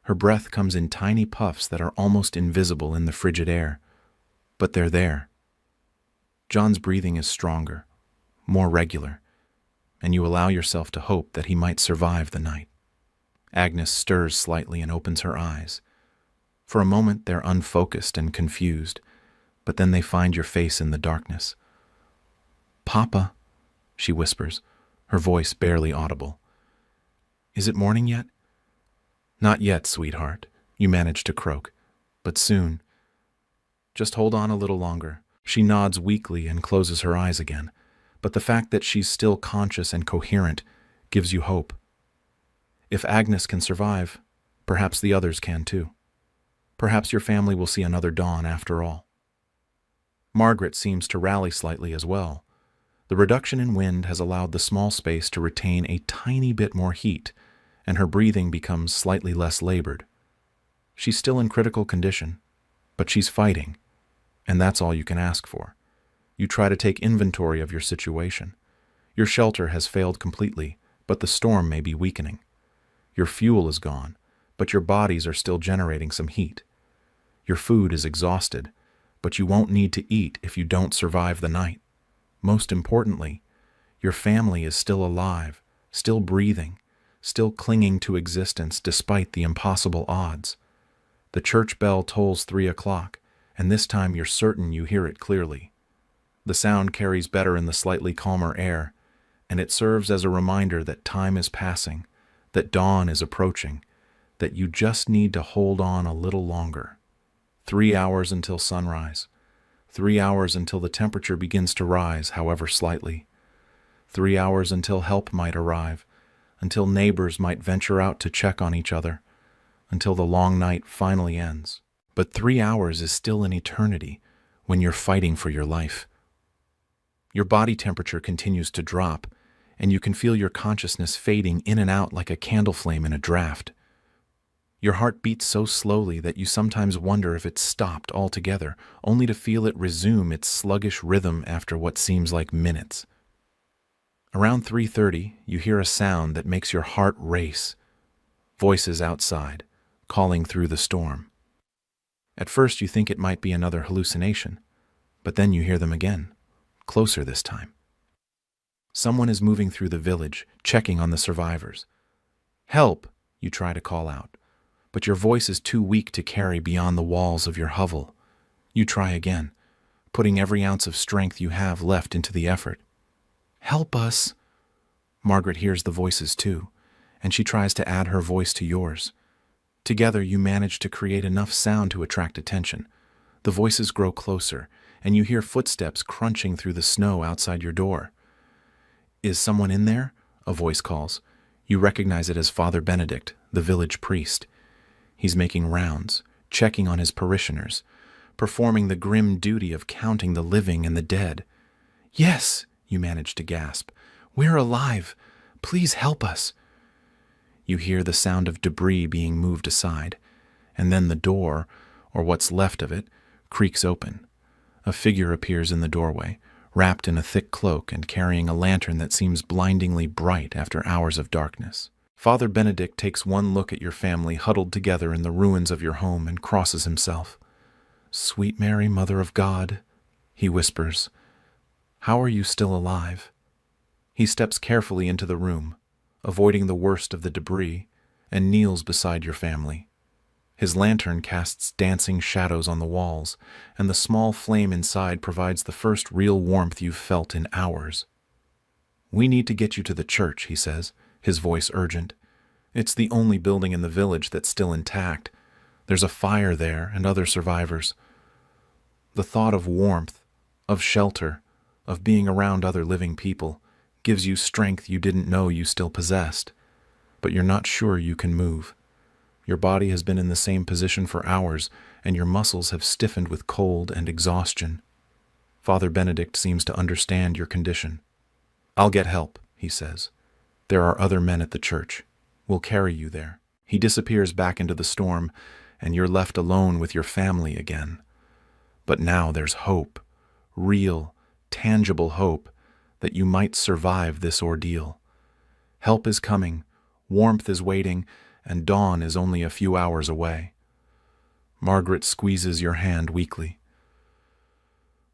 S1: Her breath comes in tiny puffs that are almost invisible in the frigid air, but they're there. John's breathing is stronger, more regular, and you allow yourself to hope that he might survive the night. Agnes stirs slightly and opens her eyes. For a moment, they're unfocused and confused, but then they find your face in the darkness. "Papa," she whispers, her voice barely audible. "Is it morning yet?" "Not yet, sweetheart," you manage to croak, "but soon. Just hold on a little longer." She nods weakly and closes her eyes again, but the fact that she's still conscious and coherent gives you hope. If Agnes can survive, perhaps the others can too. Perhaps your family will see another dawn after all. Margaret seems to rally slightly as well. The reduction in wind has allowed the small space to retain a tiny bit more heat, and her breathing becomes slightly less labored. She's still in critical condition, but she's fighting, and that's all you can ask for. You try to take inventory of your situation. Your shelter has failed completely, but the storm may be weakening. Your fuel is gone, but your bodies are still generating some heat. Your food is exhausted, but you won't need to eat if you don't survive the night. Most importantly, your family is still alive, still breathing, still clinging to existence despite the impossible odds. The church bell tolls 3 o'clock, and this time you're certain you hear it clearly. The sound carries better in the slightly calmer air, and it serves as a reminder that time is passing, that dawn is approaching, that you just need to hold on a little longer. 3 hours until sunrise. 3 hours until the temperature begins to rise, however slightly. 3 hours until help might arrive, until neighbors might venture out to check on each other, until the long night finally ends. But 3 hours is still an eternity when you're fighting for your life. Your body temperature continues to drop, and you can feel your consciousness fading in and out like a candle flame in a draft. Your heart beats so slowly that you sometimes wonder if it's stopped altogether, only to feel it resume its sluggish rhythm after what seems like minutes. Around 3:30, you hear a sound that makes your heart race. Voices outside, calling through the storm. At first you think it might be another hallucination, but then you hear them again, closer this time. Someone is moving through the village, checking on the survivors. "Help!" you try to call out, but your voice is too weak to carry beyond the walls of your hovel. You try again, putting every ounce of strength you have left into the effort. "Help us!" Margaret hears the voices too, and she tries to add her voice to yours. Together you manage to create enough sound to attract attention. The voices grow closer, and you hear footsteps crunching through the snow outside your door. "Is someone in there?" a voice calls. You recognize it as Father Benedict, the village priest. He's making rounds, checking on his parishioners, performing the grim duty of counting the living and the dead. "Yes," you manage to gasp. "We're alive. Please help us." You hear the sound of debris being moved aside, and then the door, or what's left of it, creaks open. A figure appears in the doorway, wrapped in a thick cloak and carrying a lantern that seems blindingly bright after hours of darkness. Father Benedict takes one look at your family huddled together in the ruins of your home and crosses himself. "Sweet Mary, Mother of God," he whispers, "how are you still alive?" He steps carefully into the room, avoiding the worst of the debris, and kneels beside your family. His lantern casts dancing shadows on the walls, and the small flame inside provides the first real warmth you've felt in hours. "We need to get you to the church," he says, his voice urgent. "It's the only building in the village that's still intact. There's a fire there and other survivors." The thought of warmth, of shelter, of being around other living people gives you strength you didn't know you still possessed, but you're not sure you can move. Your body has been in the same position for hours, and your muscles have stiffened with cold and exhaustion. Father Benedict seems to understand your condition. "I'll get help," he says. "There are other men at the church. We'll carry you there." He disappears back into the storm, and you're left alone with your family again. But now there's hope, real, tangible hope, that you might survive this ordeal. Help is coming, warmth is waiting, and dawn is only a few hours away. Margaret squeezes your hand weakly.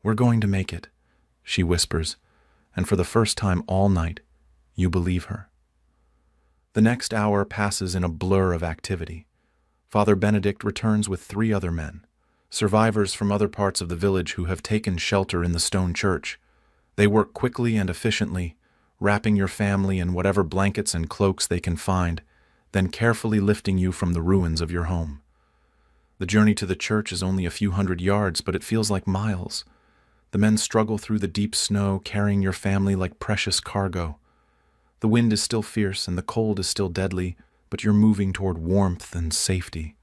S1: "We're going to make it," she whispers, and for the first time all night, you believe her. The next hour passes in a blur of activity. Father Benedict returns with 3 other men, survivors from other parts of the village who have taken shelter in the stone church. They work quickly and efficiently, wrapping your family in whatever blankets and cloaks they can find, then carefully lifting you from the ruins of your home. The journey to the church is only a few hundred yards, but it feels like miles. The men struggle through the deep snow, carrying your family like precious cargo. The wind is still fierce and the cold is still deadly, but you're moving toward warmth and safety.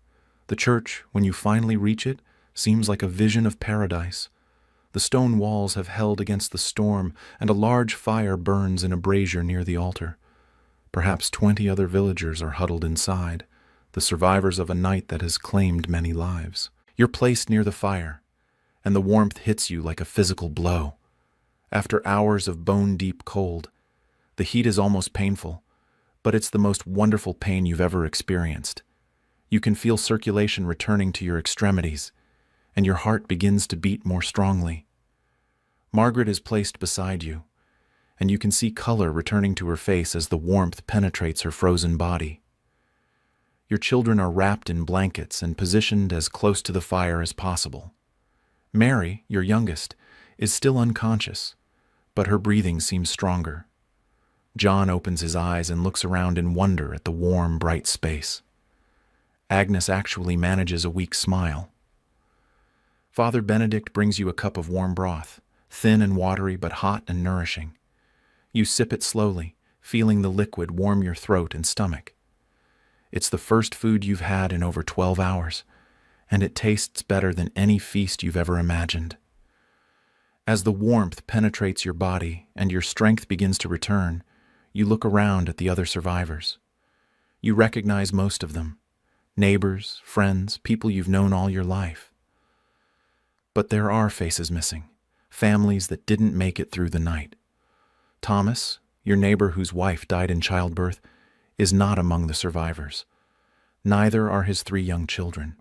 S1: The church, when you finally reach it, seems like a vision of paradise. The stone walls have held against the storm, and a large fire burns in a brazier near the altar. Perhaps 20 other villagers are huddled inside, the survivors of a night that has claimed many lives. You're placed near the fire, and the warmth hits you like a physical blow. After hours of bone-deep cold, the heat is almost painful, but it's the most wonderful pain you've ever experienced. You can feel circulation returning to your extremities, and your heart begins to beat more strongly. Margaret is placed beside you, and you can see color returning to her face as the warmth penetrates her frozen body. Your children are wrapped in blankets and positioned as close to the fire as possible. Mary, your youngest, is still unconscious, but her breathing seems stronger. John opens his eyes and looks around in wonder at the warm, bright space. Agnes actually manages a weak smile. Father Benedict brings you a cup of warm broth, thin and watery but hot and nourishing. You sip it slowly, feeling the liquid warm your throat and stomach. It's the first food you've had in over 12 hours, and it tastes better than any feast you've ever imagined. As the warmth penetrates your body and your strength begins to return, you look around at the other survivors. You recognize most of them, neighbors, friends, people you've known all your life. But there are faces missing, families that didn't make it through the night. Thomas, your neighbor whose wife died in childbirth, is not among the survivors. Neither are his 3 young children.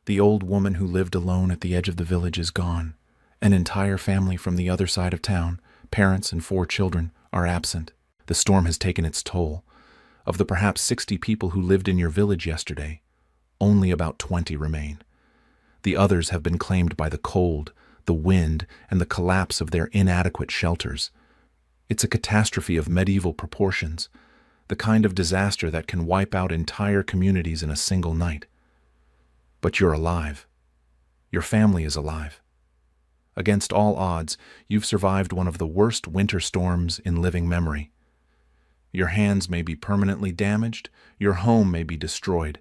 S1: The old woman who lived alone at the edge of the village is gone. An entire family from the other side of town, parents and 4 children, are absent. The storm has taken its toll. Of the perhaps 60 people who lived in your village yesterday, only about 20 remain. The others have been claimed by the cold, the wind, and the collapse of their inadequate shelters. It's a catastrophe of medieval proportions, the kind of disaster that can wipe out entire communities in a single night. But you're alive. Your family is alive. Against all odds, you've survived one of the worst winter storms in living memory. Your hands may be permanently damaged, your home may be destroyed,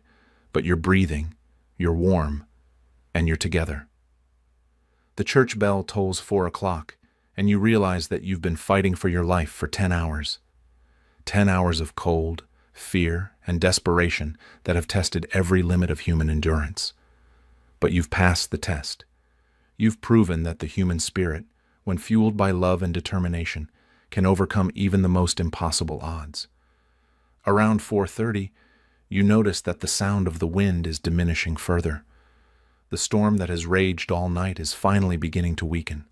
S1: but you're breathing, you're warm, and you're together. The church bell tolls 4 o'clock, and you realize that you've been fighting for your life for 10 hours. 10 hours of cold, fear, and desperation that have tested every limit of human endurance. But you've passed the test. You've proven that the human spirit, when fueled by love and determination, can overcome even the most impossible odds. Around 4:30, you notice that the sound of the wind is diminishing further. The storm that has raged all night is finally beginning to weaken.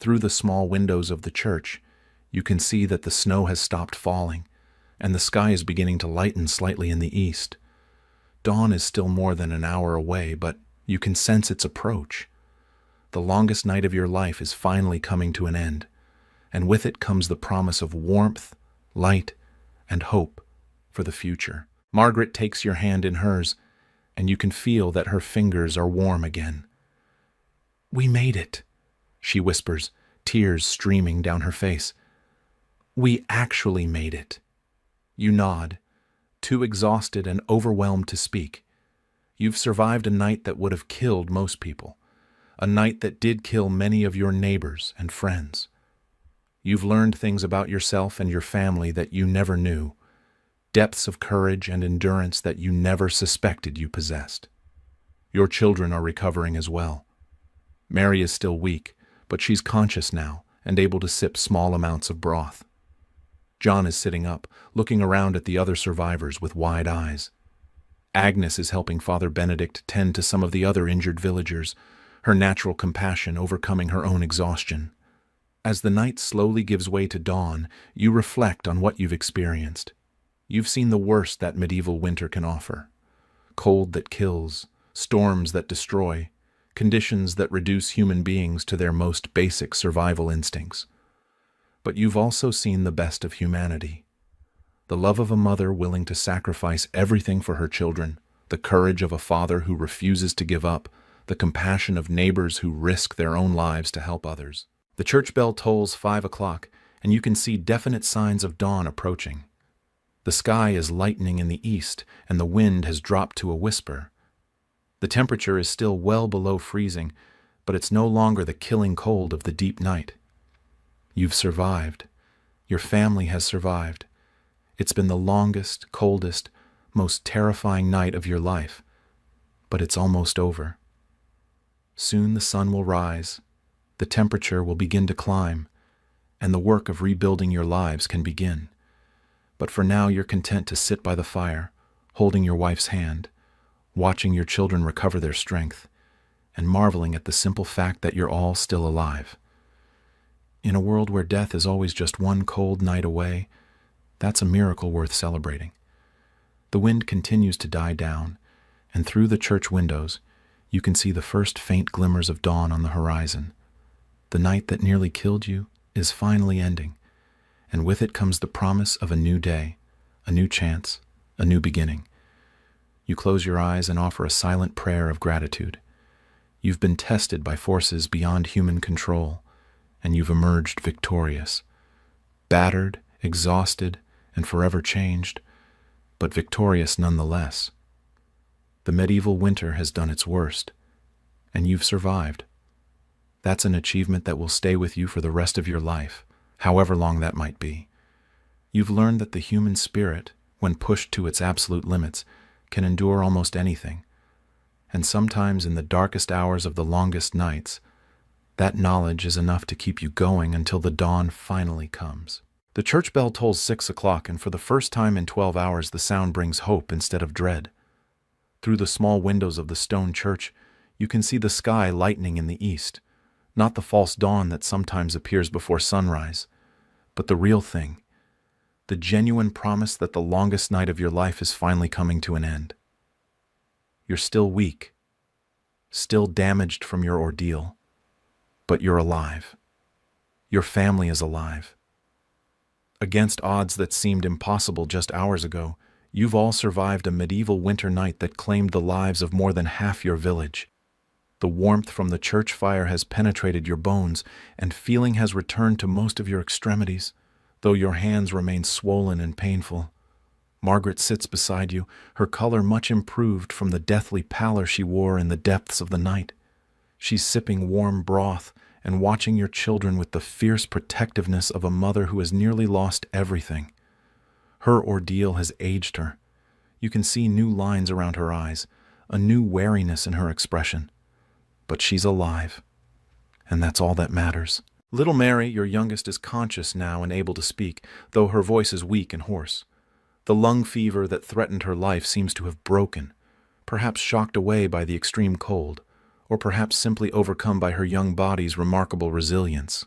S1: Through the small windows of the church, you can see that the snow has stopped falling, and the sky is beginning to lighten slightly in the east. Dawn is still more than an hour away, but you can sense its approach. The longest night of your life is finally coming to an end, and with it comes the promise of warmth, light, and hope for the future. Margaret takes your hand in hers, and you can feel that her fingers are warm again. "We made it," she whispers, tears streaming down her face. "We actually made it." You nod, too exhausted and overwhelmed to speak. You've survived a night that would have killed most people, a night that did kill many of your neighbors and friends. You've learned things about yourself and your family that you never knew, depths of courage and endurance that you never suspected you possessed. Your children are recovering as well. Mary is still weak, but she's conscious now and able to sip small amounts of broth. John is sitting up, looking around at the other survivors with wide eyes. Agnes is helping Father Benedict tend to some of the other injured villagers, her natural compassion overcoming her own exhaustion. As the night slowly gives way to dawn, you reflect on what you've experienced. You've seen the worst that medieval winter can offer. cold that kills, storms that destroy, conditions that reduce human beings to their most basic survival instincts. But you've also seen the best of humanity. The love of a mother willing to sacrifice everything for her children, the courage of a father who refuses to give up, the compassion of neighbors who risk their own lives to help others. The church bell tolls 5 o'clock, and you can see definite signs of dawn approaching. The sky is lightening in the east, and the wind has dropped to a whisper. The temperature is still well below freezing, but it's no longer the killing cold of the deep night. You've survived. Your family has survived. It's been the longest, coldest, most terrifying night of your life, but it's almost over. Soon the sun will rise, the temperature will begin to climb, and the work of rebuilding your lives can begin. But for now you're content to sit by the fire, holding your wife's hand, watching your children recover their strength, and marveling at the simple fact that you're all still alive. In a world where death is always just one cold night away, that's a miracle worth celebrating. The wind continues to die down, and through the church windows, you can see the first faint glimmers of dawn on the horizon. The night that nearly killed you is finally ending, and with it comes the promise of a new day, a new chance, a new beginning. You close your eyes and offer a silent prayer of gratitude. You've been tested by forces beyond human control, and you've emerged victorious. Battered, exhausted, and forever changed, but victorious nonetheless. The medieval winter has done its worst, and you've survived. That's an achievement that will stay with you for the rest of your life, however long that might be. You've learned that the human spirit, when pushed to its absolute limits, can endure almost anything. And sometimes in the darkest hours of the longest nights, that knowledge is enough to keep you going until the dawn finally comes. The church bell tolls 6 o'clock, and for the first time in 12 hours the sound brings hope instead of dread. Through the small windows of the stone church, you can see the sky lightening in the east, not the false dawn that sometimes appears before sunrise, but the real thing, the genuine promise that the longest night of your life is finally coming to an end. You're still weak, still damaged from your ordeal, but you're alive. Your family is alive. Against odds that seemed impossible just hours ago, you've all survived a medieval winter night that claimed the lives of more than half your village. The warmth from the church fire has penetrated your bones, and feeling has returned to most of your extremities, though your hands remain swollen and painful. Margaret sits beside you, her color much improved from the deathly pallor she wore in the depths of the night. She's sipping warm broth and watching your children with the fierce protectiveness of a mother who has nearly lost everything. Her ordeal has aged her. You can see new lines around her eyes, a new wariness in her expression. But she's alive, and that's all that matters. Little Mary, your youngest, is conscious now and able to speak, though her voice is weak and hoarse. The lung fever that threatened her life seems to have broken, perhaps shocked away by the extreme cold, or perhaps simply overcome by her young body's remarkable resilience.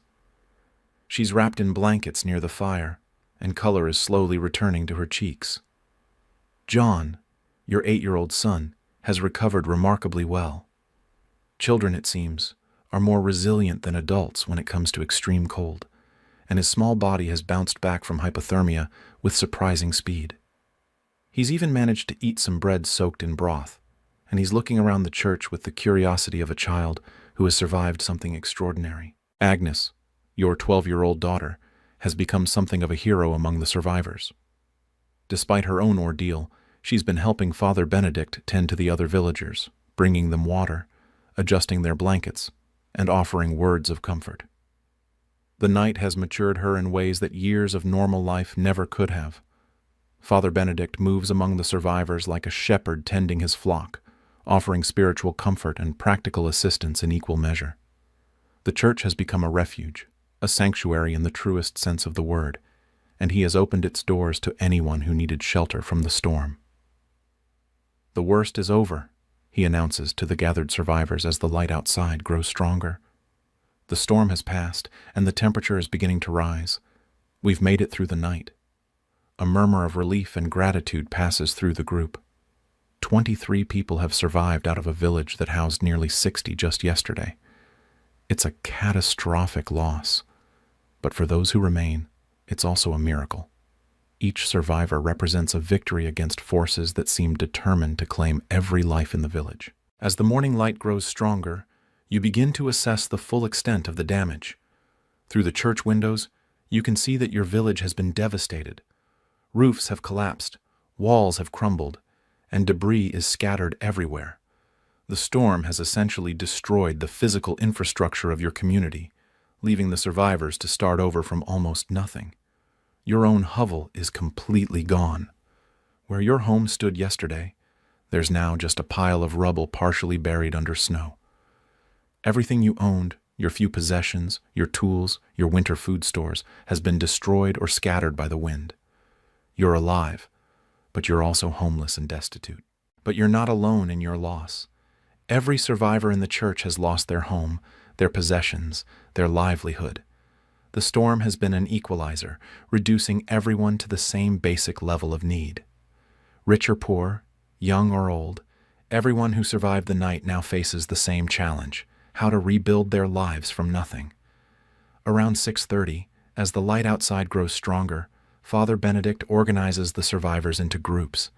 S1: She's wrapped in blankets near the fire, and color is slowly returning to her cheeks. John, your 8-year-old son, has recovered remarkably well. Children, it seems, are more resilient than adults when it comes to extreme cold, and his small body has bounced back from hypothermia with surprising speed. He's even managed to eat some bread soaked in broth, and he's looking around the church with the curiosity of a child who has survived something extraordinary. Agnes, your 12-year-old daughter, has become something of a hero among the survivors. Despite her own ordeal, she's been helping Father Benedict tend to the other villagers, bringing them water, adjusting their blankets, and offering words of comfort. The night has matured her in ways that years of normal life never could have. Father Benedict moves among the survivors like a shepherd tending his flock, offering spiritual comfort and practical assistance in equal measure. The church has become a refuge, a sanctuary in the truest sense of the word, and he has opened its doors to anyone who needed shelter from the storm. The worst is over, he announces to the gathered survivors as the light outside grows stronger. The storm has passed, and the temperature is beginning to rise. We've made it through the night. A murmur of relief and gratitude passes through the group. 23 people have survived out of a village that housed nearly 60 just yesterday. It's a catastrophic loss, but for those who remain, it's also a miracle. Each survivor represents a victory against forces that seem determined to claim every life in the village. As the morning light grows stronger, you begin to assess the full extent of the damage. Through the church windows, you can see that your village has been devastated. Roofs have collapsed, walls have crumbled, and debris is scattered everywhere. The storm has essentially destroyed the physical infrastructure of your community, leaving the survivors to start over from almost nothing. Your own hovel is completely gone. Where your home stood yesterday, there's now just a pile of rubble partially buried under snow. Everything you owned, your few possessions, your tools, your winter food stores, has been destroyed or scattered by the wind. You're alive, but you're also homeless and destitute. But you're not alone in your loss. Every survivor in the church has lost their home, their possessions, their livelihood. The storm has been an equalizer, reducing everyone to the same basic level of need. Rich or poor, young or old, everyone who survived the night now faces the same challenge: how to rebuild their lives from nothing. Around 6:30, as the light outside grows stronger, Father Benedict organizes the survivors into groups.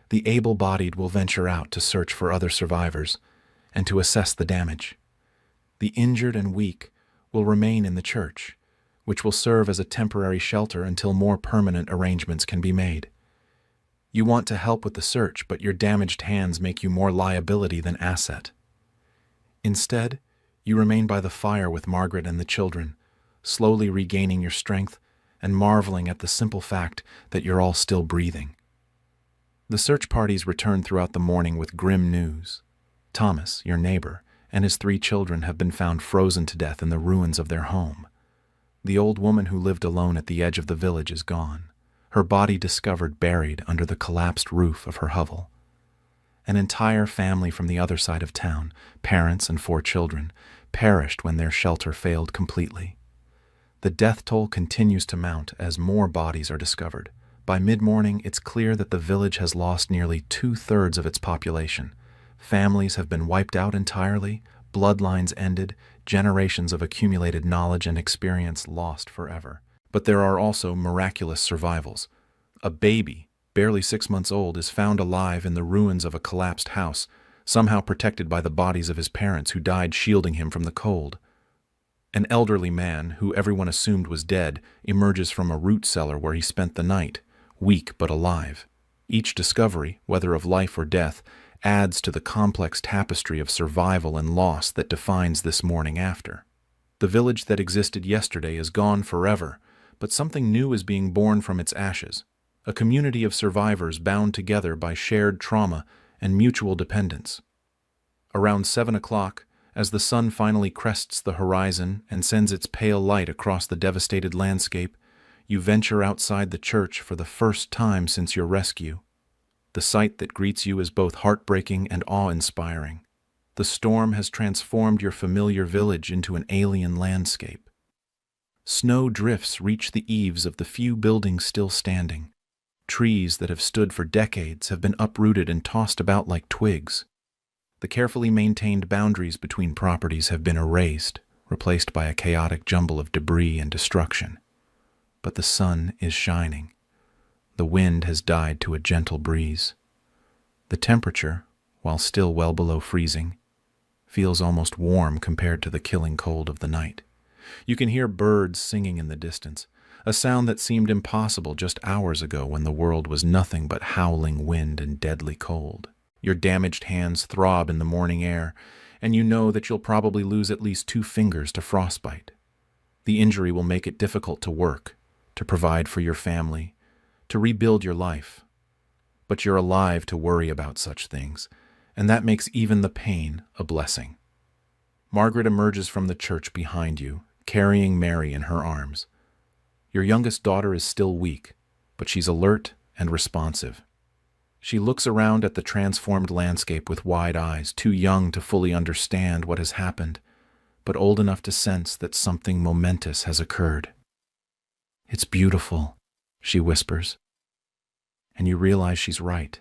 S1: The able-bodied will venture out to search for other survivors and to assess the damage. The injured and weak will remain in the church, which will serve as a temporary shelter until more permanent arrangements can be made. You want to help with the search, but your damaged hands make you more liability than asset. Instead, you remain by the fire with Margaret and the children, slowly regaining your strength and marveling at the simple fact that you're all still breathing. The search parties return throughout the morning with grim news. Thomas, your neighbor, and his 3 children have been found frozen to death in the ruins of their home. The old woman who lived alone at the edge of the village is gone, her body discovered buried under the collapsed roof of her hovel. An entire family from the other side of town, parents and 4 children, perished when their shelter failed completely. The death toll continues to mount as more bodies are discovered. By mid-morning, it's clear that the village has lost nearly 2/3 of its population. Families have been wiped out entirely, bloodlines ended, generations of accumulated knowledge and experience lost forever. But there are also miraculous survivals. A baby, barely 6 months old, is found alive in the ruins of a collapsed house, somehow protected by the bodies of his parents who died shielding him from the cold. An elderly man, who everyone assumed was dead, emerges from a root cellar where he spent the night, weak but alive. Each discovery, whether of life or death, adds to the complex tapestry of survival and loss that defines this morning after. The village that existed yesterday is gone forever, but something new is being born from its ashes, a community of survivors bound together by shared trauma and mutual dependence. Around 7 o'clock, as the sun finally crests the horizon and sends its pale light across the devastated landscape, you venture outside the church for the first time since your rescue. The sight that greets you is both heartbreaking and awe-inspiring. The storm has transformed your familiar village into an alien landscape. Snow drifts reach the eaves of the few buildings still standing. Trees that have stood for decades have been uprooted and tossed about like twigs. The carefully maintained boundaries between properties have been erased, replaced by a chaotic jumble of debris and destruction. But the sun is shining. The wind has died to a gentle breeze. The temperature, while still well below freezing, feels almost warm compared to the killing cold of the night. You can hear birds singing in the distance, a sound that seemed impossible just hours ago when the world was nothing but howling wind and deadly cold. Your damaged hands throb in the morning air, and you know that you'll probably lose at least 2 fingers to frostbite. The injury will make it difficult to work, to provide for your family, to rebuild your life. But you're alive to worry about such things, and that makes even the pain a blessing. Margaret emerges from the church behind you, carrying Mary in her arms. Your youngest daughter is still weak, but she's alert and responsive. She looks around at the transformed landscape with wide eyes, too young to fully understand what has happened, but old enough to sense that something momentous has occurred. "It's beautiful," she whispers, and you realize she's right.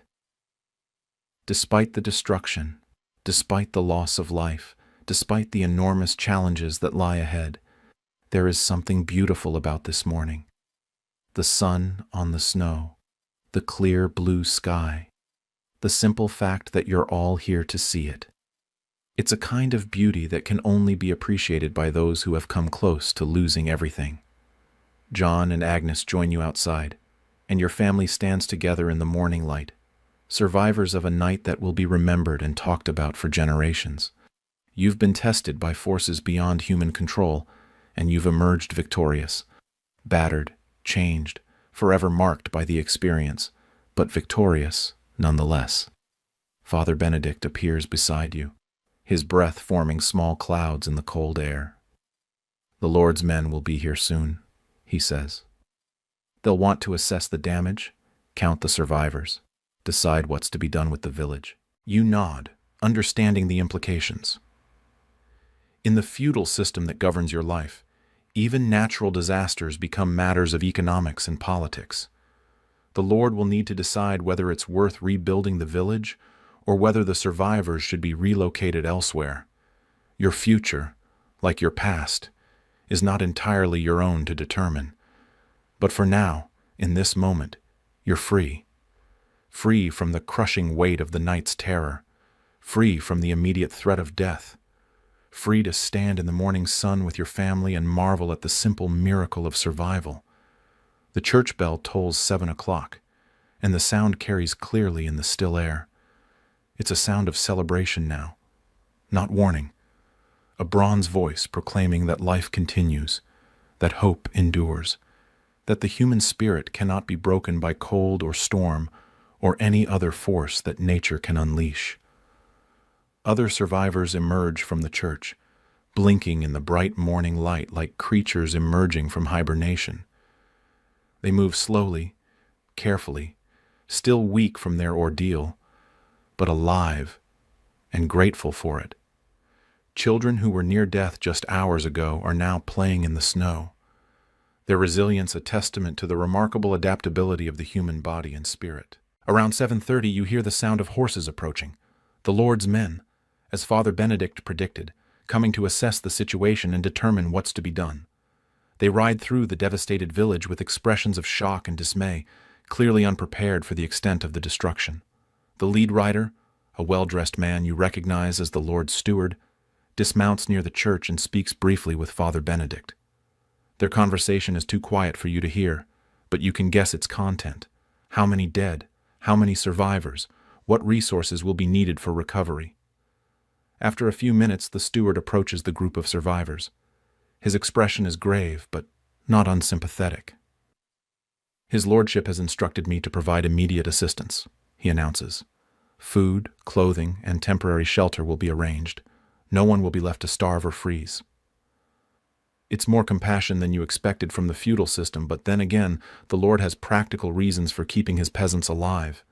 S1: Despite the destruction, despite the loss of life, despite the enormous challenges that lie ahead, there is something beautiful about this morning. The sun on the snow, the clear blue sky, the simple fact that you're all here to see it. It's a kind of beauty that can only be appreciated by those who have come close to losing everything. John and Agnes join you outside, and your family stands together in the morning light, survivors of a night that will be remembered and talked about for generations. You've been tested by forces beyond human control, and you've emerged victorious, battered, changed, forever marked by the experience, but victorious nonetheless. Father Benedict appears beside you, his breath forming small clouds in the cold air. "The Lord's men will be here soon," he says. "They'll want to assess the damage, count the survivors, decide what's to be done with the village." You nod, understanding the implications. In the feudal system that governs your life, even natural disasters become matters of economics and politics. The Lord will need to decide whether it's worth rebuilding the village or whether the survivors should be relocated elsewhere. Your future, like your past, is not entirely your own to determine. But for now, in this moment, you're free. Free from the crushing weight of the night's terror, free from the immediate threat of death, free to stand in the morning sun with your family and marvel at the simple miracle of survival. The church bell tolls 7 o'clock, and the sound carries clearly in the still air. It's a sound of celebration now, not warning. A bronze voice proclaiming that life continues, that hope endures, that the human spirit cannot be broken by cold or storm or any other force that nature can unleash. Other survivors emerge from the church, blinking in the bright morning light like creatures emerging from hibernation. They move slowly, carefully, still weak from their ordeal, but alive and grateful for it. Children who were near death just hours ago are now playing in the snow, their resilience a testament to the remarkable adaptability of the human body and spirit. Around 7:30 you hear the sound of horses approaching, the Lord's men, as Father Benedict predicted, coming to assess the situation and determine what's to be done. They ride through the devastated village with expressions of shock and dismay, clearly unprepared for the extent of the destruction. The lead rider, a well-dressed man you recognize as the Lord's steward, dismounts near the church and speaks briefly with Father Benedict. Their conversation is too quiet for you to hear, but you can guess its content. How many dead? How many survivors? What resources will be needed for recovery? After a few minutes, the steward approaches the group of survivors. His expression is grave, but not unsympathetic. "His Lordship has instructed me to provide immediate assistance," he announces. "Food, clothing, and temporary shelter will be arranged. No one will be left to starve or freeze." It's more compassion than you expected from the feudal system, but then again, the Lord has practical reasons for keeping his peasants alive.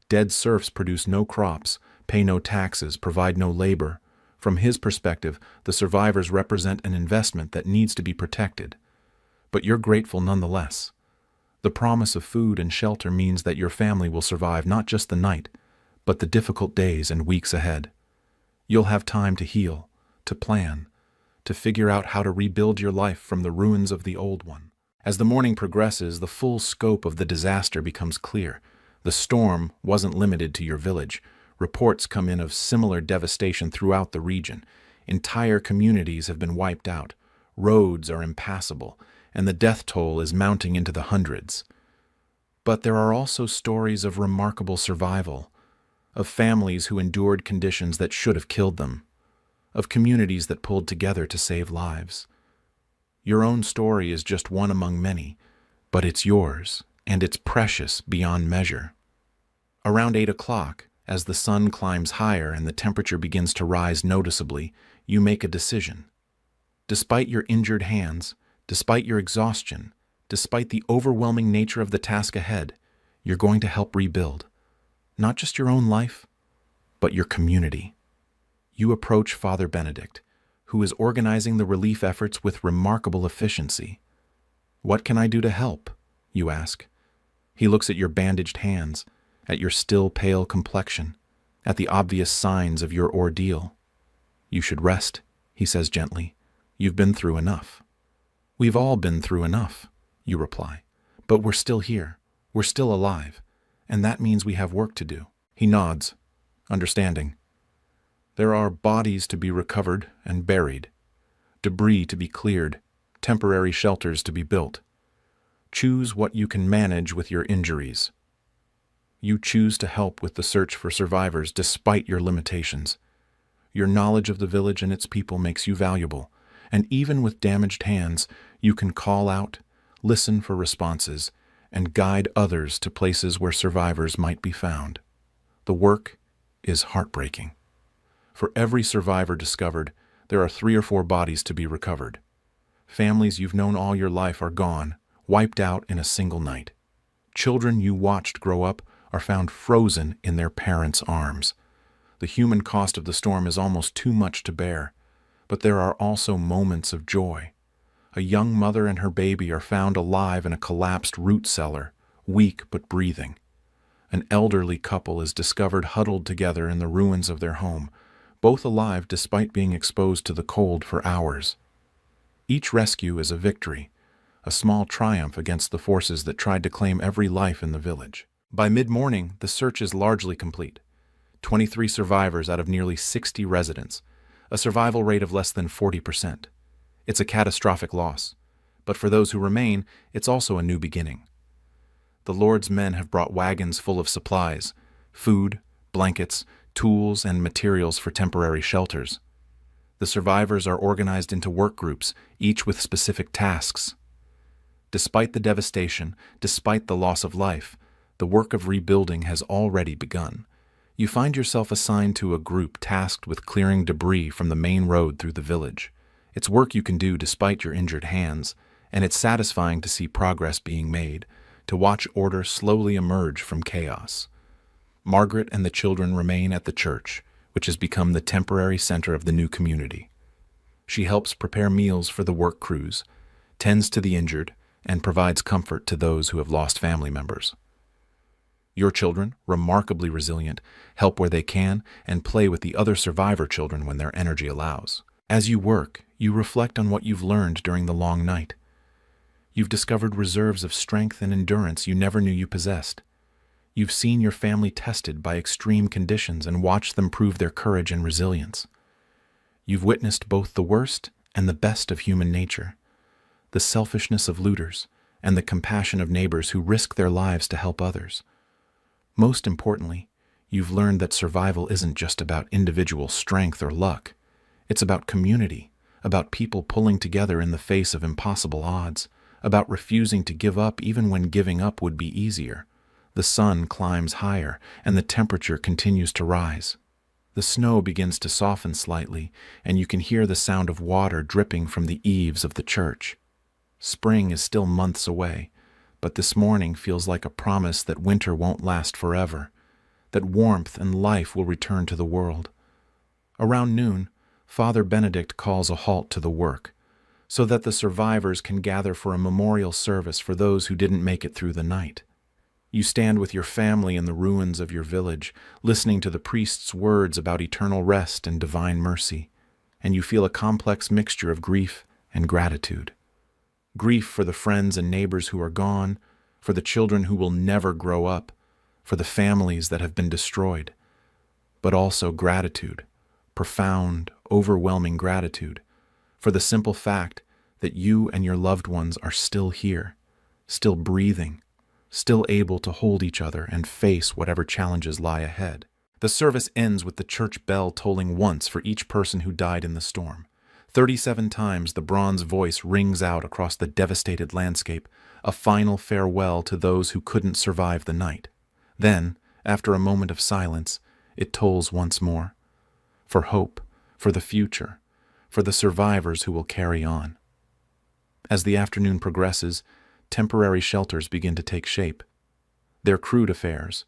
S1: Dead serfs produce no crops, pay no taxes, provide no labor. From his perspective, the survivors represent an investment that needs to be protected. But you're grateful nonetheless. The promise of food and shelter means that your family will survive not just the night, but the difficult days and weeks ahead. You'll have time to heal, to plan, to figure out how to rebuild your life from the ruins of the old one. As the morning progresses, the full scope of the disaster becomes clear. The storm wasn't limited to your village. Reports come in of similar devastation throughout the region. Entire communities have been wiped out. Roads are impassable, and the death toll is mounting into the hundreds. But there are also stories of remarkable survival, of families who endured conditions that should have killed them, of communities that pulled together to save lives. Your own story is just one among many, but it's yours, and it's precious beyond measure. Around 8 o'clock, as the sun climbs higher and the temperature begins to rise noticeably, you make a decision. Despite your injured hands, despite your exhaustion, despite the overwhelming nature of the task ahead, you're going to help rebuild. Not just your own life, but your community. You approach Father Benedict, who is organizing the relief efforts with remarkable efficiency. "What can I do to help?" you ask. He looks at your bandaged hands, at your still pale complexion, at the obvious signs of your ordeal. "You should rest," he says gently. "You've been through enough." "We've all been through enough," you reply. "But we're still here. We're still alive. And that means we have work to do." He nods, understanding. There are bodies to be recovered and buried, debris to be cleared, temporary shelters to be built. Choose what you can manage with your injuries. You choose to help with the search for survivors despite your limitations. Your knowledge of the village and its people makes you valuable, and even with damaged hands, you can call out, listen for responses, and guide others to places where survivors might be found. The work is heartbreaking. For every survivor discovered, there are 3 or 4 bodies to be recovered. Families you've known all your life are gone, wiped out in a single night. Children you watched grow up are found frozen in their parents' arms. The human cost of the storm is almost too much to bear, but there are also moments of joy. A young mother and her baby are found alive in a collapsed root cellar, weak but breathing. An elderly couple is discovered huddled together in the ruins of their home, both alive despite being exposed to the cold for hours. Each rescue is a victory, a small triumph against the forces that tried to claim every life in the village. By mid-morning, the search is largely complete. 23 survivors out of nearly 60 residents, a survival rate of less than 40%. It's a catastrophic loss, but for those who remain, it's also a new beginning. The Lord's men have brought wagons full of supplies, food, blankets, tools, and materials for temporary shelters. The survivors are organized into work groups, each with specific tasks. Despite the devastation, despite the loss of life, the work of rebuilding has already begun. You find yourself assigned to a group tasked with clearing debris from the main road through the village. It's work you can do despite your injured hands, and it's satisfying to see progress being made, to watch order slowly emerge from chaos. Margaret and the children remain at the church, which has become the temporary center of the new community. She helps prepare meals for the work crews, tends to the injured, and provides comfort to those who have lost family members. Your children, remarkably resilient, help where they can and play with the other survivor children when their energy allows. As you work, you reflect on what you've learned during the long night. You've discovered reserves of strength and endurance you never knew you possessed. You've seen your family tested by extreme conditions and watched them prove their courage and resilience. You've witnessed both the worst and the best of human nature, the selfishness of looters and the compassion of neighbors who risk their lives to help others. Most importantly, you've learned that survival isn't just about individual strength or luck. It's about community, about people pulling together in the face of impossible odds, about refusing to give up even when giving up would be easier. The sun climbs higher, and the temperature continues to rise. The snow begins to soften slightly, and you can hear the sound of water dripping from the eaves of the church. Spring is still months away, but this morning feels like a promise that winter won't last forever, that warmth and life will return to the world. Around noon, Father Benedict calls a halt to the work, so that the survivors can gather for a memorial service for those who didn't make it through the night. You stand with your family in the ruins of your village, listening to the priest's words about eternal rest and divine mercy, and you feel a complex mixture of grief and gratitude. Grief for the friends and neighbors who are gone, for the children who will never grow up, for the families that have been destroyed, but also gratitude, profound, overwhelming gratitude, for the simple fact that you and your loved ones are still here, still breathing, still able to hold each other and face whatever challenges lie ahead. The service ends with the church bell tolling once for each person who died in the storm. 37 times the bronze voice rings out across the devastated landscape, a final farewell to those who couldn't survive the night. Then, after a moment of silence, it tolls once more. For hope, for the future, for the survivors who will carry on. As the afternoon progresses, temporary shelters begin to take shape. They're crude affairs,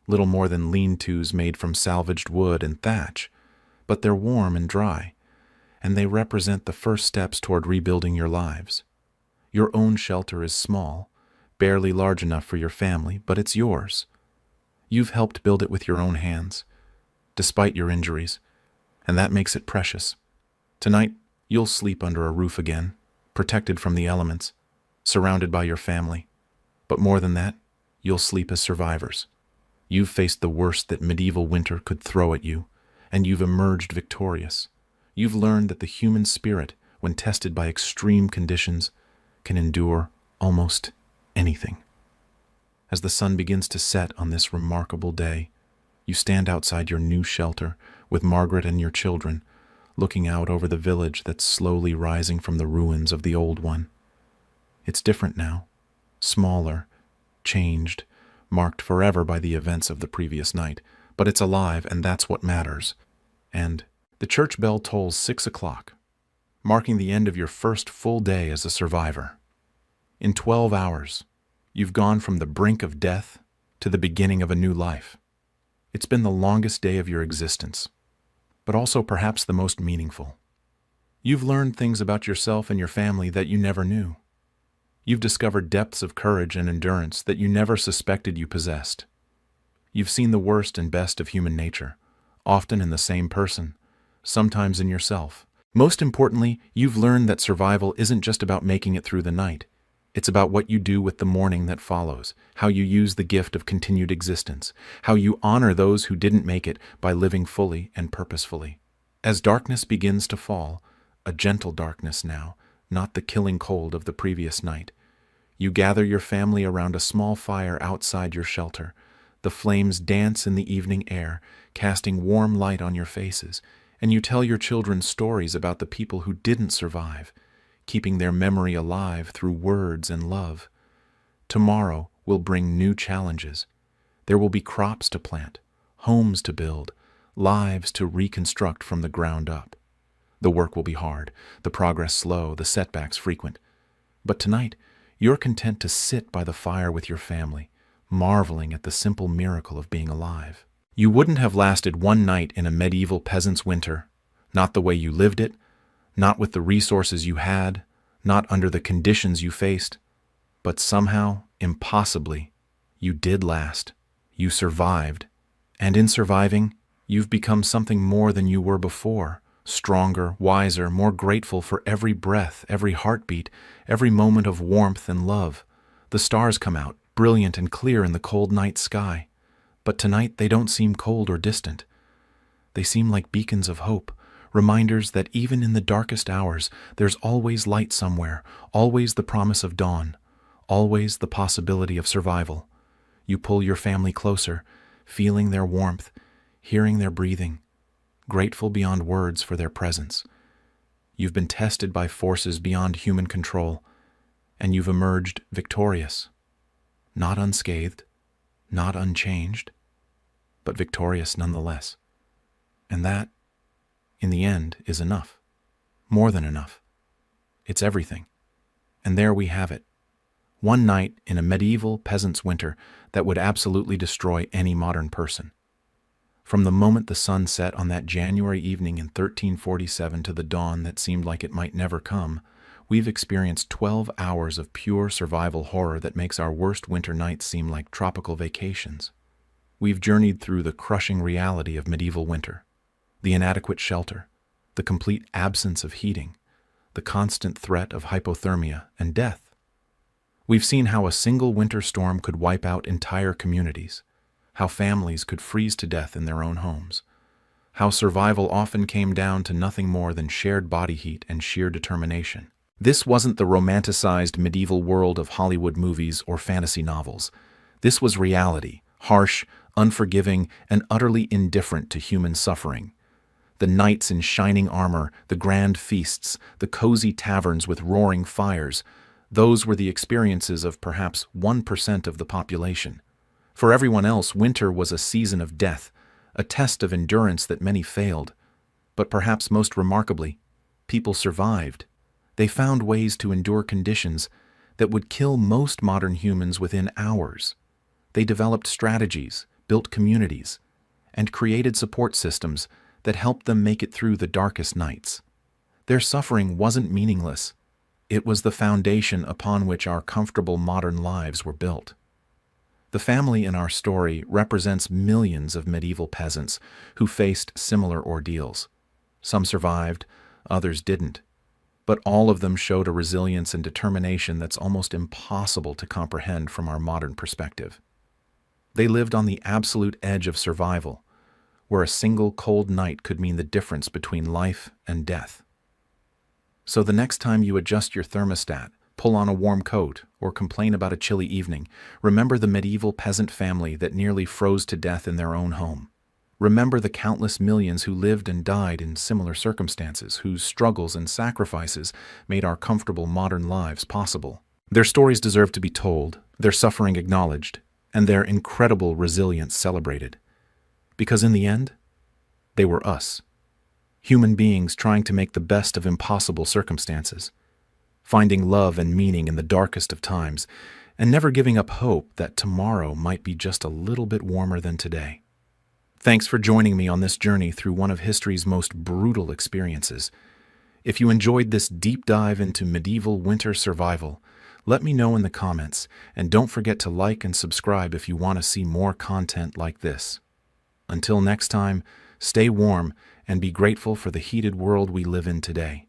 S1: little more than lean-tos made from salvaged wood and thatch, but they're warm and dry, and they represent the first steps toward rebuilding your lives. Your own shelter is small, barely large enough for your family, but it's yours. You've helped build it with your own hands. despite your injuries, and that makes it precious. Tonight, you'll sleep under a roof again, protected from the elements, surrounded by your family. But more than that, you'll sleep as survivors. You've faced the worst that medieval winter could throw at you, and you've emerged victorious. You've learned that the human spirit, when tested by extreme conditions, can endure almost anything. As the sun begins to set on this remarkable day, you stand outside your new shelter with Margaret and your children, looking out over the village that's slowly rising from the ruins of the old one. It's different now, smaller, changed, marked forever by the events of the previous night, but it's alive, and that's what matters. And the church bell tolls 6 o'clock, marking the end of your first full day as a survivor. In 12 hours, you've gone from the brink of death to the beginning of a new life. It's been the longest day of your existence, but also perhaps the most meaningful. You've learned things about yourself and your family that you never knew. You've discovered depths of courage and endurance that you never suspected you possessed. You've seen the worst and best of human nature, often in the same person, sometimes in yourself. Most importantly, you've learned that survival isn't just about making it through the night. It's about what you do with the morning that follows, how you use the gift of continued existence, how you honor those who didn't make it by living fully and purposefully. As darkness begins to fall, a gentle darkness now, not the killing cold of the previous night, you gather your family around a small fire outside your shelter. The flames dance in the evening air, casting warm light on your faces, and you tell your children stories about the people who didn't survive, keeping their memory alive through words and love. Tomorrow will bring new challenges. There will be crops to plant, homes to build, lives to reconstruct from the ground up. The work will be hard, the progress slow, the setbacks frequent. But tonight, you're content to sit by the fire with your family, marveling at the simple miracle of being alive. You wouldn't have lasted one night in a medieval peasant's winter, not the way you lived it, not with the resources you had, not under the conditions you faced, but somehow, impossibly, you did last. You survived, and in surviving, you've become something more than you were before, stronger, wiser, more grateful for every breath, every heartbeat, every moment of warmth and love. The stars come out, brilliant and clear in the cold night sky. But tonight they don't seem cold or distant. They seem like beacons of hope, reminders that even in the darkest hours, there's always light somewhere, always the promise of dawn, always the possibility of survival. You pull your family closer, feeling their warmth, hearing their breathing, grateful beyond words for their presence. You've been tested by forces beyond human control, and you've emerged victorious. Not unscathed, not unchanged, but victorious nonetheless. And that, in the end, is enough. More than enough. It's everything. And there we have it. One night in a medieval peasant's winter that would absolutely destroy any modern person. From the moment the sun set on that January evening in 1347 to the dawn that seemed like it might never come, we've experienced 12 hours of pure survival horror that makes our worst winter nights seem like tropical vacations. We've journeyed through the crushing reality of medieval winter, the inadequate shelter, the complete absence of heating, the constant threat of hypothermia and death. We've seen how a single winter storm could wipe out entire communities, how families could freeze to death in their own homes, how survival often came down to nothing more than shared body heat and sheer determination. This wasn't the romanticized medieval world of Hollywood movies or fantasy novels. This was reality, harsh, unforgiving, and utterly indifferent to human suffering. The knights in shining armor, the grand feasts, the cozy taverns with roaring fires, those were the experiences of perhaps 1% of the population. For everyone else, winter was a season of death, a test of endurance that many failed. But perhaps most remarkably, people survived. They found ways to endure conditions that would kill most modern humans within hours. They developed strategies, built communities, and created support systems that helped them make it through the darkest nights. Their suffering wasn't meaningless. It was the foundation upon which our comfortable modern lives were built. The family in our story represents millions of medieval peasants who faced similar ordeals. Some survived, others didn't. But all of them showed a resilience and determination that's almost impossible to comprehend from our modern perspective. They lived on the absolute edge of survival, where a single cold night could mean the difference between life and death. So the next time you adjust your thermostat, pull on a warm coat, or complain about a chilly evening, remember the medieval peasant family that nearly froze to death in their own home. Remember the countless millions who lived and died in similar circumstances, whose struggles and sacrifices made our comfortable modern lives possible. Their stories deserve to be told, their suffering acknowledged, and their incredible resilience celebrated. Because in the end, they were us, human beings trying to make the best of impossible circumstances, finding love and meaning in the darkest of times, and never giving up hope that tomorrow might be just a little bit warmer than today. Thanks for joining me on this journey through one of history's most brutal experiences. If you enjoyed this deep dive into medieval winter survival, let me know in the comments, and don't forget to like and subscribe if you want to see more content like this. Until next time, stay warm and be grateful for the heated world we live in today.